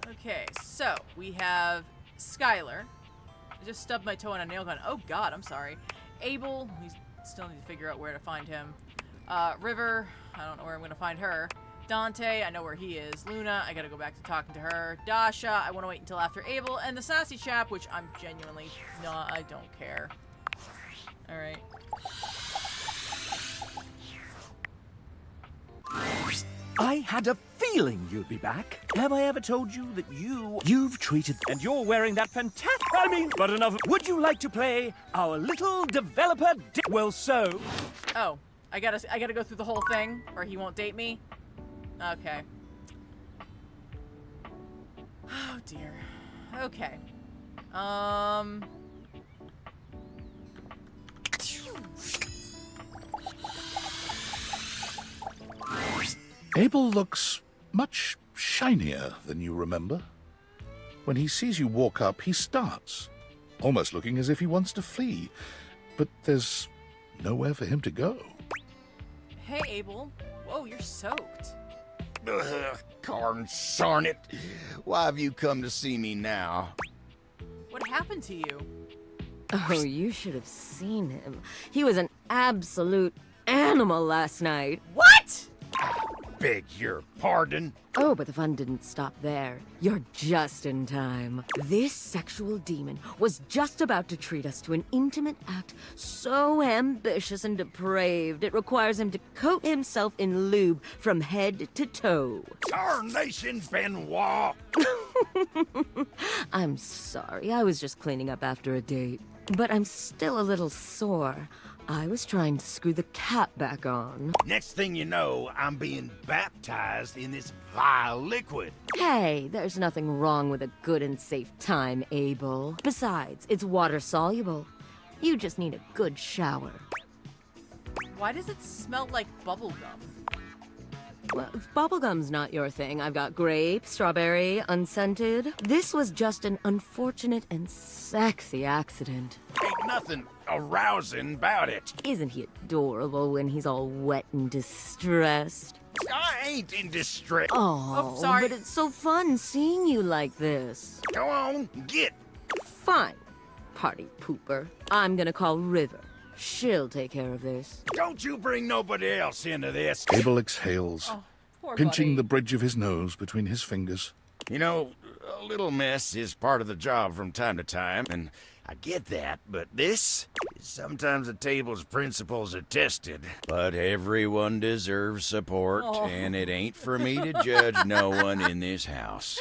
Okay, so we have Skylar. I just stubbed my toe on a nail gun. Oh god, I'm sorry. Abel, we still need to figure out where to find him. River, I don't know where I'm gonna find her. Dante, I know where he is. Luna, I gotta go back to talking to her. Dasha, I wanna wait until after Abel. And the sassy chap, which I'm genuinely not, I don't care. Alright. I had a feeling you'd be back. Have I ever told you that you've treated... And you're wearing that fantastic... but enough... Would you like to play our little developer... Well, so... Oh, I gotta go through the whole thing, or he won't date me? Okay. Oh, dear. Okay. Abel looks much shinier than you remember. When he sees you walk up, he starts, almost looking as if he wants to flee. But there's nowhere for him to go. Hey, Abel. Whoa, you're soaked. Ugh, consarn it. Why have you come to see me now? What happened to you? Oh, you should have seen him. He was an absolute animal last night. What? beg your pardon. Oh, but the fun didn't stop there. You're just in time. This sexual demon was just about to treat us to an intimate act so ambitious and depraved it requires him to coat himself in lube from head to toe. Tarnation, Benoit! I'm sorry, I was just cleaning up after a date. But I'm still a little sore. I was trying to screw the cap back on. Next thing you know, I'm being baptized in this vile liquid. Hey, there's nothing wrong with a good and safe time, Abel. Besides, it's water-soluble. You just need a good shower. Why does it smell like bubblegum? Well, if bubblegum's not your thing, I've got grape, strawberry, unscented. This was just an unfortunate and sexy accident. Ain't nothing arousing about it. Isn't he adorable when he's all wet and distressed? I ain't in distress. Oh, sorry. but it's so fun seeing you like this. Go on, get. Fine, party pooper. I'm gonna call River. She'll take care of this. Don't you bring nobody else into this. Abel exhales, Poor pinching buddy. the bridge of his nose between his fingers. You know, a little mess is part of the job from time to time, and I get that, but this? Sometimes a table's principles are tested. But everyone deserves support, and it ain't for me to judge no one in this house.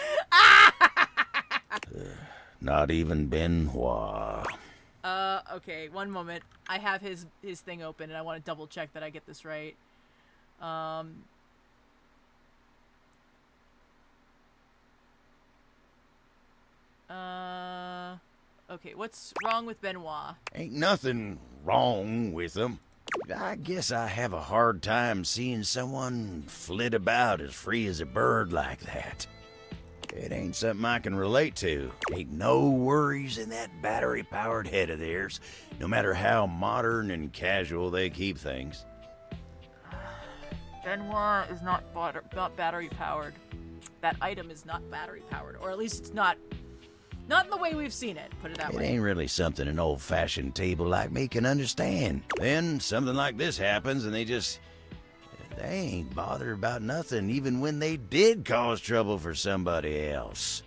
Not even Benoit. Okay, one moment. I have his thing open, and I want to double check that I get this right. Okay, what's wrong with Benoit? Ain't nothing wrong with him. I guess I have a hard time seeing someone flit about as free as a bird like that. It ain't something I can relate to. Ain't no worries in that battery-powered head of theirs, no matter how modern and casual they keep things. Benoit is not battery powered. That item is not battery powered, or at least it's not in the way we've seen it. Put it that It way. ain't really something an old-fashioned table like me can understand. Then something like this happens and they ain't bothered about nothing, even when they did cause trouble for somebody else.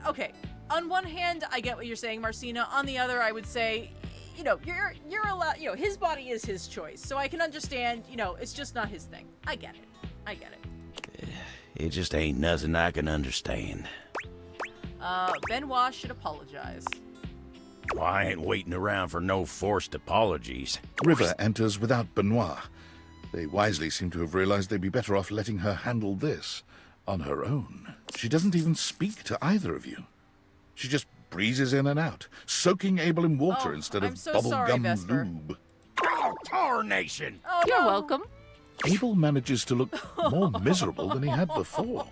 Okay, on one hand, I get what you're saying, Marcina. On the other, I would say, you know, you're allowed. You know, his body is his choice, so I can understand. You know, it's just not his thing. I get it. It just ain't nothing I can understand. Benoit should apologize. Well, I ain't waiting around for no forced apologies. River enters without Benoit. They wisely seem to have realized they'd be better off letting her handle this on her own. She doesn't even speak to either of you. She just breezes in and out, soaking Abel in water instead of I'm so sorry, bubblegum Vesper. lube. Oh, tarnation! Oh, You're no. welcome. Abel manages to look more miserable than he had before.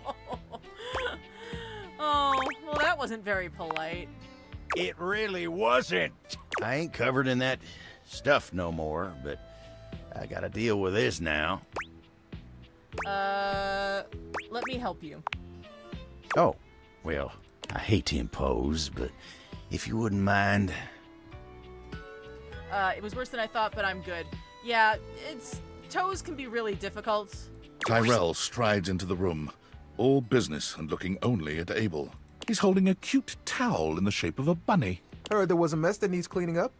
Oh, well, that wasn't very polite. It really wasn't. I ain't covered in that stuff no more, but I gotta deal with this now. Let me help you. Oh, well, I hate to impose, but if you wouldn't mind. It was worse than I thought, but I'm good. Yeah, toes can be really difficult. Tyrell strides into the room, all business and looking only at Abel. He's holding a cute towel in the shape of a bunny. Heard there was a mess that needs cleaning up.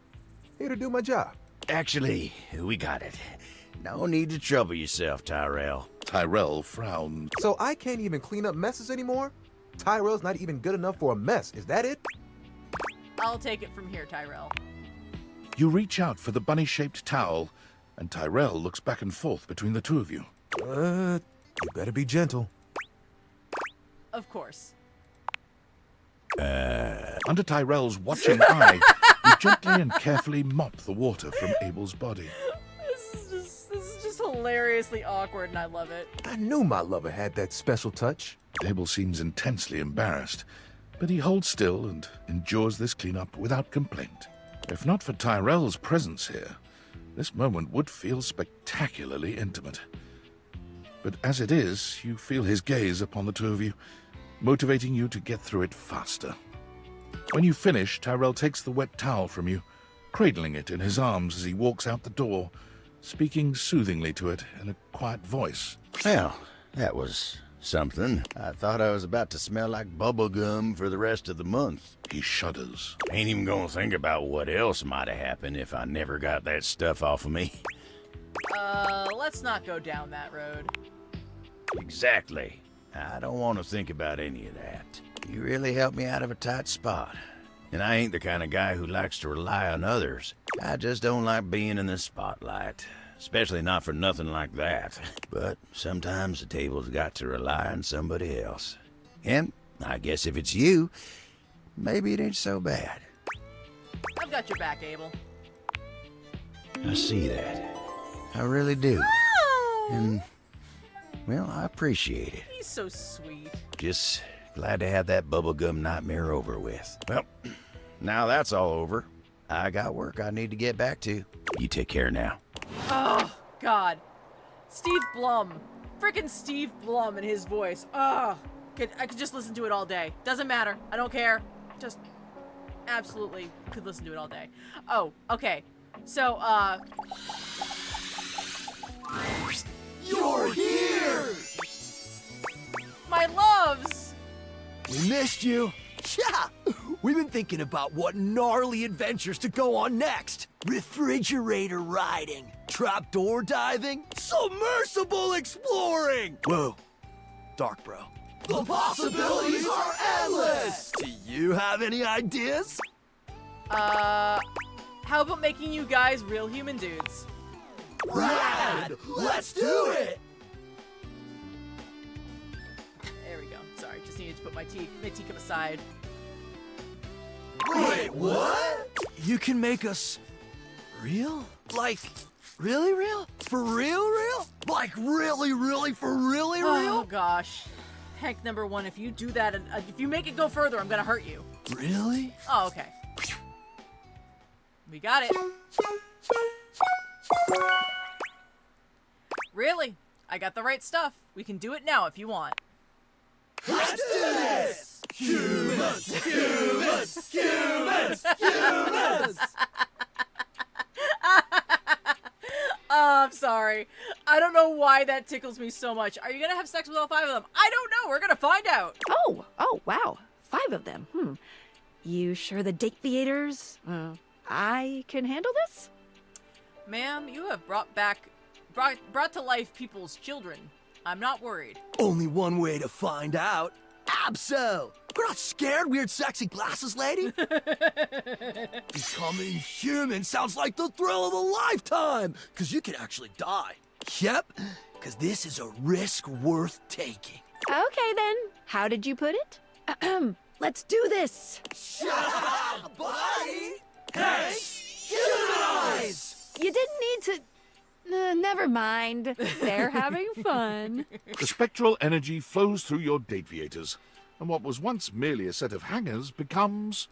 Here to do my job. Actually, we got it. No need to trouble yourself, Tyrell. Tyrell frowns. So I can't even clean up messes anymore? Tyrell's not even good enough for a mess, is that it? I'll take it from here, Tyrell. You reach out for the bunny-shaped towel, and Tyrell looks back and forth between the two of you. You better be gentle. Of course. Under Tyrell's watching eye, you gently and carefully mop the water from Abel's body. This is just hilariously awkward, and I love it. I knew my lover had that special touch. Abel seems intensely embarrassed, but he holds still and endures this cleanup without complaint. If not for Tyrell's presence here, this moment would feel spectacularly intimate. But as it is, you feel his gaze upon the two of you, motivating you to get through it faster. When you finish, Tyrell takes the wet towel from you, cradling it in his arms as he walks out the door, speaking soothingly to it in a quiet voice. Well, that was something. I thought I was about to smell like bubblegum for the rest of the month. He shudders. Ain't even gonna think about what else might have happened if I never got that stuff off of me. Let's not go down that road. Exactly. I don't want to think about any of that. You really helped me out of a tight spot. And I ain't the kind of guy who likes to rely on others. I just don't like being in the spotlight. Especially not for nothing like that. But sometimes the table's got to rely on somebody else. And I guess if it's you, maybe it ain't so bad. I've got your back, Abel. I see that. I really do. And, well, I appreciate it. He's so sweet. Just glad to have that bubblegum nightmare over with. Well, now that's all over. I got work I need to get back to. You take care now. Oh, God. Steve Blum. Frickin' Steve Blum and his voice. Oh, I could just listen to it all day. Doesn't matter. I don't care. Just absolutely could listen to it all day. Oh, okay. So, You're here! My loves! We missed you. Yeah! We've been thinking about what gnarly adventures to go on next. Refrigerator riding, trapdoor diving, submersible exploring! Whoa. Dark, bro. The possibilities are endless! Do you have any ideas? How about making you guys real human dudes? Rad! Let's do it! There we go. Sorry, just needed to put my teacup aside. Wait, what? You can make us real? Like, really real? For real real? Like really for really real? Oh gosh. Hank number one, if you do that, if you make it go further, I'm gonna hurt you. Really? Oh, okay. We got it. Really? I got the right stuff. We can do it now if you want. Let's do this! Humans! Humans! Humans! Humans! Oh, I'm sorry. I don't know why that tickles me so much. Are you gonna have sex with all 5 of them? I don't know. We're gonna find out. Oh, wow. 5 of them. You sure the date theaters? I can handle this? Ma'am, you have brought to life people's children. I'm not worried. Only one way to find out. Abso! We're not scared, weird sexy glasses lady! Becoming human sounds like the thrill of a lifetime! Cause you can actually die. Yep, cause this is a risk worth taking. Okay then. How did you put it? Let's do this. Shut up, buddy! Hey, humanize! You didn't need to... never mind. They're having fun. The spectral energy flows through your Dateviators, and what was once merely a set of hangers becomes...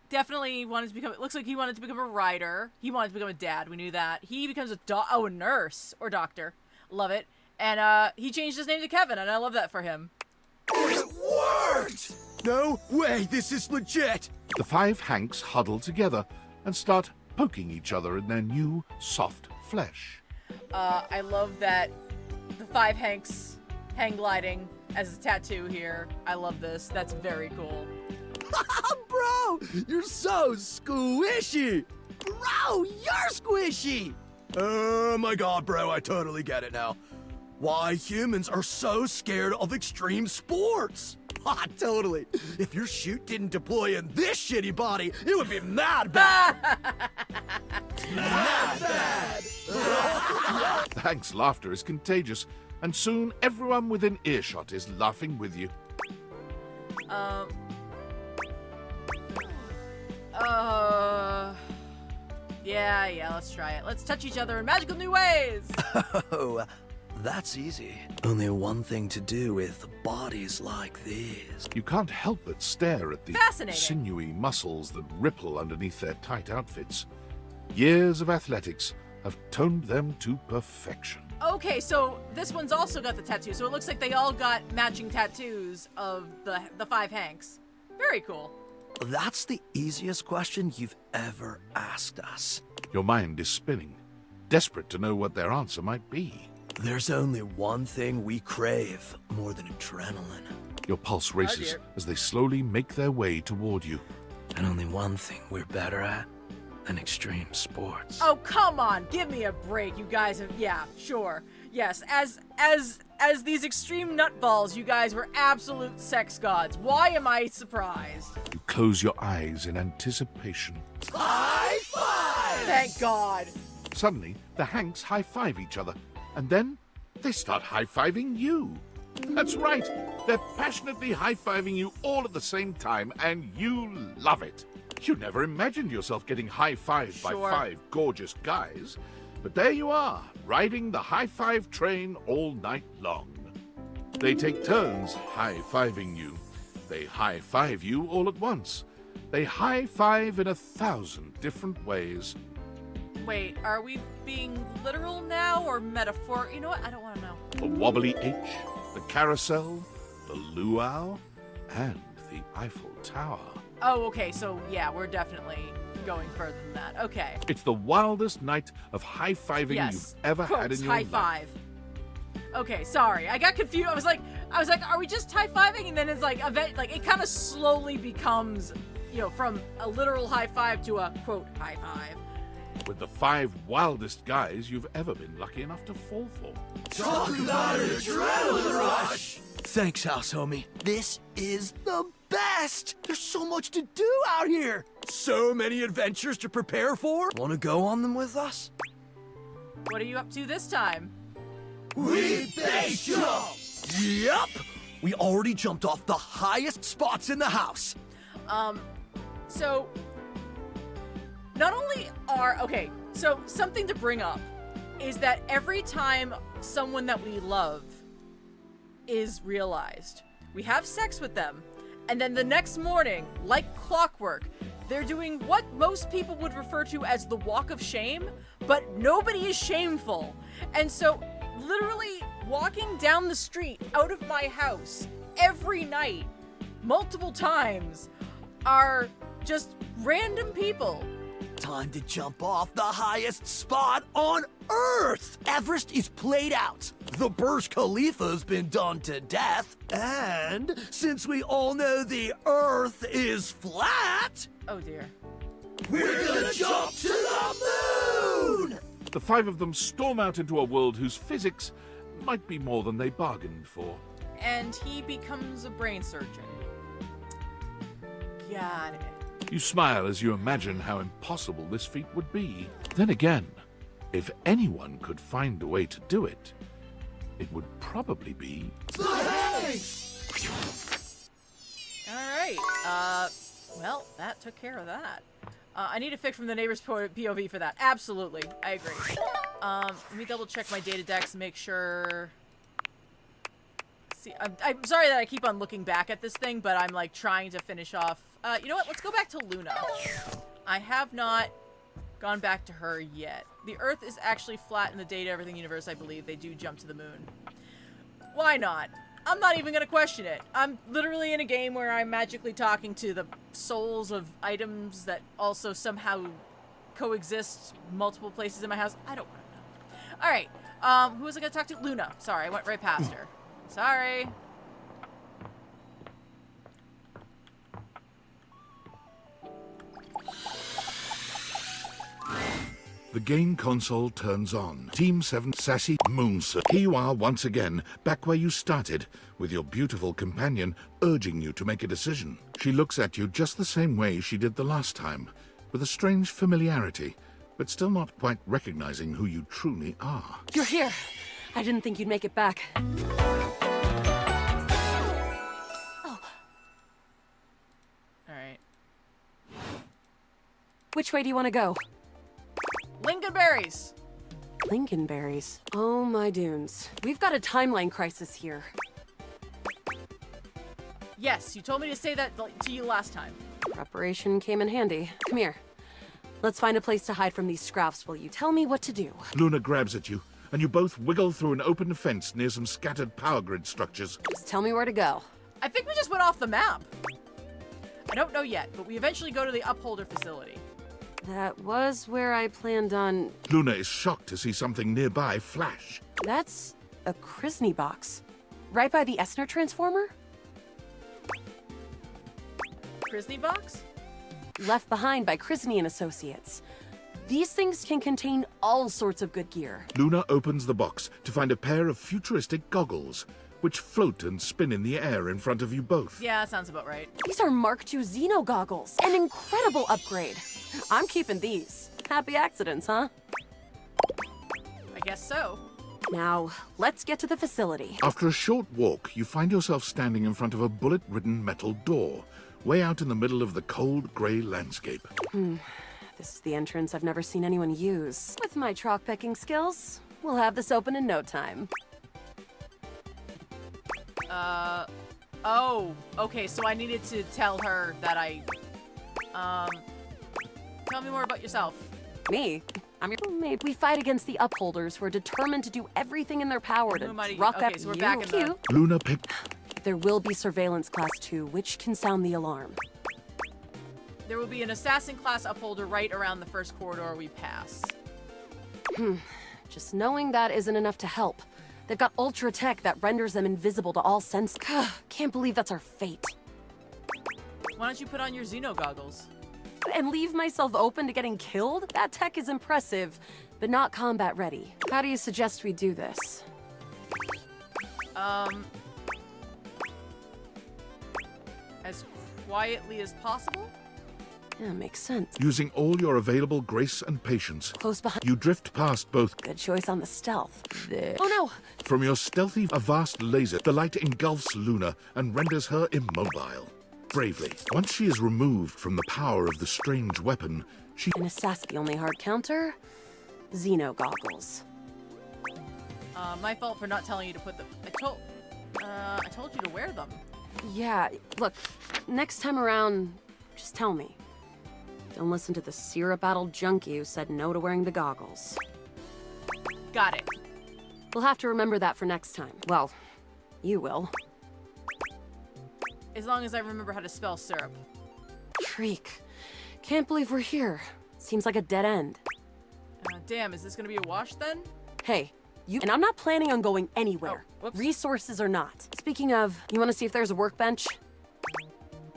Definitely wanted to become, it looks like he wanted to become a writer. He wanted to become a dad. We knew that. He becomes a nurse or doctor. Love it. And he changed his name to Kevin, and I love that for him. It worked! No way, this is legit! The 5 Hanks huddle together and start poking each other in their new, soft flesh. I love that the 5 Hanks hang gliding as a tattoo here. I love this. That's very cool. Bro, you're so squishy! Bro, you're squishy! Oh my god, bro, I totally get it now. Why humans are so scared of extreme sports. Ah, totally. If your chute didn't deploy in this shitty body, it would be mad bad. Mad bad. Hank's laughter is contagious, and soon everyone within earshot is laughing with you. Yeah, let's try it. Let's touch each other in magical new ways! Oh, that's easy. Only one thing to do with bodies like these. You can't help but stare at the Fascinating. sinewy muscles that ripple underneath their tight outfits. Years of athletics have toned them to perfection. Okay, so this one's also got the tattoo. So it looks like they all got matching tattoos of the 5 Hanks. Very cool. That's the easiest question you've ever asked us. Your mind is spinning, desperate to know what their answer might be. There's only one thing we crave more than adrenaline. Your pulse races as they slowly make their way toward you. And only one thing we're better at than extreme sports. Oh, come on. Give me a break. You guys have, yeah, sure. Yes, as these extreme nutballs, you guys were absolute sex gods. Why am I surprised? You close your eyes in anticipation. High five! Thank God. Suddenly, the Hanks high-five each other, and then they start high-fiving you. That's right. They're passionately high-fiving you all at the same time, and you love it. You never imagined yourself getting high-fived by 5 gorgeous guys, but there you are, riding the high-five train all night long. They take turns high-fiving you. They high-five you all at once. They high-five in 1,000 different ways. Wait, are we being literal now or metaphor? You know what? I don't want to know. The wobbly H, the carousel, the luau, and the Eiffel Tower. Oh, okay, so yeah, we're definitely going further than that. Okay. It's the wildest night of high-fiving you've ever had in your high life. five. Okay, sorry. I got confused. I was like, are we just high-fiving? And then it's like, it kind of slowly becomes, you know, from a literal high five to a, quote, high five. With the 5 wildest guys you've ever been lucky enough to fall for. Talk about an adrenaline rush! Thanks, house homie. This is the best! There's so much to do out here! So many adventures to prepare for! Wanna go on them with us? What are you up to this time? We base jump! Yep! We already jumped off the highest spots in the house. So not only are, okay, so something to bring up is that every time someone that we love is realized, we have sex with them, and then the next morning, like clockwork, they're doing what most people would refer to as the walk of shame, but nobody is shameful. And so literally walking down the street out of my house every night, multiple times, are just random people. Time to jump off the highest spot on Earth! Everest is played out. The Burj Khalifa's been done to death. And since we all know the Earth is flat... Oh dear. We're gonna jump to the moon! The 5 of them storm out into a world whose physics might be more than they bargained for. And he becomes a brain surgeon. Got it. You smile as you imagine how impossible this feat would be. Then again, if anyone could find a way to do it, it would probably be... Alright, well, that took care of that. I need a fix from the neighbor's POV for that. Absolutely, I agree. Let me double check my data decks and make sure... See, I'm sorry that I keep on looking back at this thing, but I'm like trying to finish off... you know what? Let's go back to Luna. I have not gone back to her yet. The Earth is actually flat in the Data Everything universe, I believe. They do jump to the moon. Why not? I'm not even gonna question it. I'm literally in a game where I'm magically talking to the souls of items that also somehow coexist multiple places in my house. I don't want to know. Alright, who was I gonna talk to? Luna. Sorry, I went right past her. Sorry. The game console turns on. Team 7 Sassy Moonser. Here you are once again, back where you started, with your beautiful companion urging you to make a decision. She looks at you just the same way she did the last time, with a strange familiarity, but still not quite recognizing who you truly are. You're here. I didn't think you'd make it back. Alright. Which way do you want to go? Lingonberries! Lingonberries? Oh my dunes. We've got a timeline crisis here. Yes, you told me to say that to you last time. Preparation came in handy. Come here. Let's find a place to hide from these scraps while you tell me what to do. Luna grabs at you, and you both wiggle through an open fence near some scattered power grid structures. Just tell me where to go. I think we just went off the map. I don't know yet, but we eventually go to the Upholder facility. That was where I planned on... Luna is shocked to see something nearby flash. That's a Krisny box. Right by the Esner transformer? Krisny box? Left behind by Krisny and Associates. These things can contain all sorts of good gear. Luna opens the box to find a pair of futuristic goggles, which float and spin in the air in front of you both. Yeah, that sounds about right. These are Mark II Xeno goggles. An incredible upgrade. I'm keeping these. Happy accidents, huh? I guess so. Now, let's get to the facility. After a short walk, you find yourself standing in front of a bullet-ridden metal door, way out in the middle of the cold, grey landscape. This is the entrance I've never seen anyone use. With my chalk picking skills, we'll have this open in no time. Oh, okay, so I needed to tell her that tell me more about yourself. Me? I'm your roommate. We fight against the Upholders who are determined to do everything in their power to rock okay, up so we're you. back in the... Luna picked... There will be Surveillance Class 2, which can sound the alarm. There will be an Assassin class Upholder right around the first corridor we pass. Just knowing that isn't enough to help. They've got ultra tech that renders them invisible to all sense. Can't believe that's our fate. Why don't you put on your Xeno goggles? And leave myself open to getting killed? That tech is impressive, but not combat ready. How do you suggest we do this? As quietly as possible? Yeah, makes sense. Using all your available grace and patience, Close behind. you drift past both. Good choice on the stealth. Oh no! From your stealthy, a vast laser, the light engulfs Luna and renders her immobile. Bravely, once she is removed from the power of the strange weapon, she... An assassin, the only hard counter? Xeno goggles. My fault for not telling you to put them... I told you to wear them. Yeah, look, next time around, just tell me. Don't listen to the syrup-addled junkie who said no to wearing the goggles. Got it. We'll have to remember that for next time. Well, you will. As long as I remember how to spell syrup. Shriek. Can't believe we're here. Seems like a dead end. Damn, is this gonna be a wash then? Hey, you... And I'm not planning on going anywhere. Oh, whoops. Resources or not. Speaking of, you want to see if there's a workbench?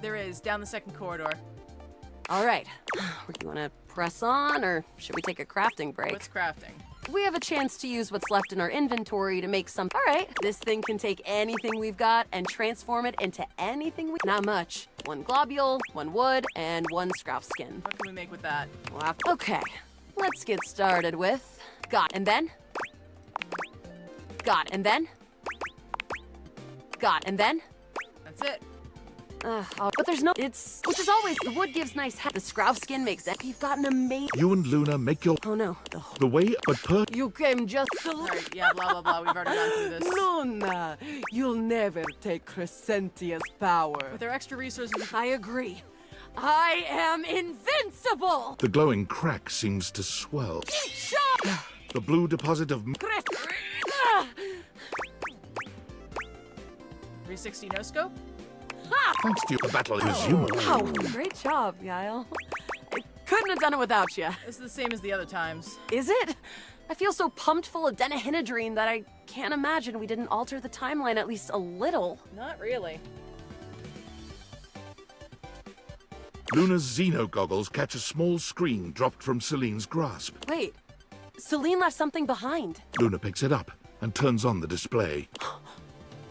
There is, down the second corridor. All right. You want to press on, or should we take a crafting break? What's crafting? We have a chance to use what's left in our inventory to make some... All right, this thing can take anything we've got and transform it into anything we... Not much. 1 globule, 1 wood, and 1 scrap skin. What can we make with that? We'll have... Okay, let's get started with... Got, and then... Got, and then... Got, and then... That's it. But there's no... It's... Which is always... The wood gives nice... The scrap skin makes it. You've got an amazing... You and Luna make your... Oh no. The way, but per... You came just... Alright, yeah, blah, blah, blah. We've already gone through this. Luna, you'll never take Crescentia's power. With our extra resources... I agree. I am invincible! The glowing crack seems to swell. The blue deposit of... 360 no scope? Thanks to you, the battle is human. Wow, great job, Yael. I couldn't have done it without you. This is the same as the other times. Is it? I feel so pumped full of Denahinadrine that I can't imagine we didn't alter the timeline at least a little. Not really. Luna's Xeno goggles catch a small screen dropped from Celine's grasp. Wait, Celine left something behind. Luna picks it up and turns on the display.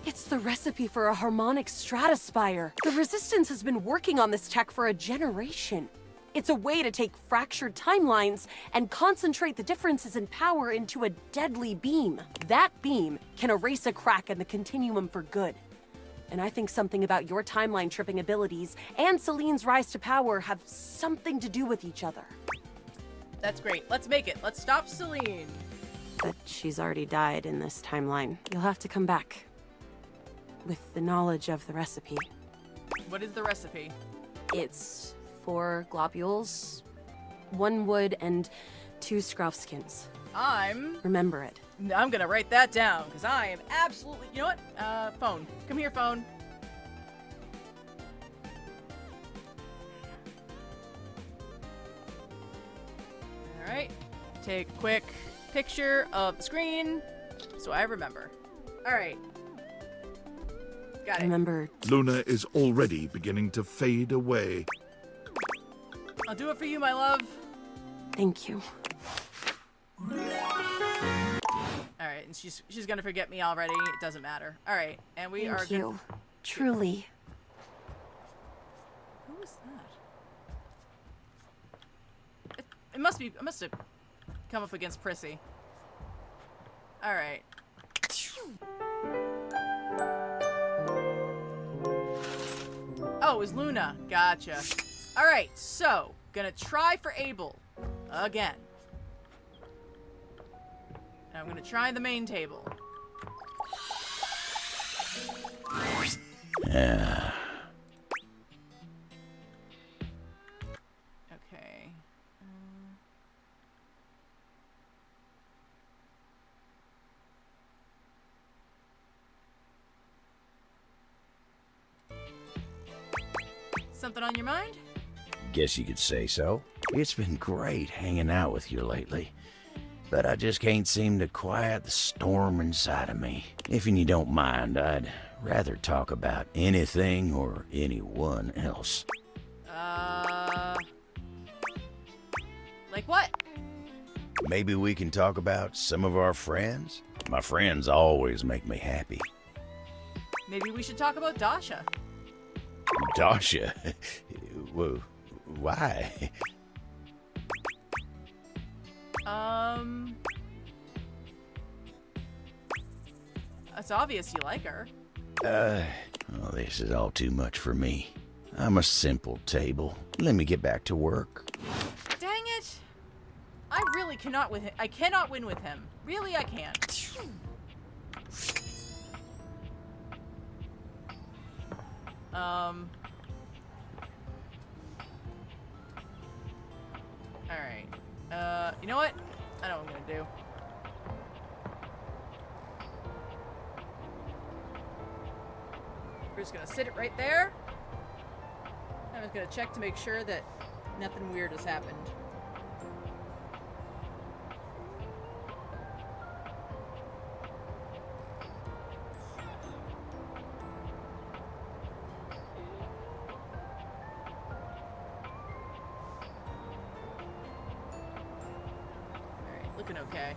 It's the recipe for a harmonic stratospire. The Resistance has been working on this tech for a generation. It's a way to take fractured timelines and concentrate the differences in power into a deadly beam. That beam can erase a crack in the continuum for good. And I think something about your timeline tripping abilities and Celine's rise to power have something to do with each other. That's great. Let's make it. Let's stop Celine. But she's already died in this timeline. You'll have to come back. With the knowledge of the recipe. What is the recipe? It's 4 globules, 1 wood, and 2 scrap skins. Remember it. I'm gonna write that down, because I am absolutely... You know what? Phone. Come here, phone. Alright. Take a quick picture of the screen, so I remember. Alright. Got it. Remember. Luna is already beginning to fade away. I'll do it for you, my love. Thank you. Alright, and she's gonna forget me already. It doesn't matter. Alright, and we are Thank you. Truly. Who was that? It must be... I must have come up against Prissy. Alright. Oh, it was Luna. Gotcha. Alright, so, gonna try for Abel. Again. And I'm gonna try the main table. Yeah. Okay. Something on your mind? Guess you could say so. It's been great hanging out with you lately, but I just can't seem to quiet the storm inside of me. If you don't mind, I'd rather talk about anything or anyone else. Like what? Maybe we can talk about some of our friends? My friends always make me happy. Maybe we should talk about Dasha. Dasha? Whoa, why? It's obvious you like her. Well, this is all too much for me. I'm a simple table. Let me get back to work. Dang it! I really cannot with him. I cannot win with him. Really, I can't. Alright. You know what? I know what I'm gonna do. We're just gonna sit it right there. I'm just gonna check to make sure that nothing weird has happened. Alright, looking okay.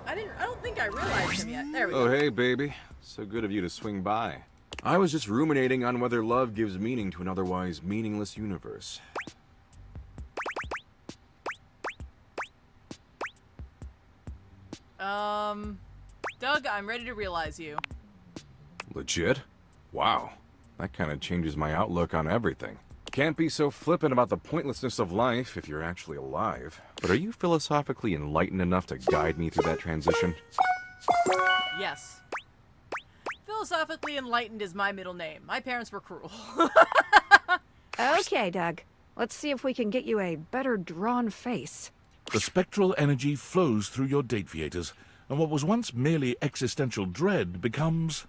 I don't think I realized him yet. There we go. Oh, hey, baby. So good of you to swing by. I was just ruminating on whether love gives meaning to an otherwise meaningless universe. Doug, I'm ready to realize you. Legit? Wow. That kind of changes my outlook on everything. Can't be so flippant about the pointlessness of life if you're actually alive. But are you philosophically enlightened enough to guide me through that transition? Yes. Philosophically enlightened is my middle name. My parents were cruel. Okay, Doug. Let's see if we can get you a better drawn face. The spectral energy flows through your date theaters, and what was once merely existential dread becomes...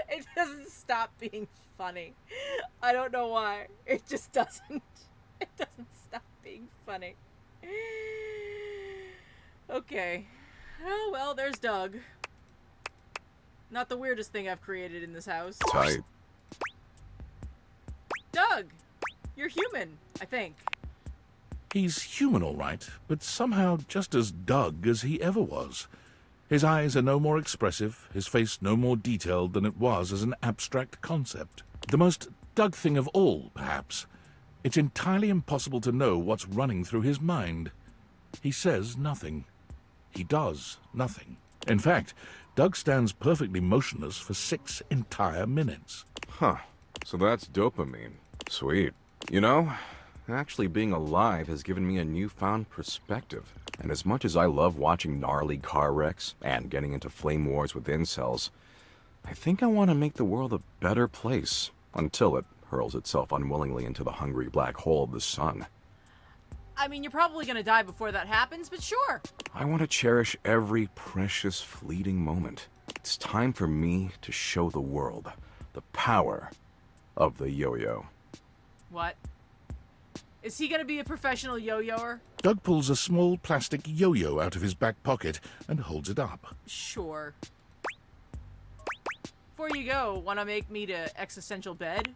It doesn't stop being funny. I don't know why. It just doesn't. It doesn't stop being funny. Okay. Oh, well, there's Doug. Not the weirdest thing I've created in this house. Tight. Doug! You're human, I think. He's human, all right, but somehow just as Doug as he ever was. His eyes are no more expressive, his face no more detailed than it was as an abstract concept. The most Doug thing of all, perhaps. It's entirely impossible to know what's running through his mind. He says nothing. He does nothing. In fact, Doug stands perfectly motionless for 6 entire minutes. Huh. So that's dopamine. Sweet. You know, actually being alive has given me a newfound perspective. And as much as I love watching gnarly car wrecks and getting into flame wars with incels, I think I want to make the world a better place until it hurls itself unwillingly into the hungry black hole of the sun. I mean, you're probably gonna die before that happens, but sure. I want to cherish every precious fleeting moment. It's time for me to show the world the power of the yo-yo. What? Is he gonna be a professional yo-yoer? Doug pulls a small plastic yo-yo out of his back pocket and holds it up. Sure. Before you go, wanna make me to existential bed?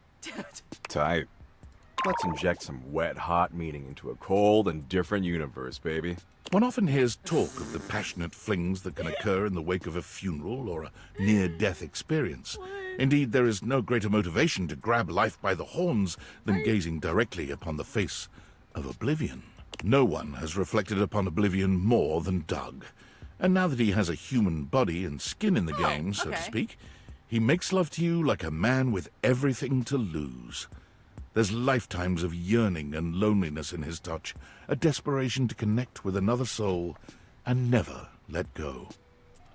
Tight. Let's inject some wet, hot meaning into a cold and different universe, baby. One often hears talk of the passionate flings that can occur in the wake of a funeral or a near-death experience. Indeed, there is no greater motivation to grab life by the horns than gazing directly upon the face of oblivion. No one has reflected upon oblivion more than Doug. And now that he has a human body and skin in the game, so to speak, he makes love to you like a man with everything to lose. There's lifetimes of yearning and loneliness in his touch, a desperation to connect with another soul and never let go.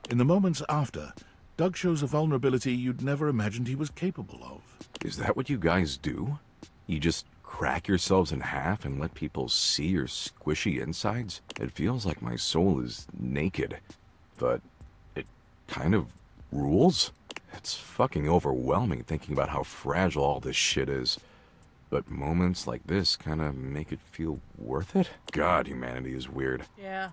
In the moments after, Doug shows a vulnerability you'd never imagined he was capable of. Is that what you guys do? You just crack yourselves in half and let people see your squishy insides? It feels like my soul is naked, but it kind of rules. It's fucking overwhelming thinking about how fragile all this shit is. But moments like this kind of make it feel worth it. God, humanity is weird. Yeah.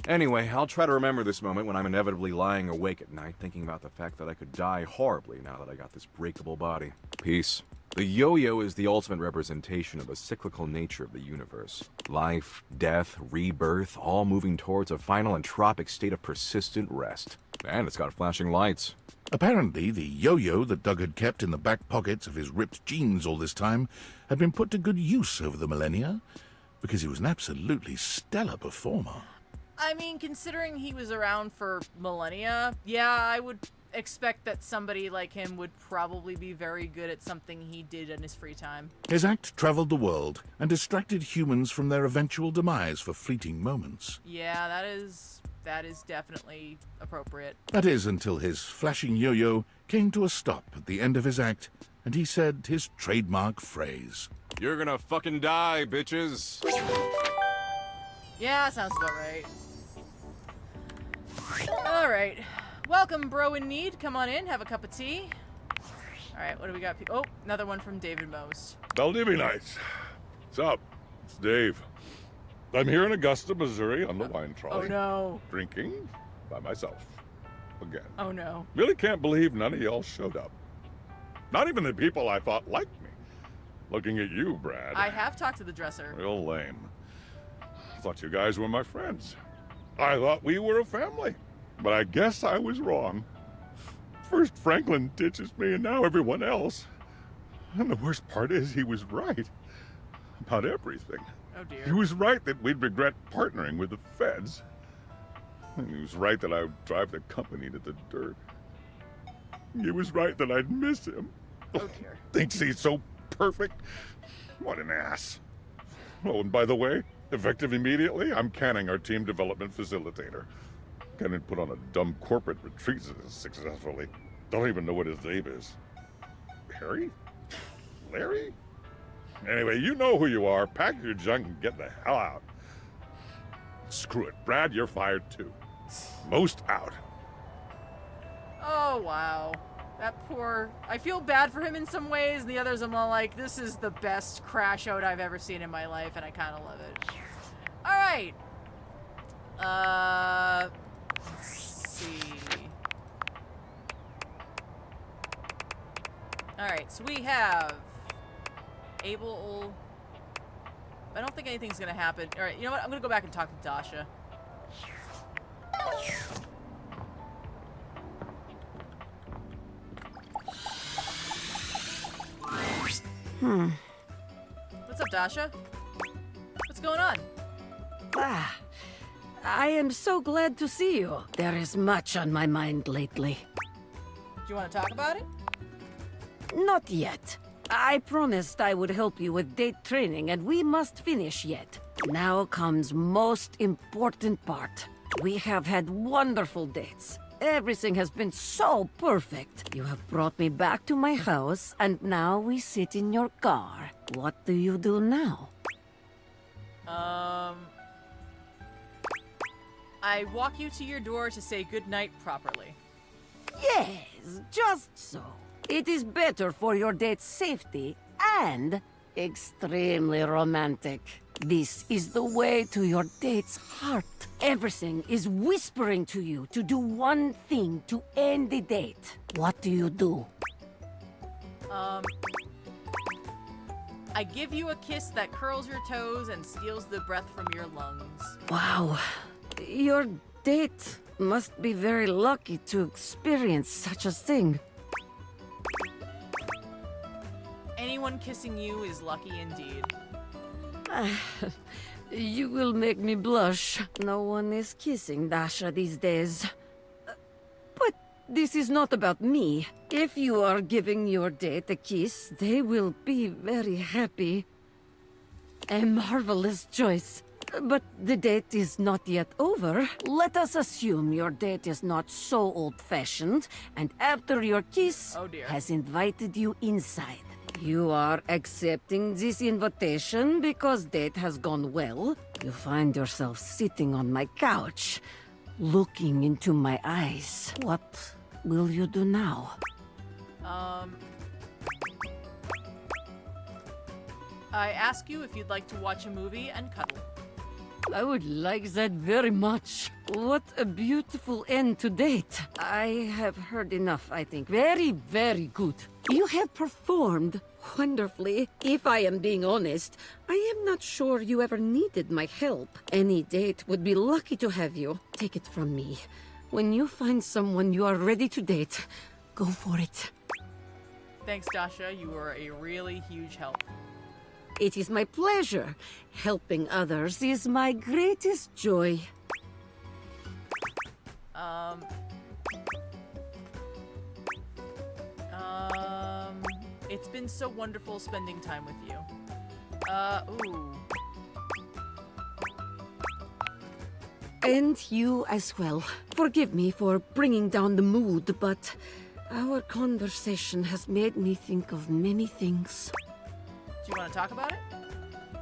Anyway, I'll try to remember this moment when I'm inevitably lying awake at night thinking about the fact that I could die horribly now that I got this breakable body. Peace. The yo-yo is the ultimate representation of the cyclical nature of the universe. Life, death, rebirth, all moving towards a final entropic state of persistent rest. And it's got flashing lights. Apparently, the yo-yo that Doug had kept in the back pockets of his ripped jeans all this time had been put to good use over the millennia, because he was an absolutely stellar performer. I mean, considering he was around for millennia, yeah, I would expect that somebody like him would probably be very good at something he did in his free time. His act traveled the world and distracted humans from their eventual demise for fleeting moments. Yeah, that is definitely appropriate. That is, until his flashing yo-yo came to a stop at the end of his act, and he said his trademark phrase. You're gonna fucking die, bitches. Yeah, sounds about right. Alright. Welcome, bro in need. Come on in, have a cup of tea. Alright, what do we got? Oh, another one from David Most. Valdivia Nights. What's up? It's Dave. I'm here in Augusta, Missouri on the wine trolley. Oh no. Drinking by myself. Again. Oh no. Really can't believe none of y'all showed up. Not even the people I thought liked me. Looking at you, Brad. I have talked to the dresser. Real lame. I thought you guys were my friends. I thought we were a family. But I guess I was wrong. First Franklin ditches me and now everyone else. And the worst part is he was right. About everything. Oh dear. He was right that we'd regret partnering with the feds. And he was right that I would drive the company to the dirt. He was right that I'd miss him. Oh dear. Thinks he's so perfect. What an ass. Oh, and by the way, effective immediately, I'm Canning, our team development facilitator. Canning put on a dumb corporate retreat successfully. Don't even know what his name is. Harry? Larry? Anyway, you know who you are. Pack your junk and get the hell out. Screw it. Brad, you're fired too. Most out. Oh, wow. That poor... I feel bad for him in some ways, and the others I'm all like, this is the best crash out I've ever seen in my life, and I kind of love it. Alright. Let's see. Alright, so we have... Abel... I don't think anything's gonna happen. Alright, you know what? I'm gonna go back and talk to Dasha. What's up, Dasha? What's going on? Ah, I am so glad to see you. There is much on my mind lately. Do you want to talk about it? Not yet. I promised I would help you with date training, and we must finish yet. Now comes most important part. We have had wonderful dates. Everything has been so perfect. You have brought me back to my house, and now we sit in your car. What do you do now? I walk you to your door to say goodnight properly. Yes, just so. It is better for your date's safety and extremely romantic. This is the way to your date's heart. Everything is whispering to you to do one thing to end the date. What do you do? I give you a kiss that curls your toes and steals the breath from your lungs. Wow. Your date must be very lucky to experience such a thing. Anyone kissing you is lucky indeed. You will make me blush. No one is kissing Dasha these days. But this is not about me. If you are giving your date a kiss, they will be very happy. A marvelous choice. But the date is not yet over. Let us assume your date is not so old-fashioned, and after your kiss, has invited you inside. You are accepting this invitation because date has gone well. You find yourself sitting on my couch, looking into my eyes. What will you do now? I ask you if you'd like to watch a movie and cuddle. I would like that very much. What a beautiful end to date. I have heard enough, I think. Very, very good. You have performed wonderfully. If I am being honest, I am not sure you ever needed my help. Any date would be lucky to have you. Take it from me. When you find someone you are ready to date, go for it. Thanks, Dasha. You were a really huge help. It is my pleasure. Helping others is my greatest joy. It's been so wonderful spending time with you. Ooh. And you as well. Forgive me for bringing down the mood, but our conversation has made me think of many things. Do you want to talk about it?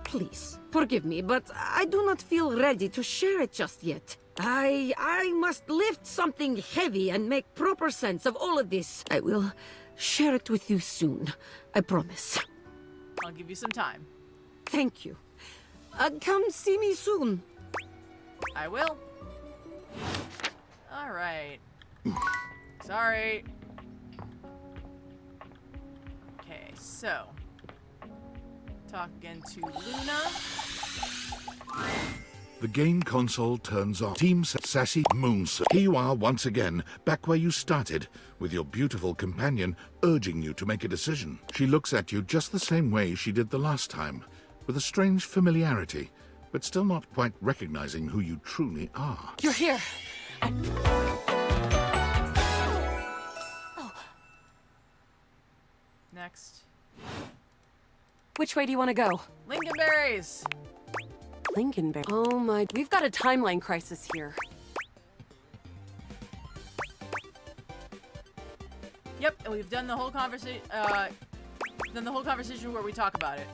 Please, forgive me, but I do not feel ready to share it just yet. I must lift something heavy and make proper sense of all of this. I will share it with you soon. I promise. I'll give you some time. Thank you. Come see me soon. I will. All right. Sorry. Okay, so talk again to Luna. The game console turns on. Team Sassy Moons. Here you are once again, back where you started, with your beautiful companion urging you to make a decision. She looks at you just the same way she did the last time, with a strange familiarity, but still not quite recognizing who you truly are. You're here. Next. Which way do you want to go? Lingonberries! Lingonberry. Oh my, we've got a timeline crisis here. Yep, and we've done the whole conversation. Where we talk about it.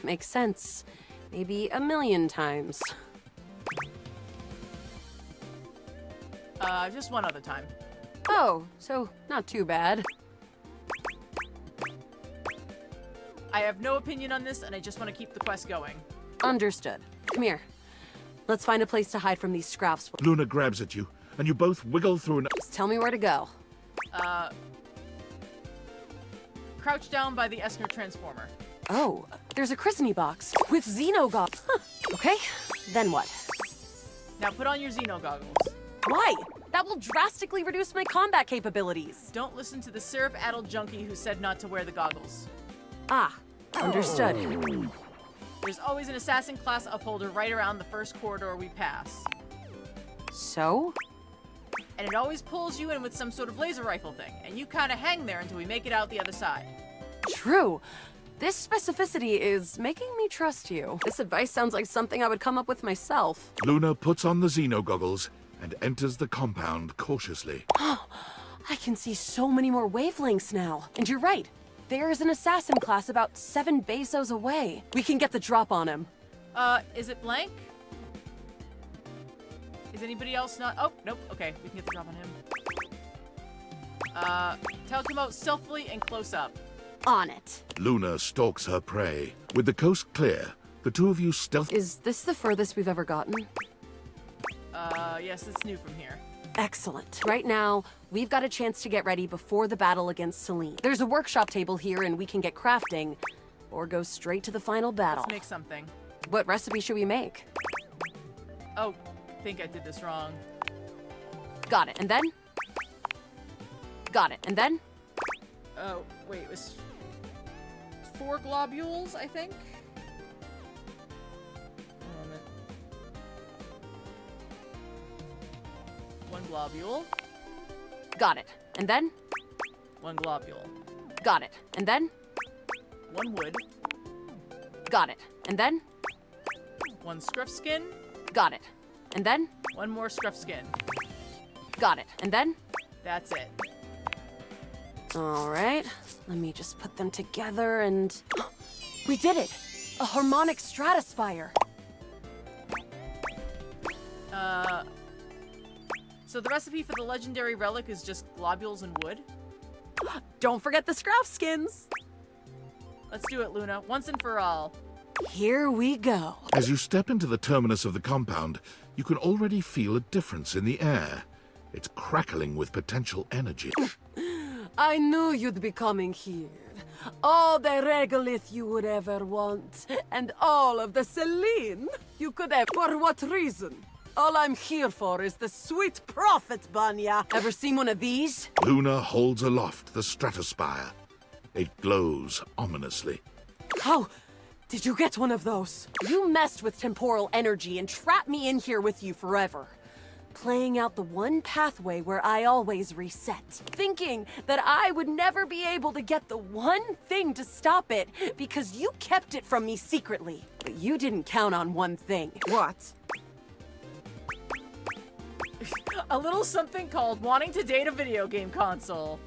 Makes sense. Maybe a million times. Just one other time. Oh, so not too bad. I have no opinion on this, and I just want to keep the quest going. Understood. Come here. Let's find a place to hide from these scraps. Luna grabs at you, and you both wiggle through an... Just tell me where to go. Crouch down by the Esner transformer. Oh, there's a christening box with Xeno goggles. Huh. Okay, then what? Now put on your Xeno goggles. Why? That will drastically reduce my combat capabilities. Don't listen to the syrup-addled junkie who said not to wear the goggles. Ah, understood. There's always an assassin class upholder right around the first corridor we pass. So? And it always pulls you in with some sort of laser rifle thing, and you kind of hang there until we make it out the other side. True. This specificity is making me trust you. This advice sounds like something I would come up with myself. Luna puts on the Xeno goggles and enters the compound cautiously. I can see so many more wavelengths now. And you're right. There's an assassin class about 7 bezos away. We can get the drop on him. Is it blank? Is anybody else not? Oh, nope. Okay, we can get the drop on him. Tell him to come out stealthily and close up. On it. Luna stalks her prey. With the coast clear, the two of you stealth. Is this the furthest we've ever gotten? Yes, it's new from here. Excellent. Right now, we've got a chance to get ready before the battle against Celine. There's a workshop table here and we can get crafting, or go straight to the final battle. Let's make something. What recipe should we make? Oh, I think I did this wrong. Got it, and then? Got it, and then? Oh, wait, it was 4 globules, I think? One moment. 1 globule. Got it, and then? 1 globule. Got it, and then? 1 wood. Got it, and then? 1 scruff skin. Got it, and then? 1 more scruff skin. Got it, and then? That's it. All right, let me just put them together and... We did it! A harmonic stratospire! So the recipe for the legendary relic is just globules and wood? Don't forget the scruff skins! Let's do it, Luna, once and for all. Here we go. As you step into the terminus of the compound, you can already feel a difference in the air. It's crackling with potential energy. I knew you'd be coming here. All the regolith you would ever want, and all of the Celine you could ever. For what reason? All I'm here for is the sweet profit, Banya. Ever seen one of these? Luna holds aloft the stratospire. It glows ominously. How did you get one of those? You messed with temporal energy and trapped me in here with you forever. Playing out the one pathway where I always reset. Thinking that I would never be able to get the one thing to stop it because you kept it from me secretly. But you didn't count on one thing. What? A little something called wanting to date a video game console.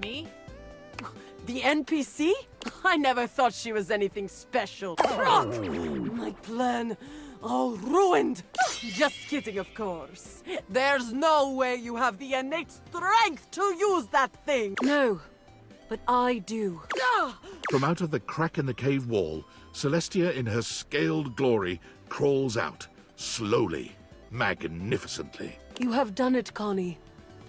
Me? The NPC? I never thought she was anything special. Rock! My plan all ruined. Just kidding, of course. There's no way you have the innate strength to use that thing. No, but I do. From out of the crack in the cave wall, Celestia in her scaled glory crawls out, slowly, magnificently. You have done it, Connie.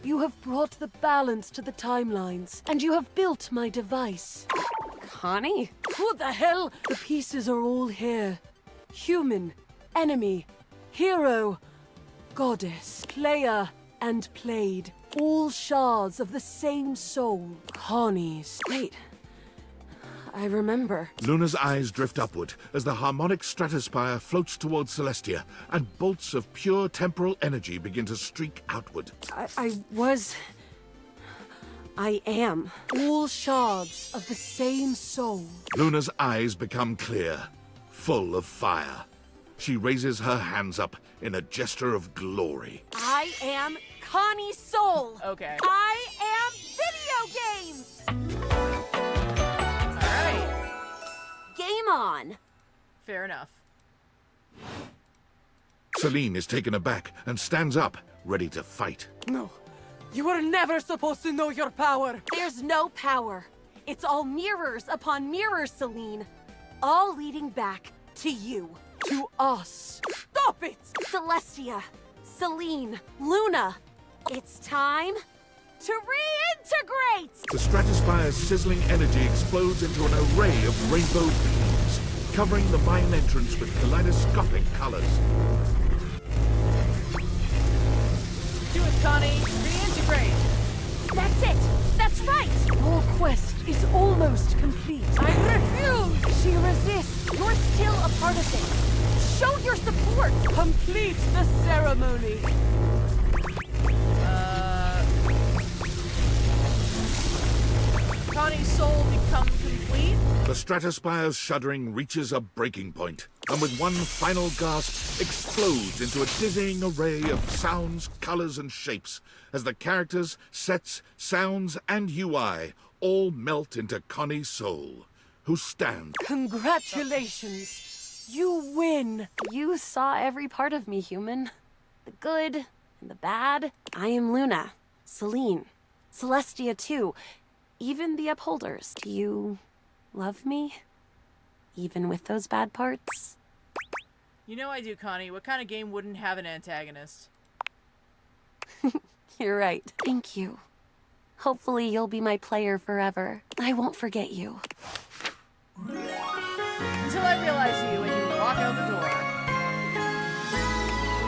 You have brought the balance to the timelines, and you have built my device. Connie? Who the hell? The pieces are all here. Human, enemy, hero, goddess, player, and played. All shards of the same soul. Connie's. Wait. I remember. Luna's eyes drift upward as the harmonic stratospire floats towards Celestia, and bolts of pure temporal energy begin to streak outward. I am. All shards of the same soul. Luna's eyes become clear, full of fire. She raises her hands up in a gesture of glory. I am Connie Soul. Okay. I am video games. Alright. Game on. Fair enough. Celine is taken aback and stands up, ready to fight. No. You were never supposed to know your power. There's no power. It's all mirrors upon mirrors, Celine. All leading back to you. To us. Stop it! Celestia, Celine, Luna. It's time to reintegrate! The stratospire's sizzling energy explodes into an array of rainbow beams, covering the mine entrance with kaleidoscopic colors. Do it, Connie! Reintegrate! That's it! That's right! Your quest is almost complete. I refuse! She resists. You're still a part of this. Show your support! Complete the ceremony. The Stratospire's shuddering reaches a breaking point, and with one final gasp, explodes into a dizzying array of sounds, colors, and shapes as the characters, sets, sounds, and UI all melt into Connie's soul, who stands. Congratulations! You win! You saw every part of me, human. The good and the bad. I am Luna, Celine, Celestia too, even the Upholders. Do you love me? Even with those bad parts? You know I do, Connie. What kind of game wouldn't have an antagonist? You're right. Thank you. Hopefully you'll be my player forever. I won't forget you. Until I realize you and you walk out the door.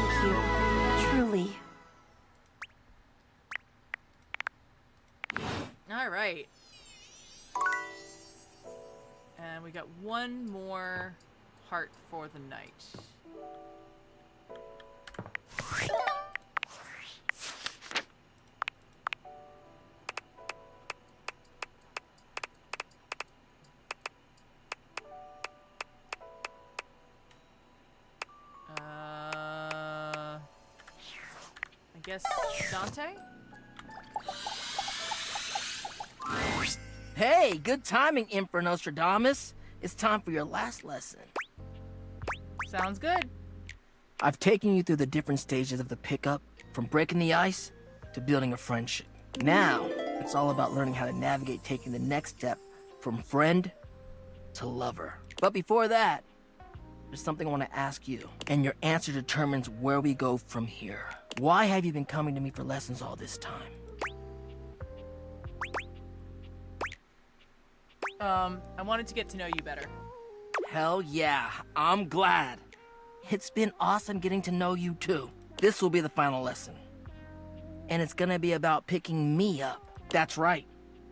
Thank you. Truly. All right. And we got one more heart for the night. I guess Dante? Hey, good timing, Emperor Nostradamus. It's time for your last lesson. Sounds good. I've taken you through the different stages of the pickup, from breaking the ice to building a friendship. Now, it's all about learning how to navigate taking the next step from friend to lover. But before that, there's something I want to ask you, and your answer determines where we go from here. Why have you been coming to me for lessons all this time? I wanted to get to know you better. Hell yeah, I'm glad. It's been awesome getting to know you too. This will be the final lesson. And it's gonna be about picking me up. That's right.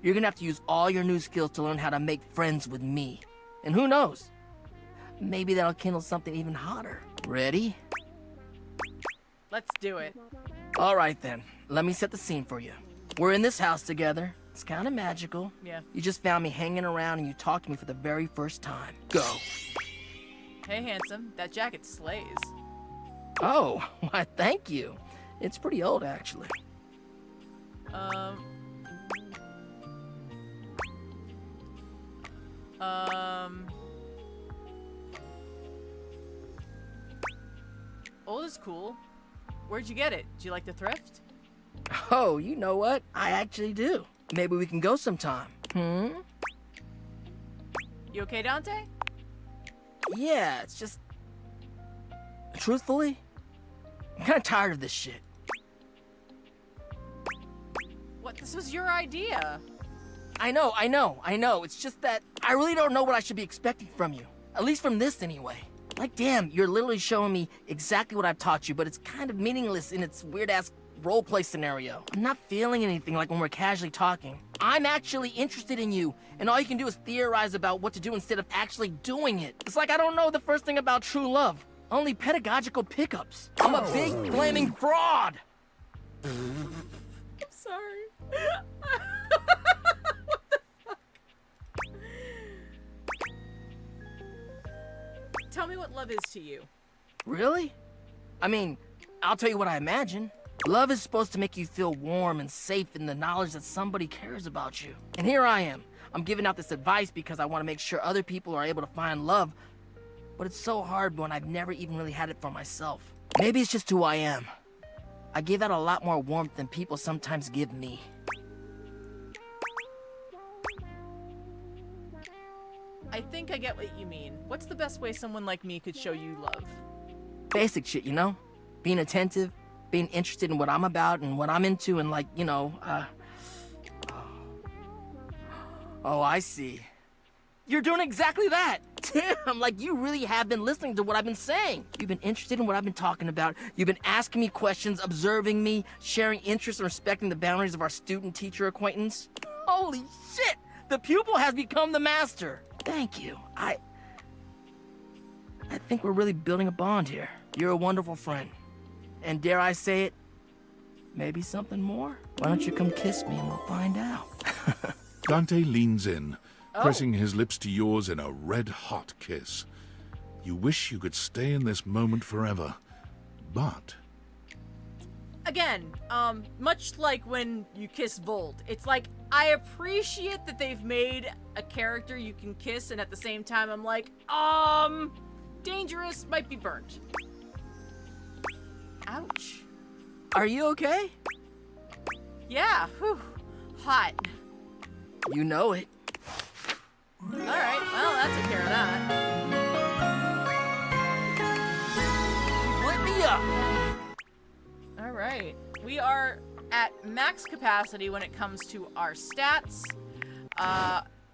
You're gonna have to use all your new skills to learn how to make friends with me. And who knows? Maybe that'll kindle something even hotter. Ready? Let's do it. All right then, let me set the scene for you. We're in this house together. It's kind of magical. Yeah. You just found me hanging around and you talked to me for the very first time. Go. Hey, handsome. That jacket slays. Oh, why, thank you. It's pretty old, actually. Old is cool. Where'd you get it? Did you like the thrift? Oh, you know what? I actually do. Maybe we can go sometime. You okay, Dante? Yeah, it's just... Truthfully, I'm kind of tired of this shit. What? This was your idea. I know. It's just that I really don't know what I should be expecting from you. At least from this, anyway. Like, damn, you're literally showing me exactly what I've taught you, but it's kind of meaningless in its weird-ass roleplay scenario. I'm not feeling anything like when we're casually talking. I'm actually interested in you, and all you can do is theorize about what to do instead of actually doing it. It's like I don't know the first thing about true love. Only pedagogical pickups. I'm a big flaming fraud! I'm sorry. Tell me what love is to you. Really? I mean, I'll tell you what I imagine. Love is supposed to make you feel warm and safe in the knowledge that somebody cares about you. And here I am. I'm giving out this advice because I want to make sure other people are able to find love. But it's so hard when I've never even really had it for myself. Maybe it's just who I am. I give out a lot more warmth than people sometimes give me. I think I get what you mean. What's the best way someone like me could show you love? Basic shit, you know? Being attentive, being interested in what I'm about and what I'm into, and like, you know, Oh, I see. You're doing exactly that! Damn, like you really have been listening to what I've been saying. You've been interested in what I've been talking about. You've been asking me questions, observing me, sharing interests, and respecting the boundaries of our student-teacher acquaintance. Holy shit! The pupil has become the master! Thank you. I think we're really building a bond here. You're a wonderful friend. And dare I say it, maybe something more? Why don't you come kiss me and we'll find out? Dante leans in, pressing his lips to yours in a red-hot kiss. You wish you could stay in this moment forever, but... Again, much like when you kiss Volt, it's like, I appreciate that they've made a character you can kiss, and at the same time I'm like, dangerous, might be burnt. Ouch. Are you okay? Yeah, whew, hot. You know it. Alright, well, that took care of that. Lit me up! Alright, we are at max capacity when it comes to our stats.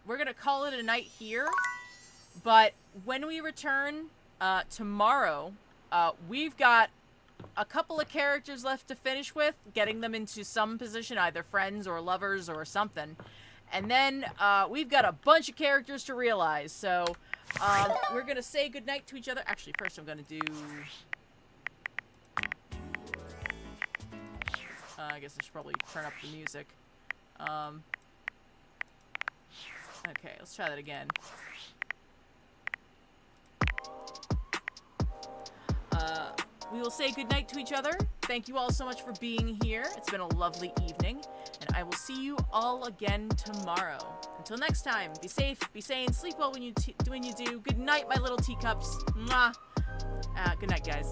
We're gonna call it a night here, but when we return tomorrow, we've got a couple of characters left to finish with, getting them into some position, either friends or lovers or something. And then we've got a bunch of characters to realize, so we're gonna say goodnight to each other. Actually, first I'm gonna do... I guess I should probably turn up the music. Okay, let's try that again. We will say goodnight to each other. Thank you all so much for being here. It's been a lovely evening, and I will see you all again tomorrow. Until next time, be safe, be sane, sleep well when you do. Good night, my little teacups. Mwah. Good night, guys.